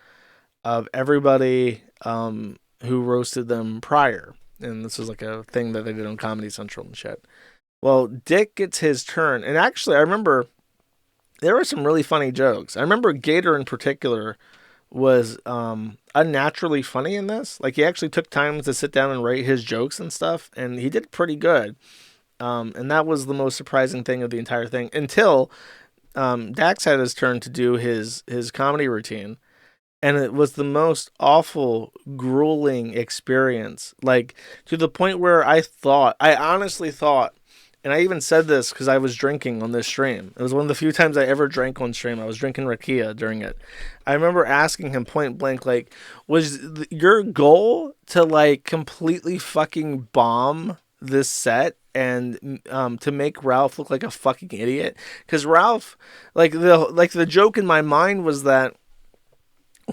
of everybody who roasted them prior. And this was like a thing that they did on Comedy Central and shit. Well, Dick gets his turn. And actually, I remember there were some really funny jokes. I remember Gator in particular was unnaturally funny in this. Like, he actually took time to sit down and write his jokes and stuff. And he did pretty good. And that was the most surprising thing of the entire thing. Until Dax had his turn to do his comedy routine. And it was the most awful, grueling experience. Like, to the point where I honestly thought, and I even said this because I was drinking on this stream. It was one of the few times I ever drank on stream. I was drinking rakia during it. I remember asking him point blank, like, was your goal to, like, completely fucking bomb this set and to make Ralph look like a fucking idiot? Because Ralph, the joke in my mind was that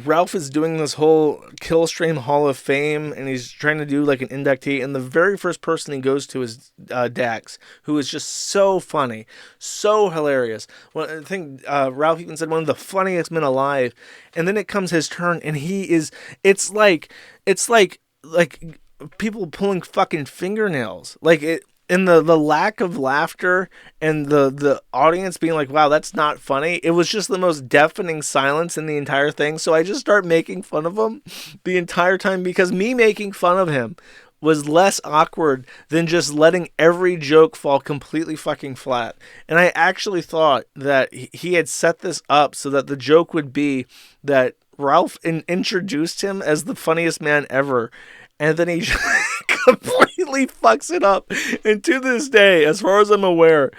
Ralph is doing this whole Killstream Hall of Fame, and he's trying to do like an inductee, and the very first person he goes to is Dax, who is just so funny, so hilarious. Well, I think Ralph even said one of the funniest men alive, and then it comes his turn, and it's like people pulling fucking fingernails, like it. And the lack of laughter and the audience being like, wow, that's not funny. It was just the most deafening silence in the entire thing. So I just start making fun of him the entire time, because me making fun of him was less awkward than just letting every joke fall completely fucking flat. And I actually thought that he had set this up so that the joke would be that Ralph introduced him as the funniest man ever, and then he completely fucks it up. And to this day, as far as I'm aware,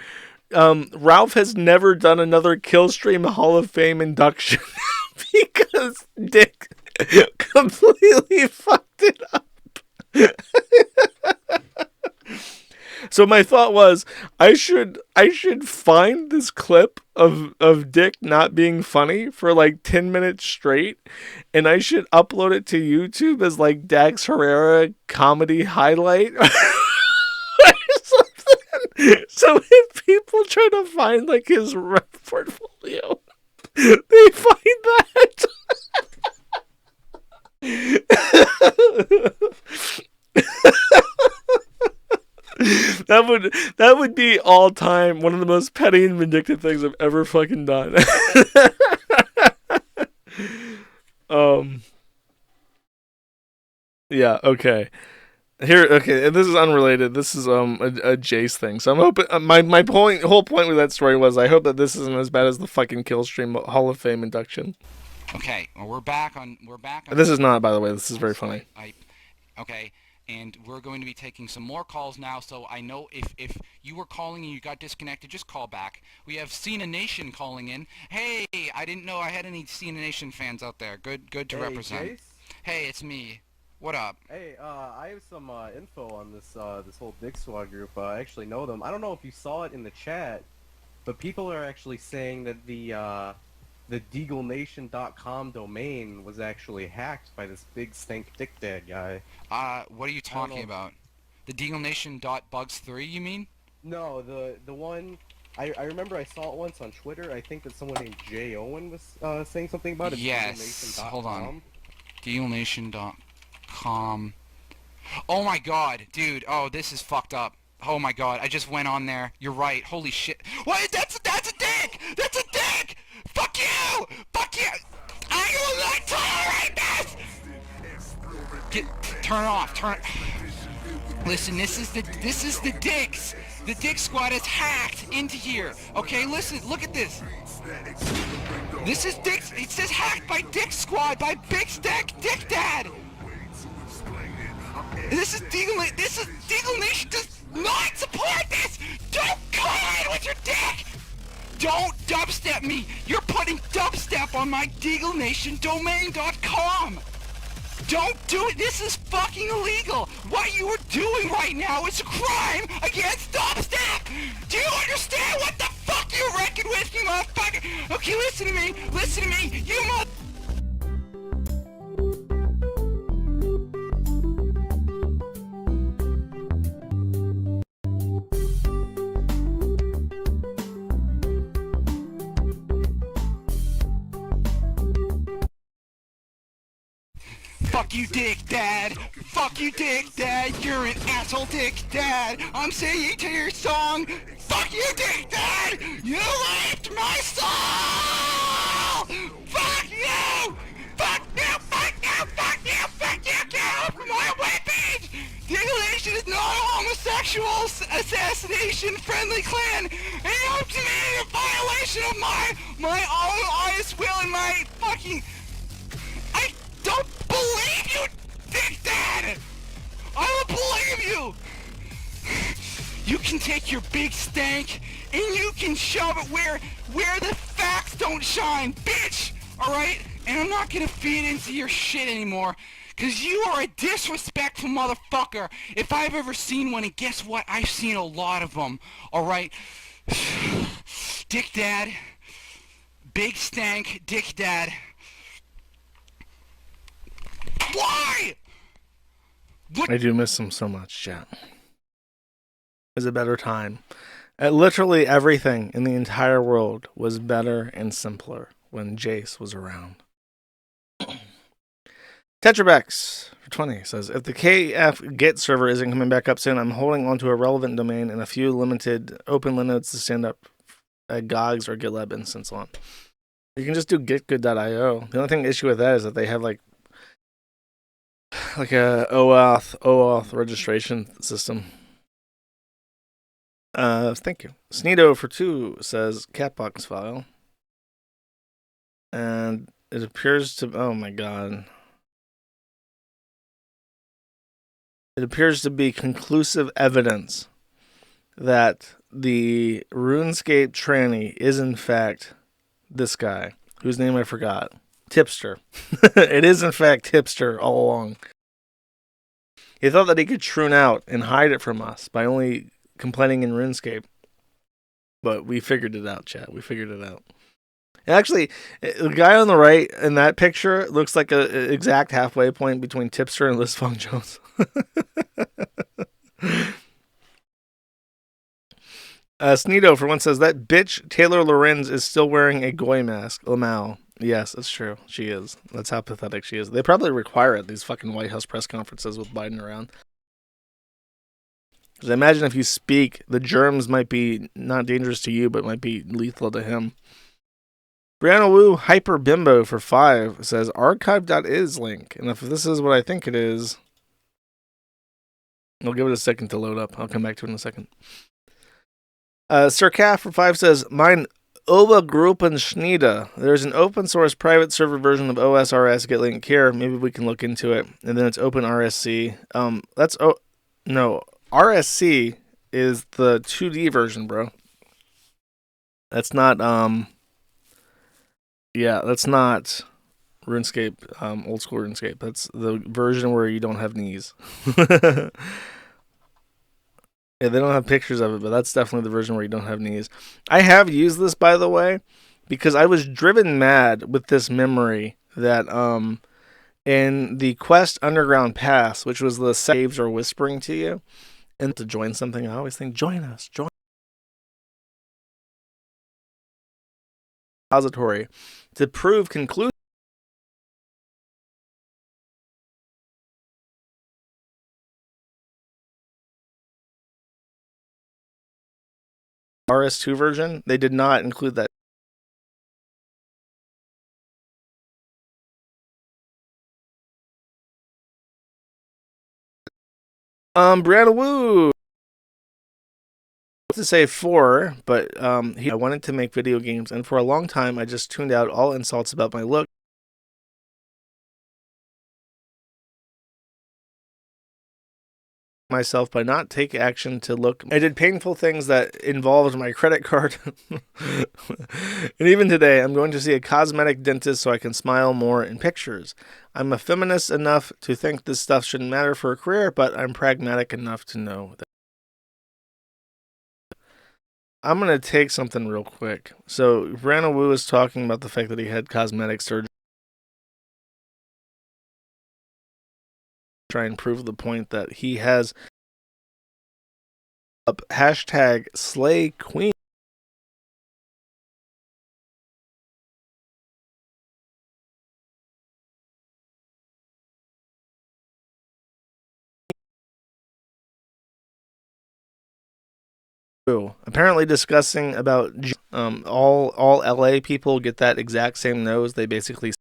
Ralph has never done another Killstream Hall of Fame induction because Dick completely fucked it up. So my thought was, I should find this clip of Dick not being funny for like 10 minutes straight, and I should upload it to YouTube as like Dax Herrera comedy highlight or something. So if people try to find like his rep portfolio, they find that. That would be all time one of the most petty and vindictive things I've ever fucking done. Yeah, okay. Okay, and this is unrelated. This is a Jace thing. So I'm hoping my whole point with that story was I hope that this isn't as bad as the fucking Killstream Hall of Fame induction. Okay, well, we're back on. This is not, by the way. This is very funny. Okay, and we're going to be taking some more calls now. So I know if you were calling and you got disconnected, just call back. We have Cena Nation calling in. Hey, I didn't know I had any Cena Nation fans out there. Good to represent. Jace? Hey, it's me. What up? Hey, I have some info on this this whole Dick Squad group. I actually know them. I don't know if you saw it in the chat, but people are actually saying that the DeagleNation.com domain was actually hacked by this big stink dick dad guy. What are you talking about? The DeagleNation.bugs3, you mean? No, the one I remember I saw it once on Twitter. I think that someone named Jay Owen was saying something about it. Yes. Hold on. DeagleNation.com. Oh my god, dude. Oh, this is fucked up. Oh my god, I just went on there. You're right. Holy shit. What? That's a dick! That's a dick! Fuck you! Fuck you! I will not tolerate this! Turn off. Listen, this is the dicks. The Dick Squad is hacked into here. Okay, listen, look at this. This is Dick. It says hacked by Dick Squad by Big Stack Dick Dad. This is Deagle Nation does not support this! Don't collide with your dick! Don't dubstep me! You're putting dubstep on my DeagleNationDomain.com! Don't do it! This is fucking illegal! What you are doing right now is a crime against dubstep! Do you understand what the fuck you reckon with, you motherfucker? Okay, listen to me! You mother... Fuck you, Dick Dad! Fuck you, Dick Dad! You're an asshole, Dick Dad! I'm singing to your song! Fuck you, Dick Dad! You raped my soul! Fuck you! Fuck you! Fuck you! Fuck you! Fuck you! Get off my webpage! Deagleation is not a homosexual assassination friendly clan! And you're committing a violation of my own honest will and my fucking... I don't believe you, Dick Dad! I don't believe you! You can take your big stank and you can shove it where the facts don't shine, bitch! Alright? And I'm not gonna feed into your shit anymore, cause you are a disrespectful motherfucker if I've ever seen one, and guess what? I've seen a lot of them, alright? Dick Dad, Big Stank, Dick Dad. Why? I do miss him so much, chat. It was a better time. Literally everything in the entire world was better and simpler when Jace was around. Tetrabex for 20 says, if the KF Git server isn't coming back up soon, I'm holding onto a relevant domain and a few limited open nodes to stand up a GOGS or GitLab instance on. You can just do gitgood.io. The only issue with that is that they have like a OAuth registration system. Thank you. Sneedo for 2 says catbox file. And It appears to... Oh my god. It appears to be conclusive evidence that the RuneScape tranny is in fact this guy, whose name I forgot. Tipster. It is in fact Tipster all along. He thought that he could troon out and hide it from us by only complaining in RuneScape. But we figured it out, chat. We figured it out. And actually, the guy on the right in that picture looks like an exact halfway point between Tipster and Liz Fong Jones. Sneedo, for one, says, that bitch Taylor Lorenz is still wearing a goy mask. Lamau. Yes, that's true. She is. That's how pathetic she is. They probably require it, these fucking White House press conferences with Biden around. Because I imagine if you speak, the germs might be not dangerous to you, but might be lethal to him. Brianna Wu Hyper Bimbo for 5 says, archive.is link. And if this is what I think it is, I'll give it a second to load up. I'll come back to it in a second. Sir Calf for 5 says, Mein Obergruppen Schnieda. There's an open source private server version of OSRS. Get link here. Maybe we can look into it. And then it's OpenRSC. No, RSC is the 2D version, bro. That's not that's not RuneScape, old school RuneScape. That's the version where you don't have knees. Yeah, they don't have pictures of it, but that's definitely the version where you don't have knees. I have used this, by the way, because I was driven mad with this memory that in the Quest Underground Pass, which was the saves are whispering to you, and to join something, I always think, join us, join. Repository to prove conclusive. RS2 version, they did not include that. Brianna Wu to say 4, but I wanted to make video games, and for a long time I just tuned out all insults about my look. Myself by not take action to look. I did painful things that involved my credit card. And even today, I'm going to see a cosmetic dentist so I can smile more in pictures. I'm a feminist enough to think this stuff shouldn't matter for a career, but I'm pragmatic enough to know that. I'm going to take something real quick. So, Brianna Wu is talking about the fact that he had cosmetic surgery. Try and prove the point that he has hashtag slay queen. Apparently discussing about all LA people get that exact same nose. They basically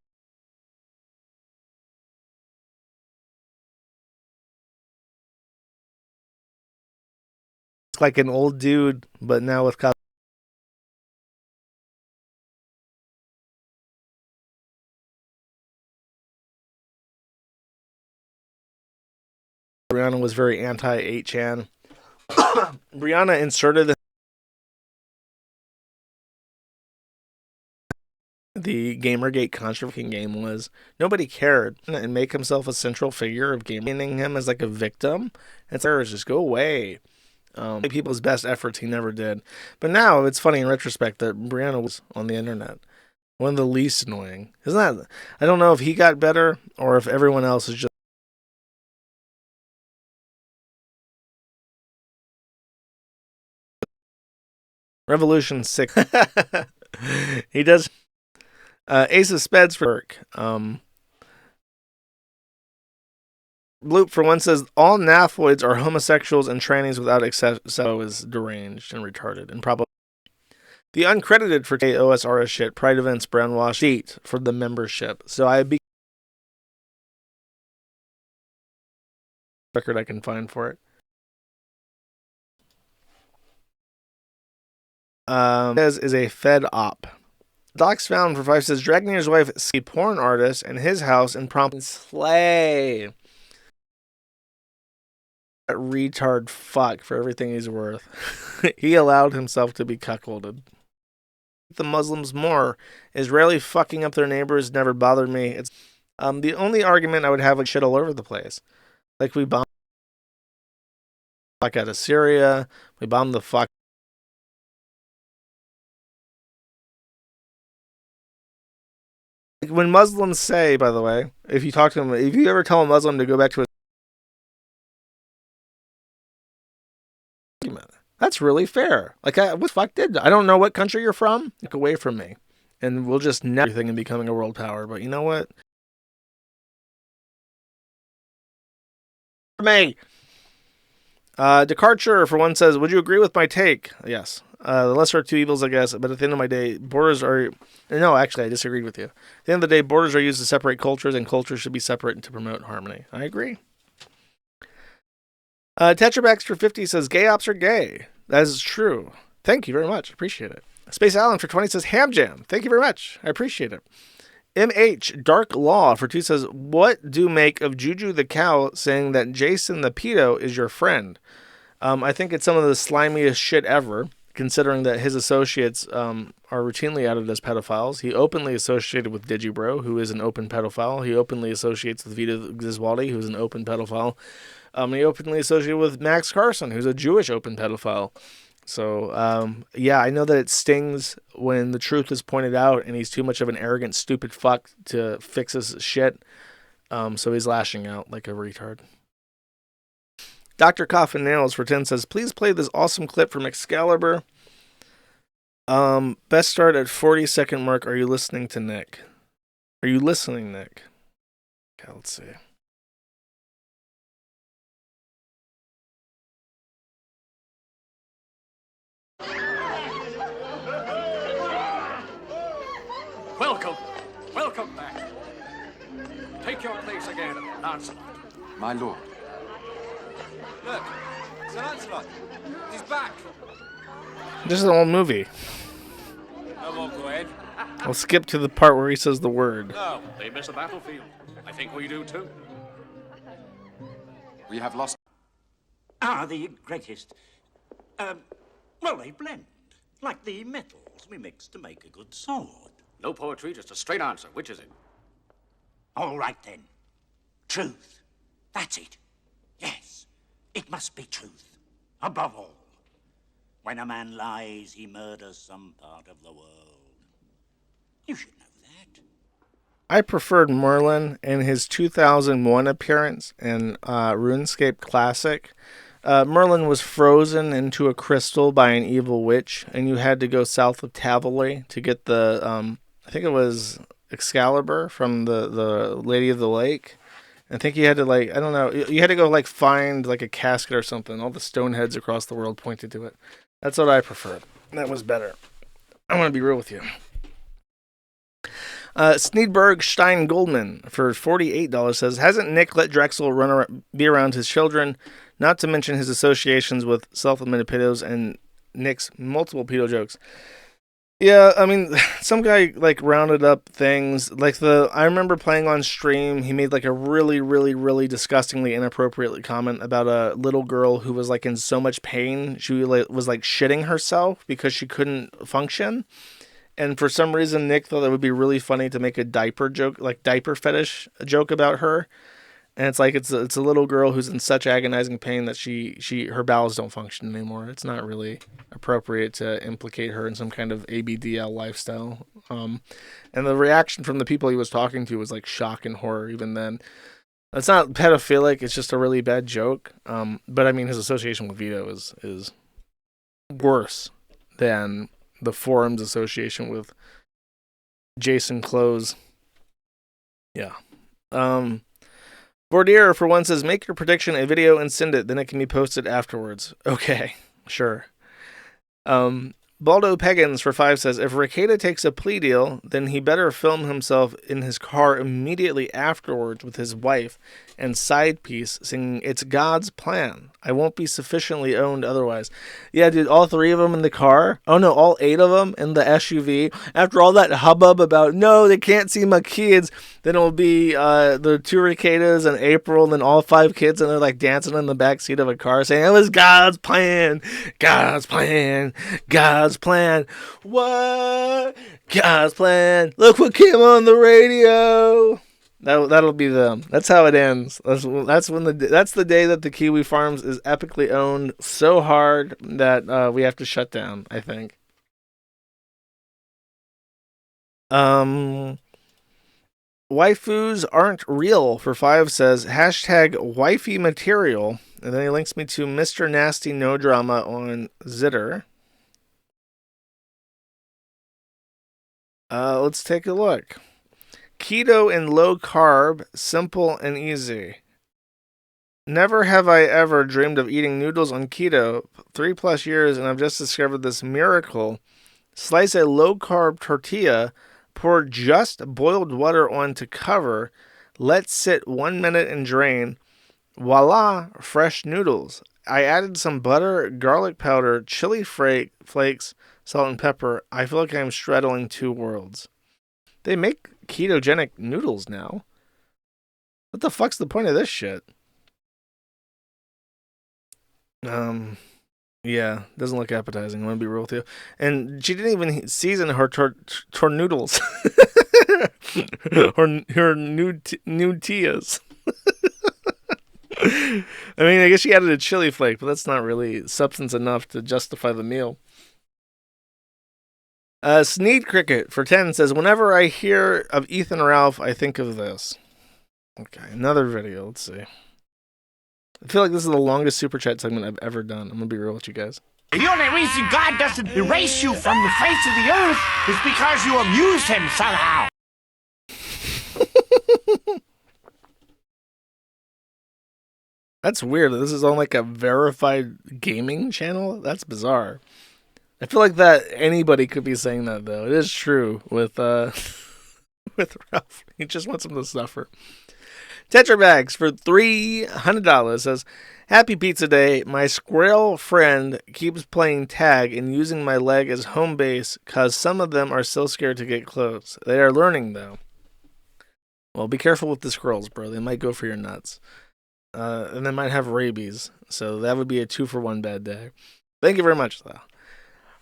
like an old dude, but now with Brianna was very anti-8chan. Brianna inserted the Gamergate controversy game was nobody cared and make himself a central figure of gaming him as like a victim. And so just go away. People's best efforts he never did. But now it's funny in retrospect that Brianna was on the internet. One of the least annoying. Isn't that? I don't know if he got better or if everyone else is just. Revolution 6. He does. Ace of Spades for work. Bloop for one says all naphoids are homosexuals and trannies without exception. So is deranged and retarded and probably the uncredited for OSRS shit. Pride events, brownwash sheet for the membership. So I be record I can find for it. Says is a Fed op. Docs Found for 5 says, Dragoneer's wife is a porn artist in his house and prompt slay. That retard fuck for everything he's worth. He allowed himself to be cuckolded. The Muslims more. Israeli fucking up their neighbors never bothered me. It's the only argument I would have, like, shit all over the place. Like, we bombed the fuck out of Syria. We bombed the fuck. When Muslims say, by the way, if you talk to them, if you ever tell a Muslim to go back to a, that's really fair. Like, what the fuck did I don't know what country you're from. Look away from me, and we'll just net everything in becoming a world power. But you know what? Me. Departure for one says, would you agree with my take? Yes. The lesser of two evils, I guess. But at the end of my day, borders are... No, actually, I disagreed with you. At the end of the day, borders are used to separate cultures, and cultures should be separate to promote harmony. I agree. Tetrabax for 50 says, gay ops are gay. That is true. Thank you very much. Appreciate it. Space Allen for 20 says, ham jam. Thank you very much. I appreciate it. MH Dark Law for 2 says, what do make of Juju the cow saying that Jason the pedo is your friend? I think it's some of the slimiest shit ever, considering that his associates are routinely outed as pedophiles. He openly associated with Digibro, who is an open pedophile. He openly associates with Vito Griswoldi, who's an open pedophile. He openly associated with Max Carson, who's a Jewish open pedophile. So, yeah, I know that it stings when the truth is pointed out and he's too much of an arrogant, stupid fuck to fix his shit. So he's lashing out like a retard. Dr. Coffin Nails for 10 says, please play this awesome clip from Excalibur. Best start at 40-second mark. Are you listening to Nick? Are you listening, Nick? Okay, let's see. Welcome back. Take your place again, Lancelot. My lord. Look, Sir Lancelot. He's back. This is an old movie. No more go ahead. I'll skip to the part where he says the word. No, they miss a battlefield. I think we do too. We have lost. Are the greatest. Well, they blend. Like the metals we mix to make a good sword. No poetry, just a straight answer. Which is it? All right, then. Truth. That's it. Yes, it must be truth. Above all. When a man lies, he murders some part of the world. You should know that. I preferred Merlin in his 2001 appearance in RuneScape Classic. Merlin was frozen into a crystal by an evil witch, and you had to go south of Tavaly to get the, I think it was Excalibur from the Lady of the Lake. I think you had to, like, I don't know, you had to go, like, find, like, a casket or something. All the stone heads across the world pointed to it. That's what I preferred. That was better. I want to be real with you. Sneedberg Stein Goldman for $48 says, hasn't Nick let Drexel be around his children, not to mention his associations with self-admitted pedos and Nick's multiple pedo jokes? Yeah, I mean, some guy, like, rounded up things. Like, I remember playing on stream, he made, like, a really, really, really disgustingly inappropriate comment about a little girl who was, like, in so much pain. She was, like, shitting herself because she couldn't function. And for some reason, Nick thought it would be really funny to make a diaper joke, like, diaper fetish joke about her. And it's like, it's a little girl who's in such agonizing pain that her bowels don't function anymore. It's not really appropriate to implicate her in some kind of ABDL lifestyle. And the reaction from the people he was talking to was like shock and horror even then. It's not pedophilic, it's just a really bad joke. But I mean, his association with Vito is worse than the forum's association with Jason Close. Yeah. Bordier, for one, says, make your prediction a video and send it, then it can be posted afterwards. Okay, sure. Baldo Peggins for 5 says, if Ricada takes a plea deal, then he better film himself in his car immediately afterwards with his wife and side piece singing, it's God's plan. I won't be sufficiently owned otherwise. Yeah, dude, all 3 of them in the car. Oh no, all 8 of them in the SUV. After all that hubbub about, no, they can't see my kids, then it'll be the 2 Ricadas and April, and then all 5 kids, and they're like dancing in the back seat of a car saying, it was God's plan, God's plan, God's plan. What? God's plan. Look what came on the radio. That'll be them. That's how it ends. That's the day that the Kiwi Farms is epically owned so hard that we have to shut down, I think. Waifus aren't real for 5 says hashtag wifey material, and then he links me to Mr. Nasty No Drama on Zitter. Let's take a look. Keto and low carb, simple and easy. Never have I ever dreamed of eating noodles on keto. 3+ years, and I've just discovered this miracle. Slice a low carb tortilla, pour just boiled water on to cover, let sit 1 minute and drain. Voila, fresh noodles. I added some butter, garlic powder, chili flakes, salt and pepper. I feel like I'm straddling 2 worlds. They make ketogenic noodles now. What the fuck's the point of this shit? Yeah, doesn't look appetizing. I'm gonna be real with you. And she didn't even season her noodles. her new tias. I mean, I guess she added a chili flake, but that's not really substance enough to justify the meal. Sneed Cricket for 10 says, whenever I hear of Ethan Ralph, I think of this. Okay, another video. Let's see. I feel like this is the longest Super Chat segment I've ever done. I'm going to be real with you guys. The only reason God doesn't erase you from the face of the earth is because you amused him somehow. That's weird. This is on like a verified gaming channel? That's bizarre. I feel like that anybody could be saying that, though. It is true with with Ralph. He just wants him to suffer. Tetra Bags for $300 says, happy pizza day. My squirrel friend keeps playing tag and using my leg as home base because some of them are so scared to get close. They are learning, though. Well, be careful with the squirrels, bro. They might go for your nuts. And they might have rabies. So that would be a 2-for-1 bad day. Thank you very much, though.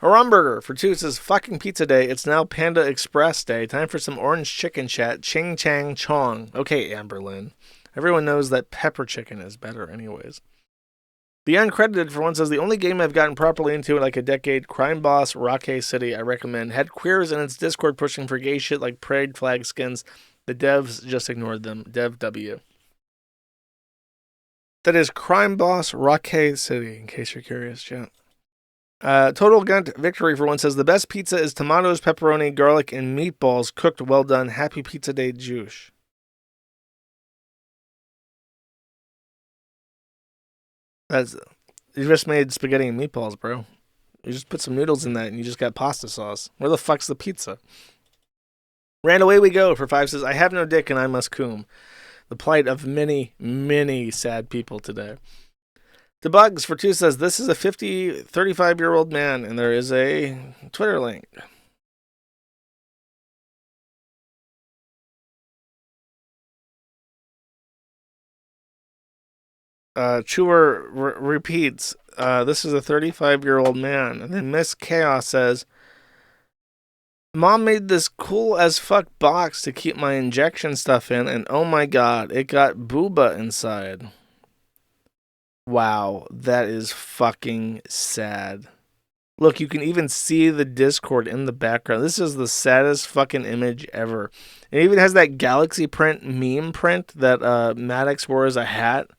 Rumburger for 2 says, fucking pizza day. It's now Panda Express day. Time for some orange chicken chat. Ching Chang Chong. Okay, Amberlynn. Everyone knows that pepper chicken is better anyways. The Uncredited for 1 says, the only game I've gotten properly into in like a decade, Crime Boss Rocky City, I recommend. Had queers in its Discord pushing for gay shit like parade flag skins. The devs just ignored them. Dev W. That is Crime Boss Rocky City, in case you're curious, chat. Total Gunt Victory for 1 says, the best pizza is tomatoes, pepperoni, garlic, and meatballs cooked well done. Happy Pizza Day, Juice. You just made spaghetti and meatballs, bro. You just put some noodles in that and you just got pasta sauce. Where the fuck's the pizza? Ran away we go for 5 says, I have no dick and I must coom. The plight of many, many sad people today. The Bugs for 2 says, this is a 35-year-old man, and there is a Twitter link. Chewer repeats, this is a 35-year-old man. And then Miss Chaos says, Mom made this cool as fuck box to keep my injection stuff in, and oh my god, it got booba inside. Wow, that is fucking sad. Look, you can even see the Discord in the background. This is the saddest fucking image ever. It even has that Galaxy print meme print that Maddox wore as a hat.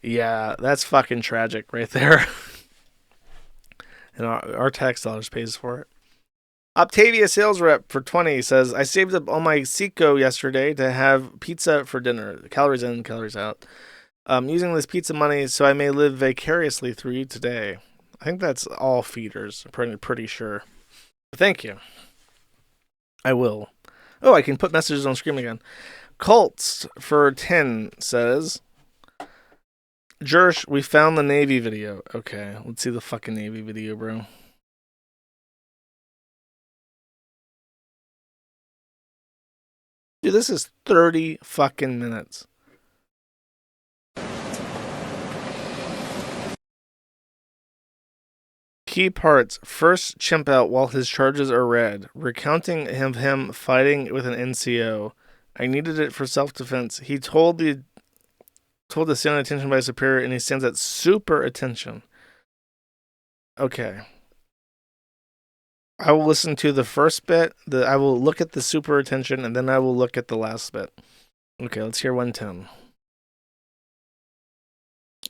Yeah, that's fucking tragic right there. And our tax dollars pays for it. Octavia sales rep for 20 says, I saved up all my Seco yesterday to have pizza for dinner. Calories in, calories out. Using this pizza money so I may live vicariously through you today. I think that's all feeders. I'm pretty sure. Thank you. I will. Oh, I can put messages on screen again. Cults for 10 says, Jersh, we found the Navy video. Okay, let's see the fucking Navy video, bro. Dude, this is 30 fucking minutes. Key parts. First chimp out while his charges are read. Recounting him fighting with an NCO. I needed it for self-defense. He told to stand at attention by a superior, and he stands at super attention. Okay. I will listen to the first bit. I will look at the super attention, and then I will look at the last bit. Okay, let's hear 110.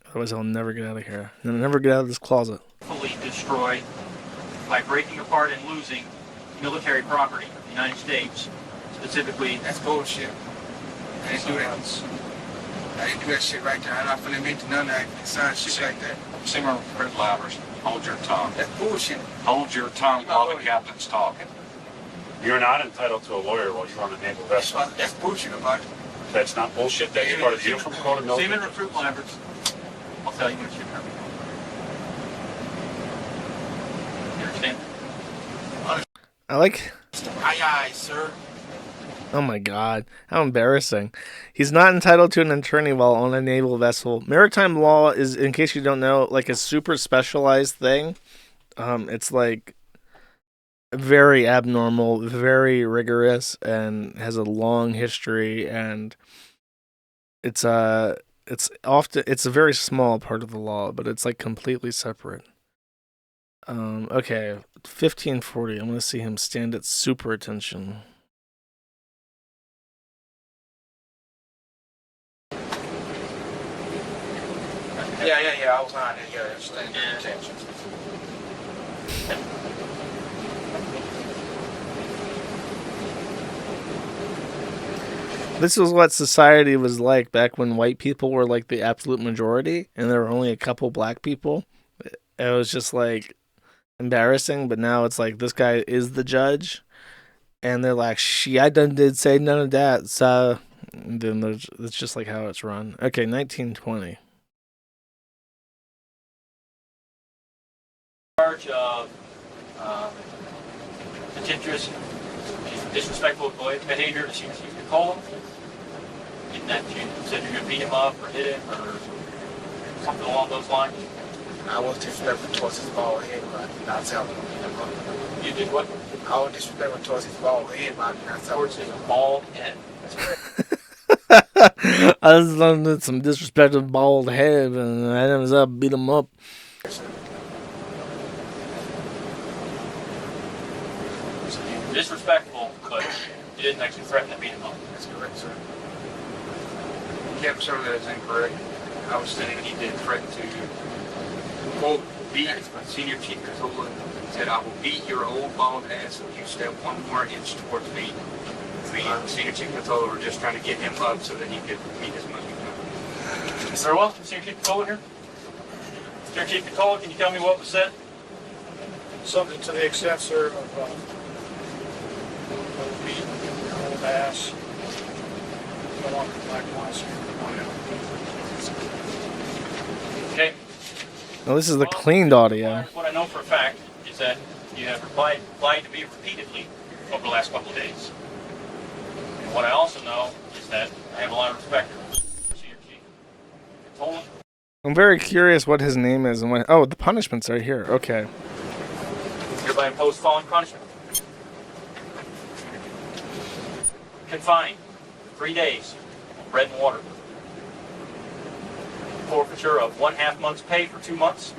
Otherwise, I'll never get out of here. I'll never get out of this closet. Fully destroyed by breaking apart and losing military property of the United States. Specifically, that's bullshit. I didn't do that. I didn't do that shit right there. I'm not finna admit to none of that. Sign shit like that. Similar with Fred Labbers. Hold your tongue. That's bullshit. Hold your tongue while the captain's talking. You're not entitled to a lawyer while you're on a naval vessel. That's bullshit about it. That's not bullshit. That's part of the uniform code of military. Seaman Recruit Labbers. I'll tell you what you heard. You understand? I like... Aye, aye, sir. Oh my god, how embarrassing. He's not entitled to an attorney while on a naval vessel. Maritime law is, in case you don't know, like a super specialized thing. It's like very abnormal, very rigorous, and has a long history, and it's a very small part of the law, but it's like completely separate. Okay, 1540. I'm gonna see him stand at super attention. Yeah, I was on it. Yeah, standing attention. This was what society was like back when white people were like the absolute majority and there were only a couple black people. It was just like embarrassing, but now it's like this guy is the judge and they're like, I didn't say none of that. So then it's just like how it's run. Okay, 1920. Charge of contemptuous, disrespectful behavior, as you could call them. In that you said you're going to beat him up or hit him or something along those lines. I was disrespectful towards his bald head, but not telling him. You did what? I was disrespectful towards his bald head, but not telling him. Towards his bald head. That's correct. I was under some disrespectful bald head and I ended up beat him up. Disrespectful, but you didn't actually threaten to beat him up. That's correct, sir. You can't show that it's incorrect. I was saying he did threaten to, quote, beat Senior Chief Controller. Said, I will beat your old bald ass if you step one more inch towards me. The Senior Chief Controller were just trying to get him up so that he could meet his money. Very well, Senior Chief Controller here. Senior Chief Controller, can you tell me what was said? Something to the extent, sir, of beat your old ass. No longer black monster. Okay. Well, this is the cleaned audio. What I know for a fact is that you have lied to me repeatedly over the last couple of days. And what I also know is that I have a lot of respect for Senior Chief Controller. I'm very curious what his name is and what. Oh, the punishment's right here. Okay. Hereby impose following punishment. Confined 3 days of bread and water. Forfeiture of 1/2 month's pay for 2 months.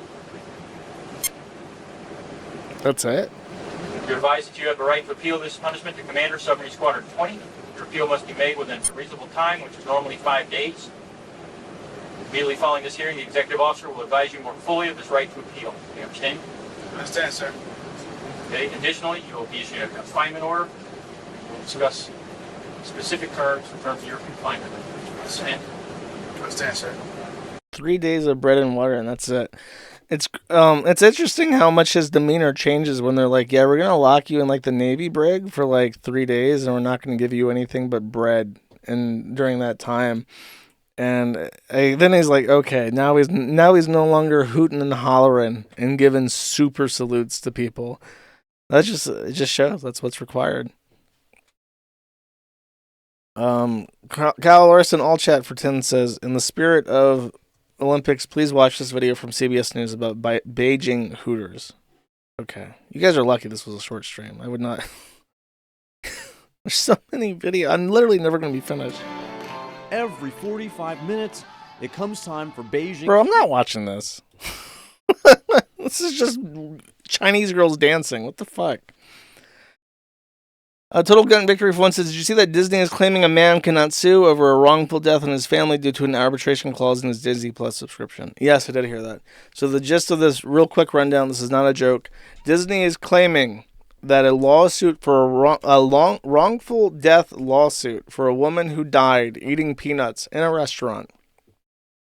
That's it? You're advised that you have the right to appeal this punishment to Commander Submarine Squadron 20. Your appeal must be made within a reasonable time, which is normally 5 days. Immediately following this hearing, the executive officer will advise you more fully of this right to appeal. Do you understand? I understand, sir. Okay. Additionally, you will be issued a confinement order. We'll discuss specific terms in terms of your confinement. Understand? I understand, sir. 3 days of bread and water, and that's it. It's interesting how much his demeanor changes when they're like, yeah, we're gonna lock you in like the Navy brig for like 3 days, and we're not gonna give you anything but bread. And during that time, and then he's like, okay, now he's no longer hooting and hollering and giving super salutes to people. It just shows that's what's required. Kyle Larson, all chat for 10 says, in the spirit of Olympics, please watch this video from CBS News about Beijing Hooters. Okay. You guys are lucky this was a short stream. I would not. There's so many videos. I'm literally never going to be finished. Every 45 minutes, it comes time for Beijing. Bro, I'm not watching this. This is just Chinese girls dancing. What the fuck? Total Gun Victory for one says, did you see that Disney is claiming a man cannot sue over a wrongful death in his family due to an arbitration clause in his Disney Plus subscription? Yes, I did hear that. So the gist of this real quick rundown, this is not a joke. Disney is claiming that a lawsuit for a wrongful death lawsuit for a woman who died eating peanuts in a restaurant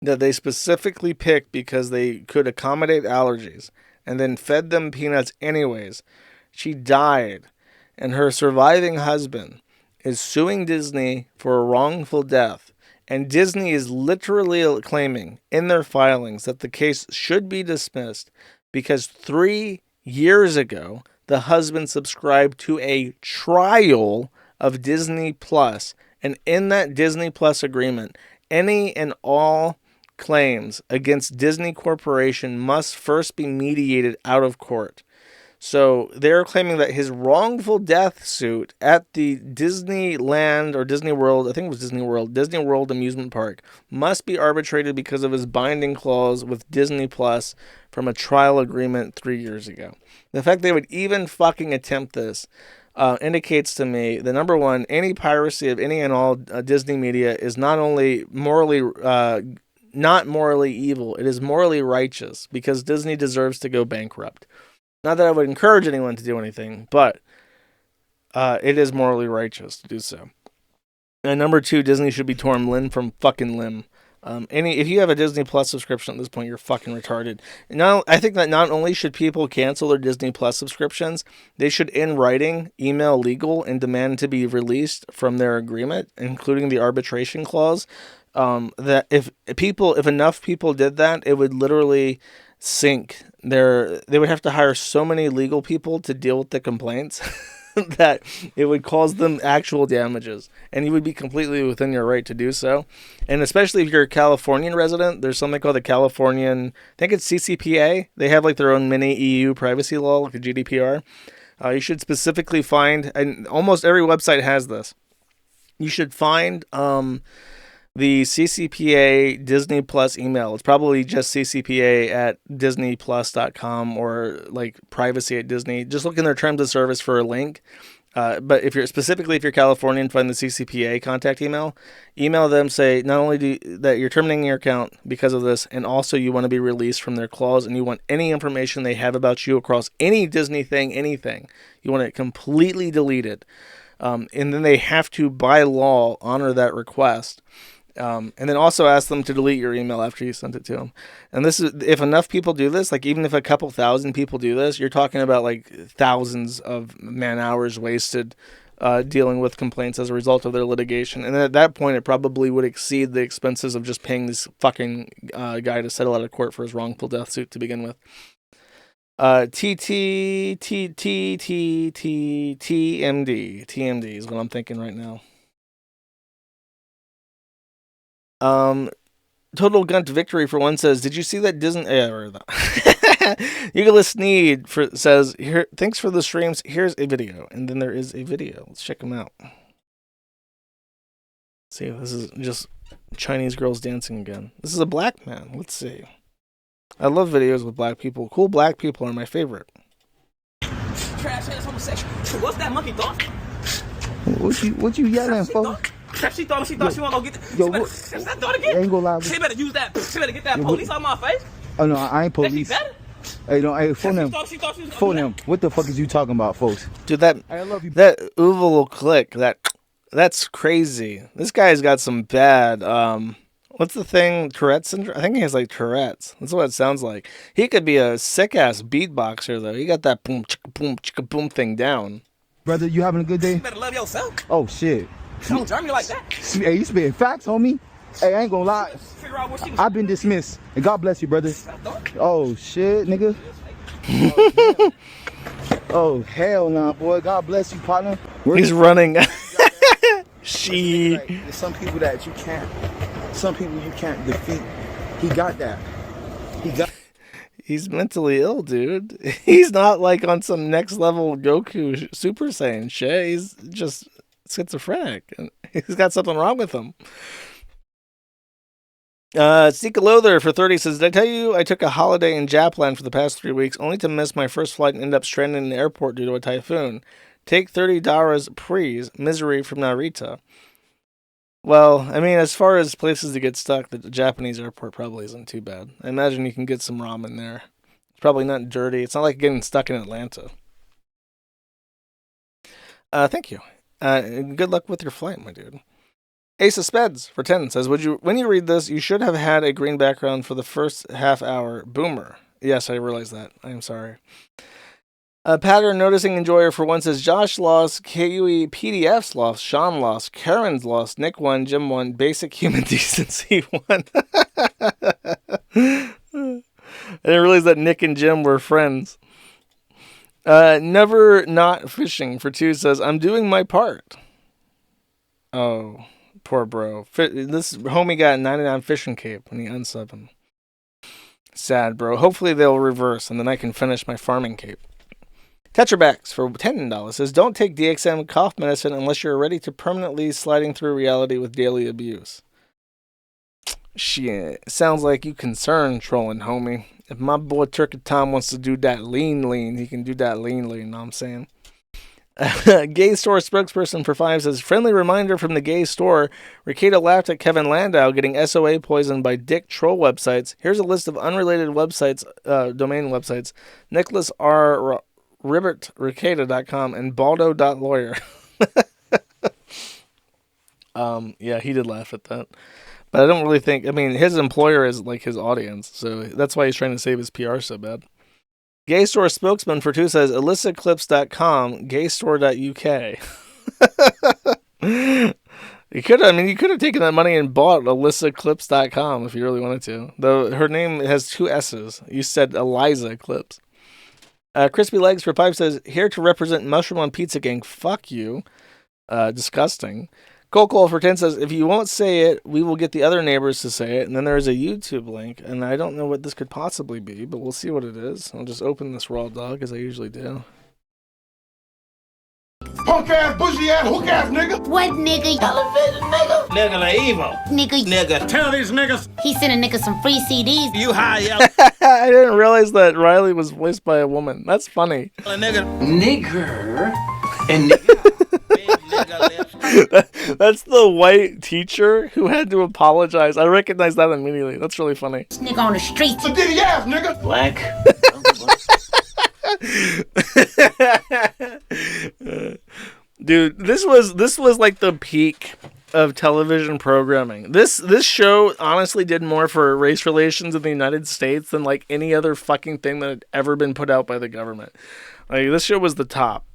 that they specifically picked because they could accommodate allergies and then fed them peanuts anyways. She died. And her surviving husband is suing Disney for a wrongful death. And Disney is literally claiming in their filings that the case should be dismissed because 3 years ago, the husband subscribed to a trial of Disney Plus. And in that Disney Plus agreement, any and all claims against Disney Corporation must first be mediated out of court. So they're claiming that his wrongful death suit at the Disneyland or Disney World, I think it was Disney World amusement park, must be arbitrated because of his binding clause with Disney Plus from a trial agreement 3 years ago. The fact they would even fucking attempt this indicates to me that, number one, any piracy of any and all Disney media is not only not morally evil, it is morally righteous because Disney deserves to go bankrupt. Not that I would encourage anyone to do anything, but it is morally righteous to do so. And number two, Disney should be torn limb from fucking limb. If you have a Disney Plus subscription at this point, you're fucking retarded. Now, I think that not only should people cancel their Disney Plus subscriptions, they should, in writing, email legal and demand to be released from their agreement, including the arbitration clause. That if enough people did that, it would literally sink they would have to hire so many legal people to deal with the complaints that it would cause them actual damages, and you would be completely within your right to do so. And especially if you're a Californian resident, there's something called the Californian, I think it's CCPA. They have like their own mini EU privacy law, like the GDPR. You should specifically find, and almost every website has this, you should find the CCPA Disney Plus email. It's probably just CCPA at disneyplus.com or like privacy at Disney. Just look in their terms of service for a link. But if you're Californian, find the CCPA contact email. Email them, say not only that you're terminating your account because of this, and also you want to be released from their clause, and you want any information they have about you across any Disney thing, anything. You want it completely deleted. And then they have to, by law, honor that request. And then also ask them to delete your email after you sent it to them. And this is, if enough people do this, like even if a couple thousand people do this, you're talking about like thousands of man hours wasted dealing with complaints as a result of their litigation. And at that point, it probably would exceed the expenses of just paying this fucking guy to settle out of court for his wrongful death suit to begin with. TMD is what I'm thinking right now. Total Gun to Victory for one says, did you see that Disney Euclid Need says, here, thanks for the streams, here's a video. And then there is a video. Let's check them out. See, this is just Chinese girls dancing again. This is a black man. Let's see. I love videos with black people. Cool black people are my favorite. Trash ass homosexual. What's that monkey thought? What you yelling for? She thought she want to go get that. Yo, that thought again? Ain't gonna lie. She better use that. She better get that police on my face. Oh no, I ain't police. Better? Hey, no, hey, phone him. She thought she was Phone him. What the fuck is you talking about, folks? Dude, I love you. That Uval click, that's crazy. This guy's got some bad What's the thing? Tourette's syndrome? I think he has like Tourette's. That's what it sounds like. He could be a sick ass beatboxer though. He got that boom chicka boom thing down. Brother, you having a good day? You better love yourself. Oh shit. Don't drive me like that. Hey, you spitting facts, homie. Hey, I ain't gonna lie. Figure out what she was. I've been dismissed. And God bless you, brother. Oh shit, nigga. Oh hell nah, boy. God bless you, partner. He's running. She. There's some people that you can't. Some people you can't defeat. He got that. He got. He's mentally ill, dude. He's not like on some next level Goku Super Saiyan shit. He's just schizophrenic. He's got something wrong with him. Seeka Lother for 30 says, did I tell you I took a holiday in Japland for the past 3 weeks only to miss my first flight and end up stranded in the airport due to a typhoon? Take 30 Daras, please. Misery from Narita. Well, I mean, as far as places to get stuck, the Japanese airport probably isn't too bad. I imagine you can get some ramen there. It's probably not dirty. It's not like getting stuck in Atlanta. Thank you. Good luck with your flight, my dude. Ace of Speds for 10 says, when you read this, you should have had a green background for the first half hour. Boomer. Yes, I realize that. I am sorry. Pattern Noticing Enjoyer for 1 says, Josh lost, KUE PDFs lost, Sean lost, Karen's lost, Nick won, Jim won, Basic Human Decency won. I didn't realize that Nick and Jim were friends. Never Not Fishing for 2 says, I'm doing my part. Oh, poor bro. This homie got 99 fishing cape when he unsubbed him. Sad, bro. Hopefully they'll reverse and then I can finish my farming cape. Tetrabacks for $10 says, don't take DXM cough medicine unless you're ready to permanently sliding through reality with daily abuse. Shit, sounds like you concerned, trolling homie. If my boy Turkey Tom wants to do that lean, he can do that lean, know what I'm saying? Gay store spokesperson for 5 says, friendly reminder from the gay store. Ricada laughed at Kevin Landau getting SOA poisoned by dick troll websites. Here's a list of unrelated websites, domain websites. Nicholas R. RibbertRicada.com and Baldo.lawyer. Yeah, he did laugh at that. But I don't really think, I mean, his employer is like his audience, so that's why he's trying to save his PR so bad. Gay store spokesman for 2 says, illicitclips.com, gaystore.uk. You could have taken that money and bought illicitclips.com if you really wanted to. Though her name has 2 S's. You said Eliza Clips. Crispy Legs for 5 says, here to represent Mushroom on Pizza Gang. Fuck you. Disgusting. Cole for 10 says, if you won't say it, we will get the other neighbors to say it. And then there is a YouTube link, and I don't know what this could possibly be, but we'll see what it is. I'll just open this raw dog, as I usually do. Punk ass, bushy ass, hook ass nigga. What nigga? Television nigga. Nigga the evil. Nigga. Tell these niggas. He sent a nigga some free CDs. You high up. I didn't realize that Riley was voiced by a woman. That's funny. Nigger. And nigga. That's the white teacher who had to apologize. I recognize that immediately. That's really funny. This nigga on the streets. A ditty ass nigga. Black. Dude, this was like the peak of television programming. This show honestly did more for race relations in the United States than like any other fucking thing that had ever been put out by the government. Like, this show was the top.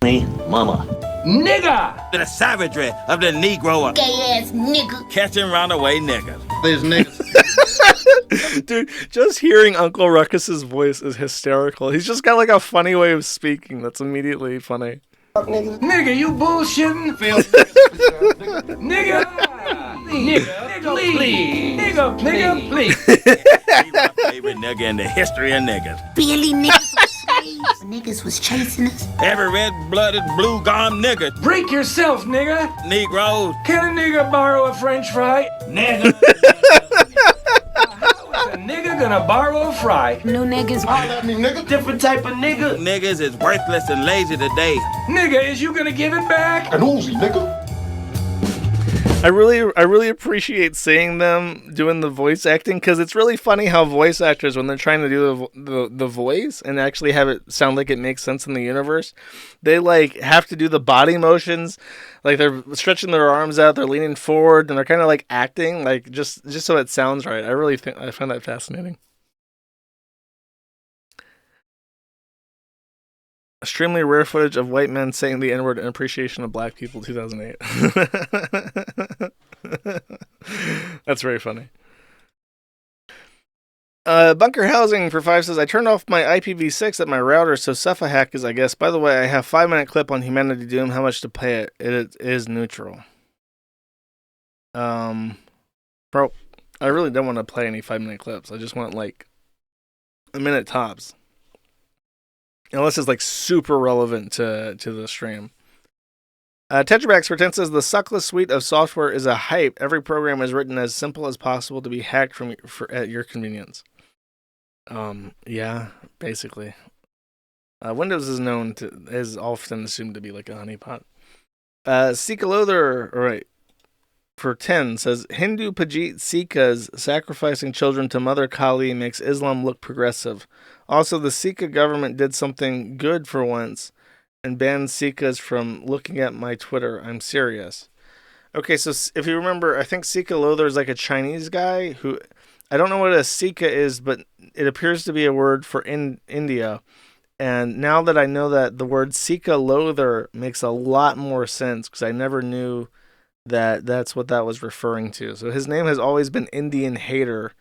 Me, mama. Nigga. The savagery of the Negro. Gay ass nigga. Catching runaway niggas. These niggas. Dude, just hearing Uncle Ruckus's voice is hysterical. He's just got like a funny way of speaking that's immediately funny. Nigga, you bullshitting? Nigga. Nigga, please. Nigga, please. Favorite nigga in the history of niggas. Billy niggas was slaves. Niggas was chasing us. Every red-blooded, blue-gum nigga. Break yourself, nigga. Negroes. Can a nigga borrow a french fry? Nigga. How is a nigga gonna borrow a fry? New niggas. Holler at me, nigga. Different type of nigga. Niggas is worthless and lazy today. Nigga, is you gonna give it back? An Uzi, nigga. I really appreciate seeing them doing the voice acting, because it's really funny how voice actors, when they're trying to do the voice and actually have it sound like it makes sense in the universe, they like have to do the body motions, like they're stretching their arms out, they're leaning forward, and they're kind of like acting like just so it sounds right. I find that fascinating. Extremely rare footage of white men saying the N-word in appreciation of black people, 2008. That's very funny. Bunker Housing for 5 says, I turned off my IPv6 at my router, so Cephahack is, I guess. By the way, I have 5-minute clip on Humanity Doom. How much to pay it? It is neutral. Bro, I really don't want to play any 5-minute clips. I just want, like, a minute tops. Unless it's like super relevant to the stream. Tetrabax for 10 says the suckless suite of software is a hype. Every program is written as simple as possible to be hacked at your convenience. Yeah, basically. Windows is often assumed to be like a honeypot. Sikalother, right, for 10 says Hindu Pajit Sikhs sacrificing children to Mother Kali makes Islam look progressive. Also, the Sikh government did something good for once and banned Sikhs from looking at my Twitter. I'm serious. Okay, so if you remember, I think Sikalother is like a Chinese guy who, I don't know what a Sikh is, but it appears to be a word for India. And now that I know that, the word Sikalother makes a lot more sense, because I never knew that that's what that was referring to. So his name has always been Indian Hater,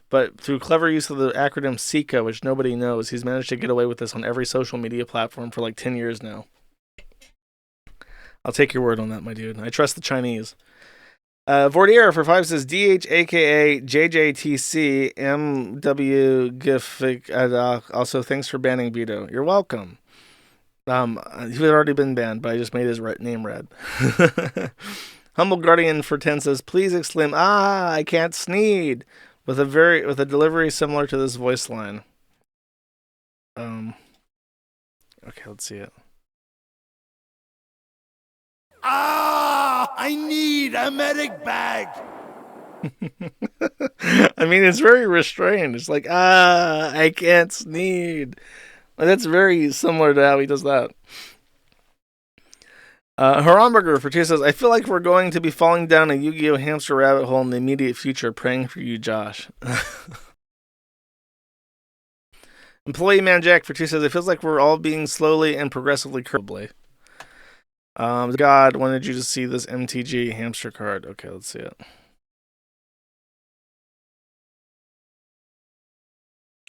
but through clever use of the acronym Sika, which nobody knows, he's managed to get away with this on every social media platform for like 10 years now. I'll take your word on that, my dude. I trust the Chinese. Vordier for 5 says DH aka JJTC MW GIF. Also, thanks for banning Vito. You're welcome. He had already been banned, but I just made his name red. Humble Guardian for 10 says, please exclaim, I can't sneed, with a delivery similar to this voice line. Okay, let's see it. I need a medic bag. I mean, it's very restrained. It's like, I can't sneed. That's very similar to how he does that. Haramburger for 2 says, I feel like we're going to be falling down a Yu-Gi-Oh! Hamster rabbit hole in the immediate future. Praying for you, Josh. Employee Man Jack for 2 says, it feels like we're all being slowly and progressively curbly. God wanted you to see this MTG hamster card. Okay, let's see it.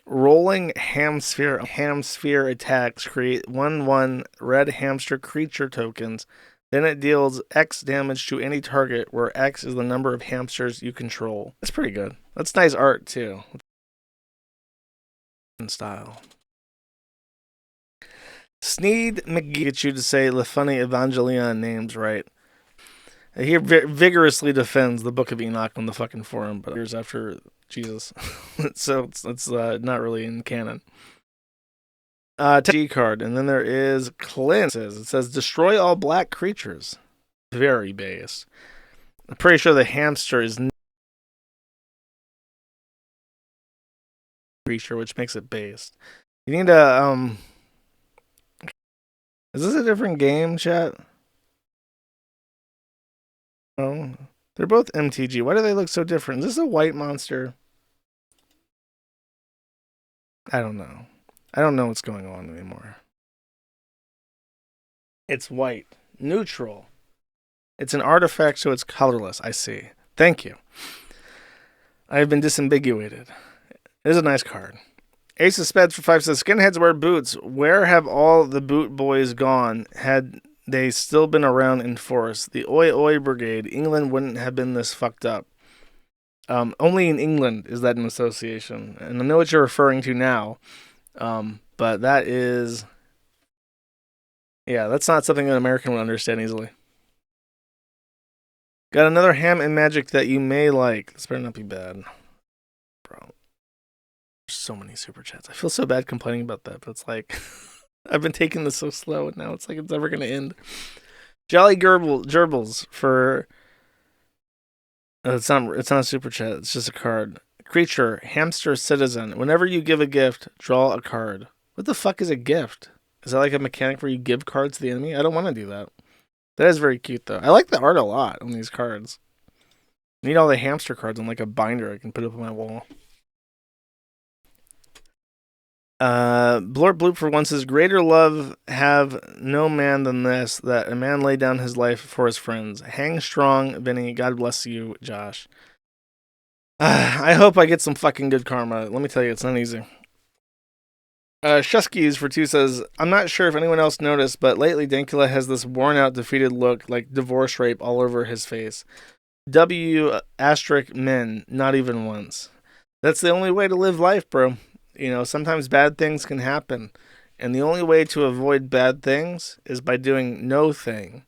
Rolling hamsphere attacks create 1/1 red hamster creature tokens. Then it deals X damage to any target, where X is the number of hamsters you control. That's pretty good. That's nice art too. In style. Sneed McGee gets you to say the funny Evangelion names right. He vigorously defends the Book of Enoch on the fucking forum, but years after Jesus. So it's not really in canon. G card, and then there is Clint. It says destroy all black creatures. Very based. I'm pretty sure the hamster is creature, which makes it based. You need a Is this a different game, chat? Oh, they're both MTG. Why do they look so different? Is this a white monster? I don't know. I don't know what's going on anymore. It's white. Neutral. It's an artifact, so it's colorless. I see. Thank you. I have been disambiguated. It is a nice card. Ace of Spades for 5 says, skinheads wear boots. Where have all the boot boys gone? Had they still been around in force? The Oi Oi Brigade. England wouldn't have been this fucked up. Only in England is that an association. And I know what you're referring to now. But that is... Yeah, that's not something an American would understand easily. Got another ham and magic that you may like. This better not be bad. Bro. There's so many super chats. I feel so bad complaining about that, but it's like... I've been taking this so slow, and now it's like it's never going to end. Jolly Gerbils for It's not a super chat. It's just a card. Creature, hamster, citizen. Whenever you give a gift, draw a card. What the fuck is a gift? Is that like a mechanic where you give cards to the enemy? I don't want to do that. That is very cute though. I like the art a lot on these cards. I need all the hamster cards on like a binder I can put up on my wall. Blorp Bloop for once says, greater love have no man than this, that a man lay down his life for his friends. Hang strong, Vinny. God bless you, Josh. I hope I get some fucking good karma. Let me tell you, it's not easy. Shuskies for 2 says, I'm not sure if anyone else noticed, but lately Dankula has this worn out, defeated look like divorce rape all over his face. W asterisk men, not even once. That's the only way to live life, bro. You know, sometimes bad things can happen. And the only way to avoid bad things is by doing no thing.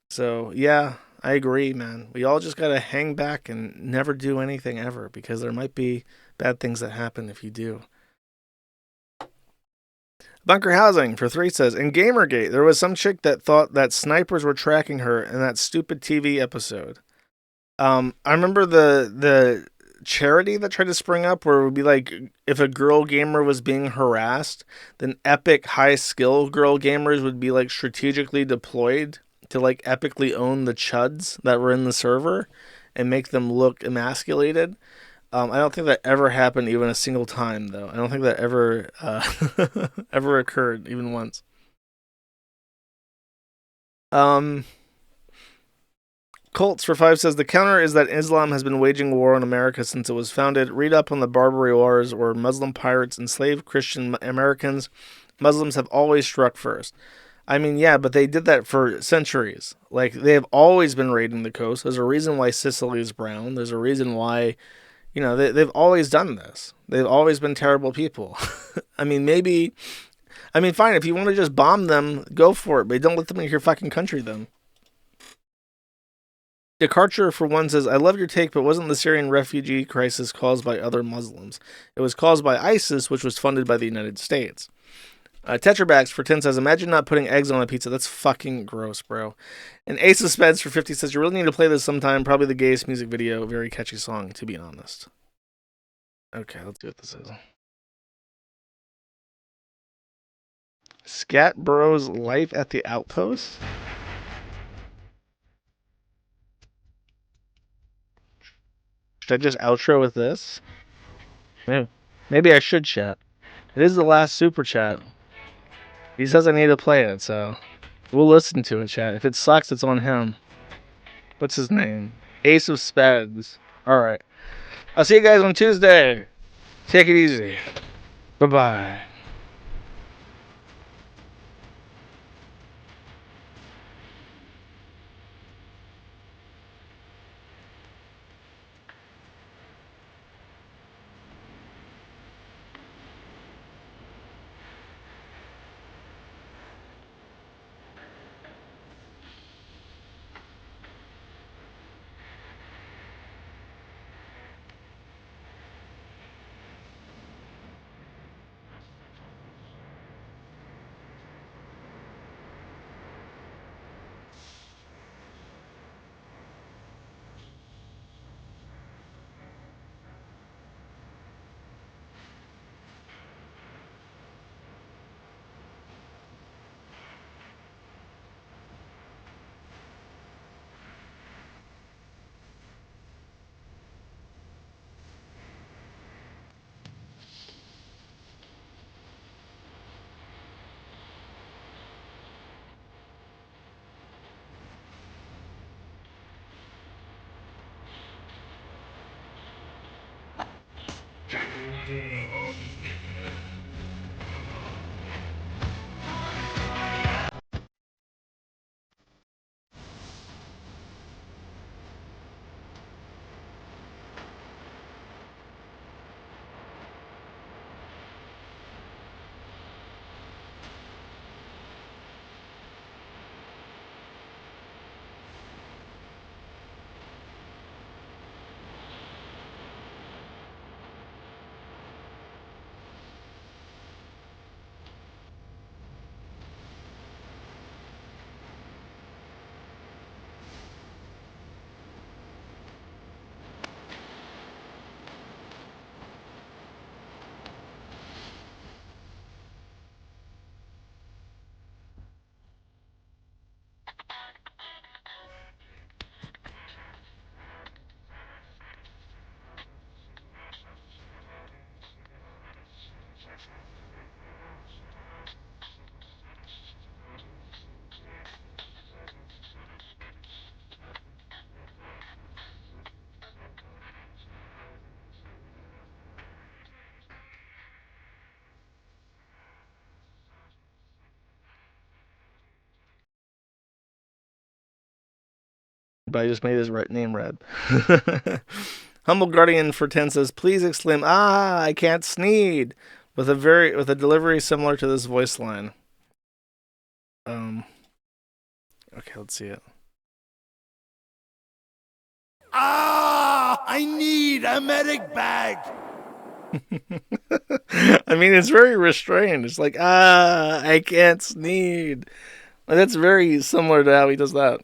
So, yeah, I agree, man. We all just gotta hang back and never do anything ever, because there might be bad things that happen if you do. Bunker Housing for 3 says, in Gamergate, there was some chick that thought that snipers were tracking her in that stupid TV episode. I remember the charity that tried to spring up where it would be like, if a girl gamer was being harassed, then epic high skill girl gamers would be like strategically deployed to like epically own the chuds that were in the server and make them look emasculated. I don't think that ever happened even a single time, though. I don't think that ever ever occurred even once. Colts for 5 says, the counter is that Islam has been waging war on America since it was founded. Read up on the Barbary Wars, where Muslim pirates enslaved Christian Americans. Muslims have always struck first. I mean, yeah, but they did that for centuries. Like, they have always been raiding the coast. There's a reason why Sicily is brown. There's a reason why, you know, they've always done this. They've always been terrible people. I mean, fine, if you want to just bomb them, go for it, but don't let them into your fucking country then. Departure for 1 says, I love your take, but wasn't the Syrian refugee crisis caused by other Muslims? It was caused by ISIS, which was funded by the United States. Tetrabacks for 10 says, imagine not putting eggs on a pizza. That's fucking gross, bro. And Ace of Speds for 50 says, you really need to play this sometime. Probably the gayest music video. Very catchy song, to be honest. Okay, let's see what this is. Scat Bros Life at the Outpost? Should I just outro with this? Maybe I should chat. It is the last super chat. He says I need to play it, so we'll listen to it, chat. If it sucks, it's on him. What's his name? Ace of Spades. Alright. I'll see you guys on Tuesday. Take it easy. Bye-bye. But I just made his name red. Humble Guardian for 10 says, please exclaim, I can't sneed, with a delivery similar to this voice line. Okay, let's see it. I need a medic bag. I mean, it's very restrained. It's like, I can't sneed. That's very similar to how he does that.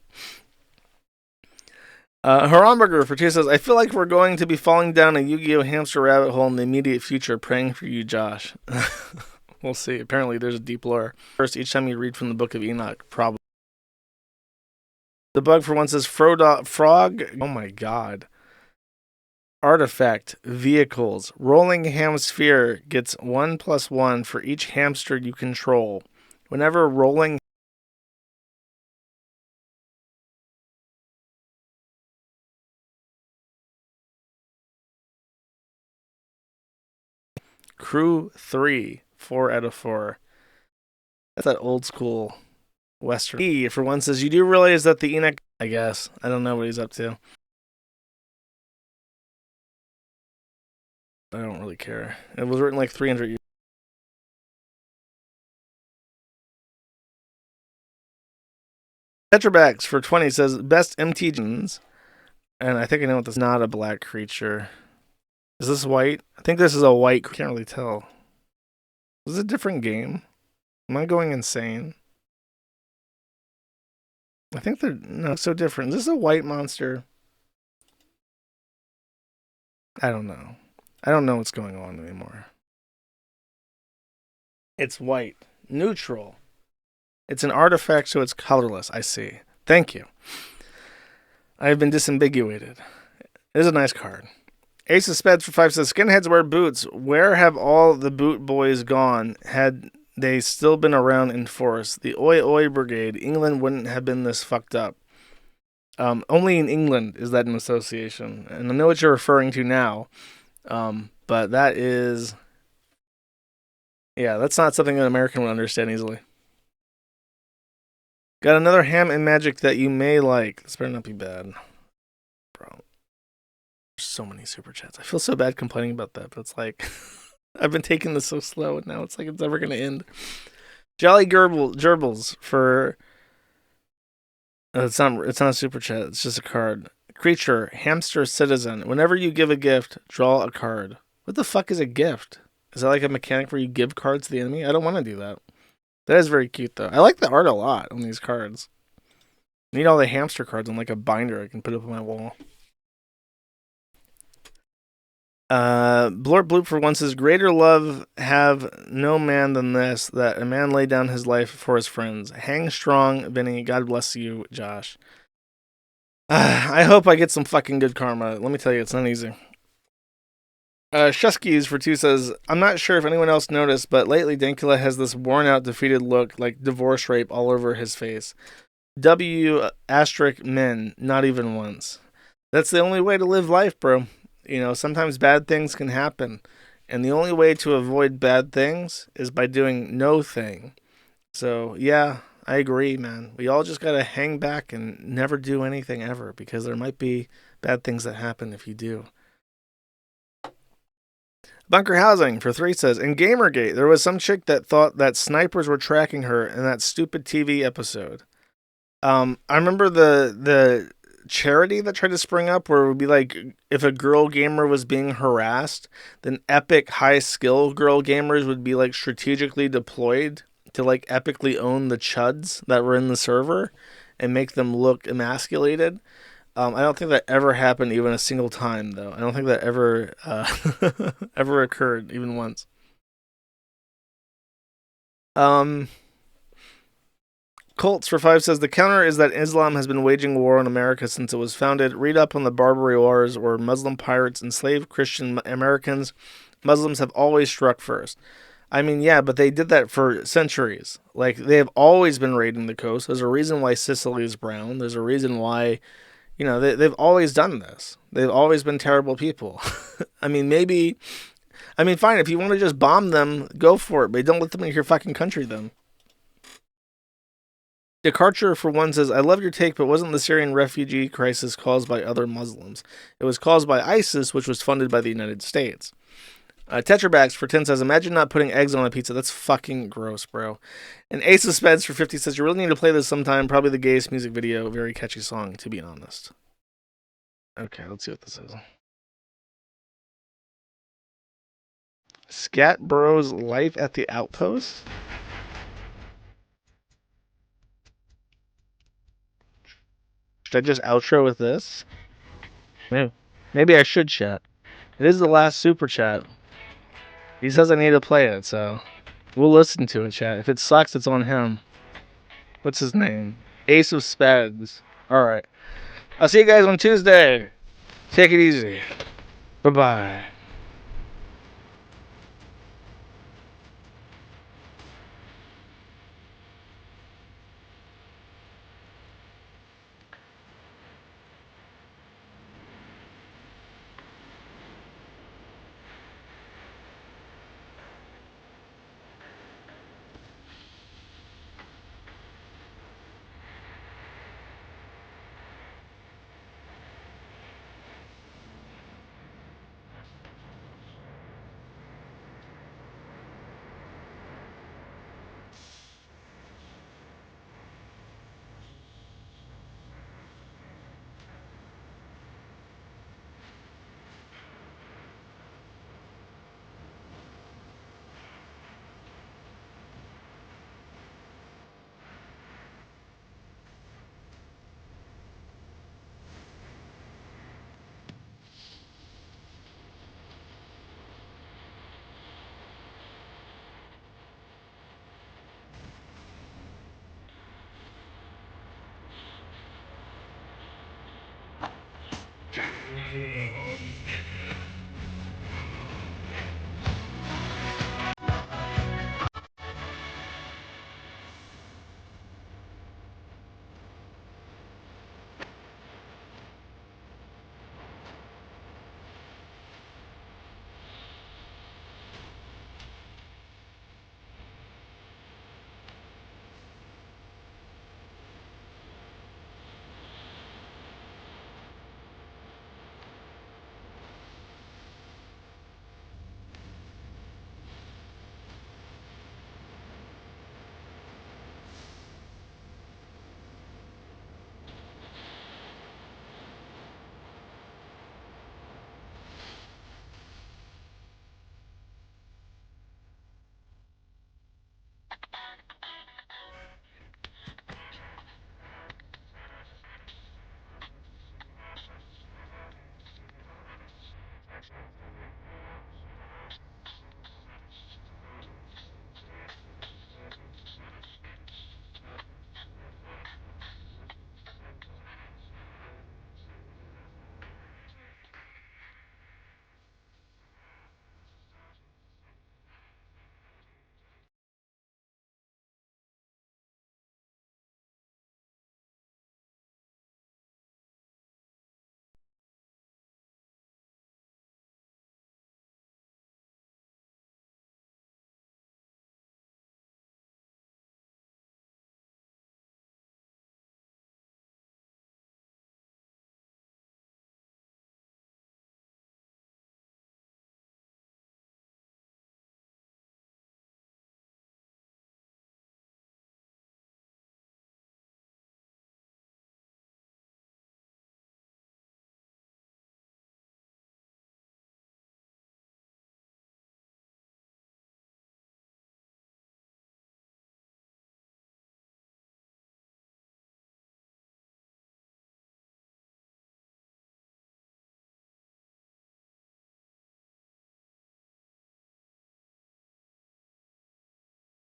Haramburger for 2 says, I feel like we're going to be falling down a Yu-Gi-Oh! Hamster rabbit hole in the immediate future. Praying for you, Josh. We'll see. Apparently, there's a deep lore. First, each time you read from the Book of Enoch, probably. The bug for one says, frog. Oh my god. Artifact, vehicles. Rolling ham sphere gets 1+1 for each hamster you control. Whenever rolling Crew 3, 4 out of 4. That's that old school Western. E for one says, you do realize that the Enoch, I guess. I don't know what he's up to. I don't really care. It was written like 300 years. Tetrabax for 20 says, best MT jeans. And I think I know what this is. Not a black creature. Is this white? I think this is a white. Can't really tell. Is this a different game? Am I going insane? I think they're not so different. Is this a white monster? I don't know. I don't know what's going on anymore. It's white. Neutral. It's an artifact, so it's colorless. I see. Thank you. I have been disambiguated. It is a nice card. Ace of Spades for 5 says, skinheads wear boots. Where have all the boot boys gone? Had they still been around in force? The Oi Oi Brigade. England wouldn't have been this fucked up. Only in England is that an association. And I know what you're referring to now. But that is... Yeah, that's not something an American would understand easily. Got another ham and magic that you may like. This better not be bad. Bro. There's so many super chats. I feel so bad complaining about that, but it's like... I've been taking this so slow, and now it's like it's never going to end. Jolly Gerbils for... It's not a super chat. It's just a card. Creature, hamster citizen. Whenever you give a gift, draw a card. What the fuck is a gift? Is that like a mechanic where you give cards to the enemy? I don't want to do that. That is very cute, though. I like the art a lot on these cards. I need all the hamster cards on like a binder I can put up on my wall. Blorp Bloop for one says, greater love have no man than this, that a man lay down his life for his friends. Hang strong, Vinny. God bless you, Josh. I hope I get some fucking good karma. Let me tell you, it's not easy. Shuskies for 2 says, I'm not sure if anyone else noticed, but lately Dankula has this worn out, defeated look like divorce rape all over his face. W asterisk men, not even once. That's the only way to live life, bro. You know, sometimes bad things can happen. And the only way to avoid bad things is by doing no thing. So, yeah, I agree, man. We all just got to hang back and never do anything ever, because there might be bad things that happen if you do. Bunker Housing for 3 says, in Gamergate, there was some chick that thought that snipers were tracking her in that stupid TV episode. I remember the charity that tried to spring up where it would be like, if a girl gamer was being harassed, then epic high skill girl gamers would be like strategically deployed to like epically own the chuds that were in the server and make them look emasculated. I don't think that ever happened even a single time, though. I don't think that ever ever occurred even once. Colts for 5 says, the counter is that Islam has been waging war on America since it was founded. Read up on the Barbary Wars, where Muslim pirates enslaved Christian Americans. Muslims have always struck first. I mean, yeah, but they did that for centuries. Like, they have always been raiding the coast. There's a reason why Sicily is brown. There's a reason why, you know, they've always done this. They've always been terrible people. I mean, fine, if you want to just bomb them, go for it, but don't let them into your fucking country then. Departure for one says, I love your take, but wasn't the Syrian refugee crisis caused by other Muslims? It was caused by ISIS, which was funded by the United States. Tetrabacks for 10 says, imagine not putting eggs on a pizza. That's fucking gross, bro. And Ace of Speds for 50 says, you really need to play this sometime. Probably the gayest music video. Very catchy song, to be honest. Okay, let's see what this is. Scat Bros Life at the Outpost? Should I just outro with this? Maybe I should, chat. It is the last super chat. He says I need to play it, so we'll listen to it, chat. If it sucks, it's on him. What's his name? Ace of Spades. Alright. I'll see you guys on Tuesday. Take it easy. Bye-bye.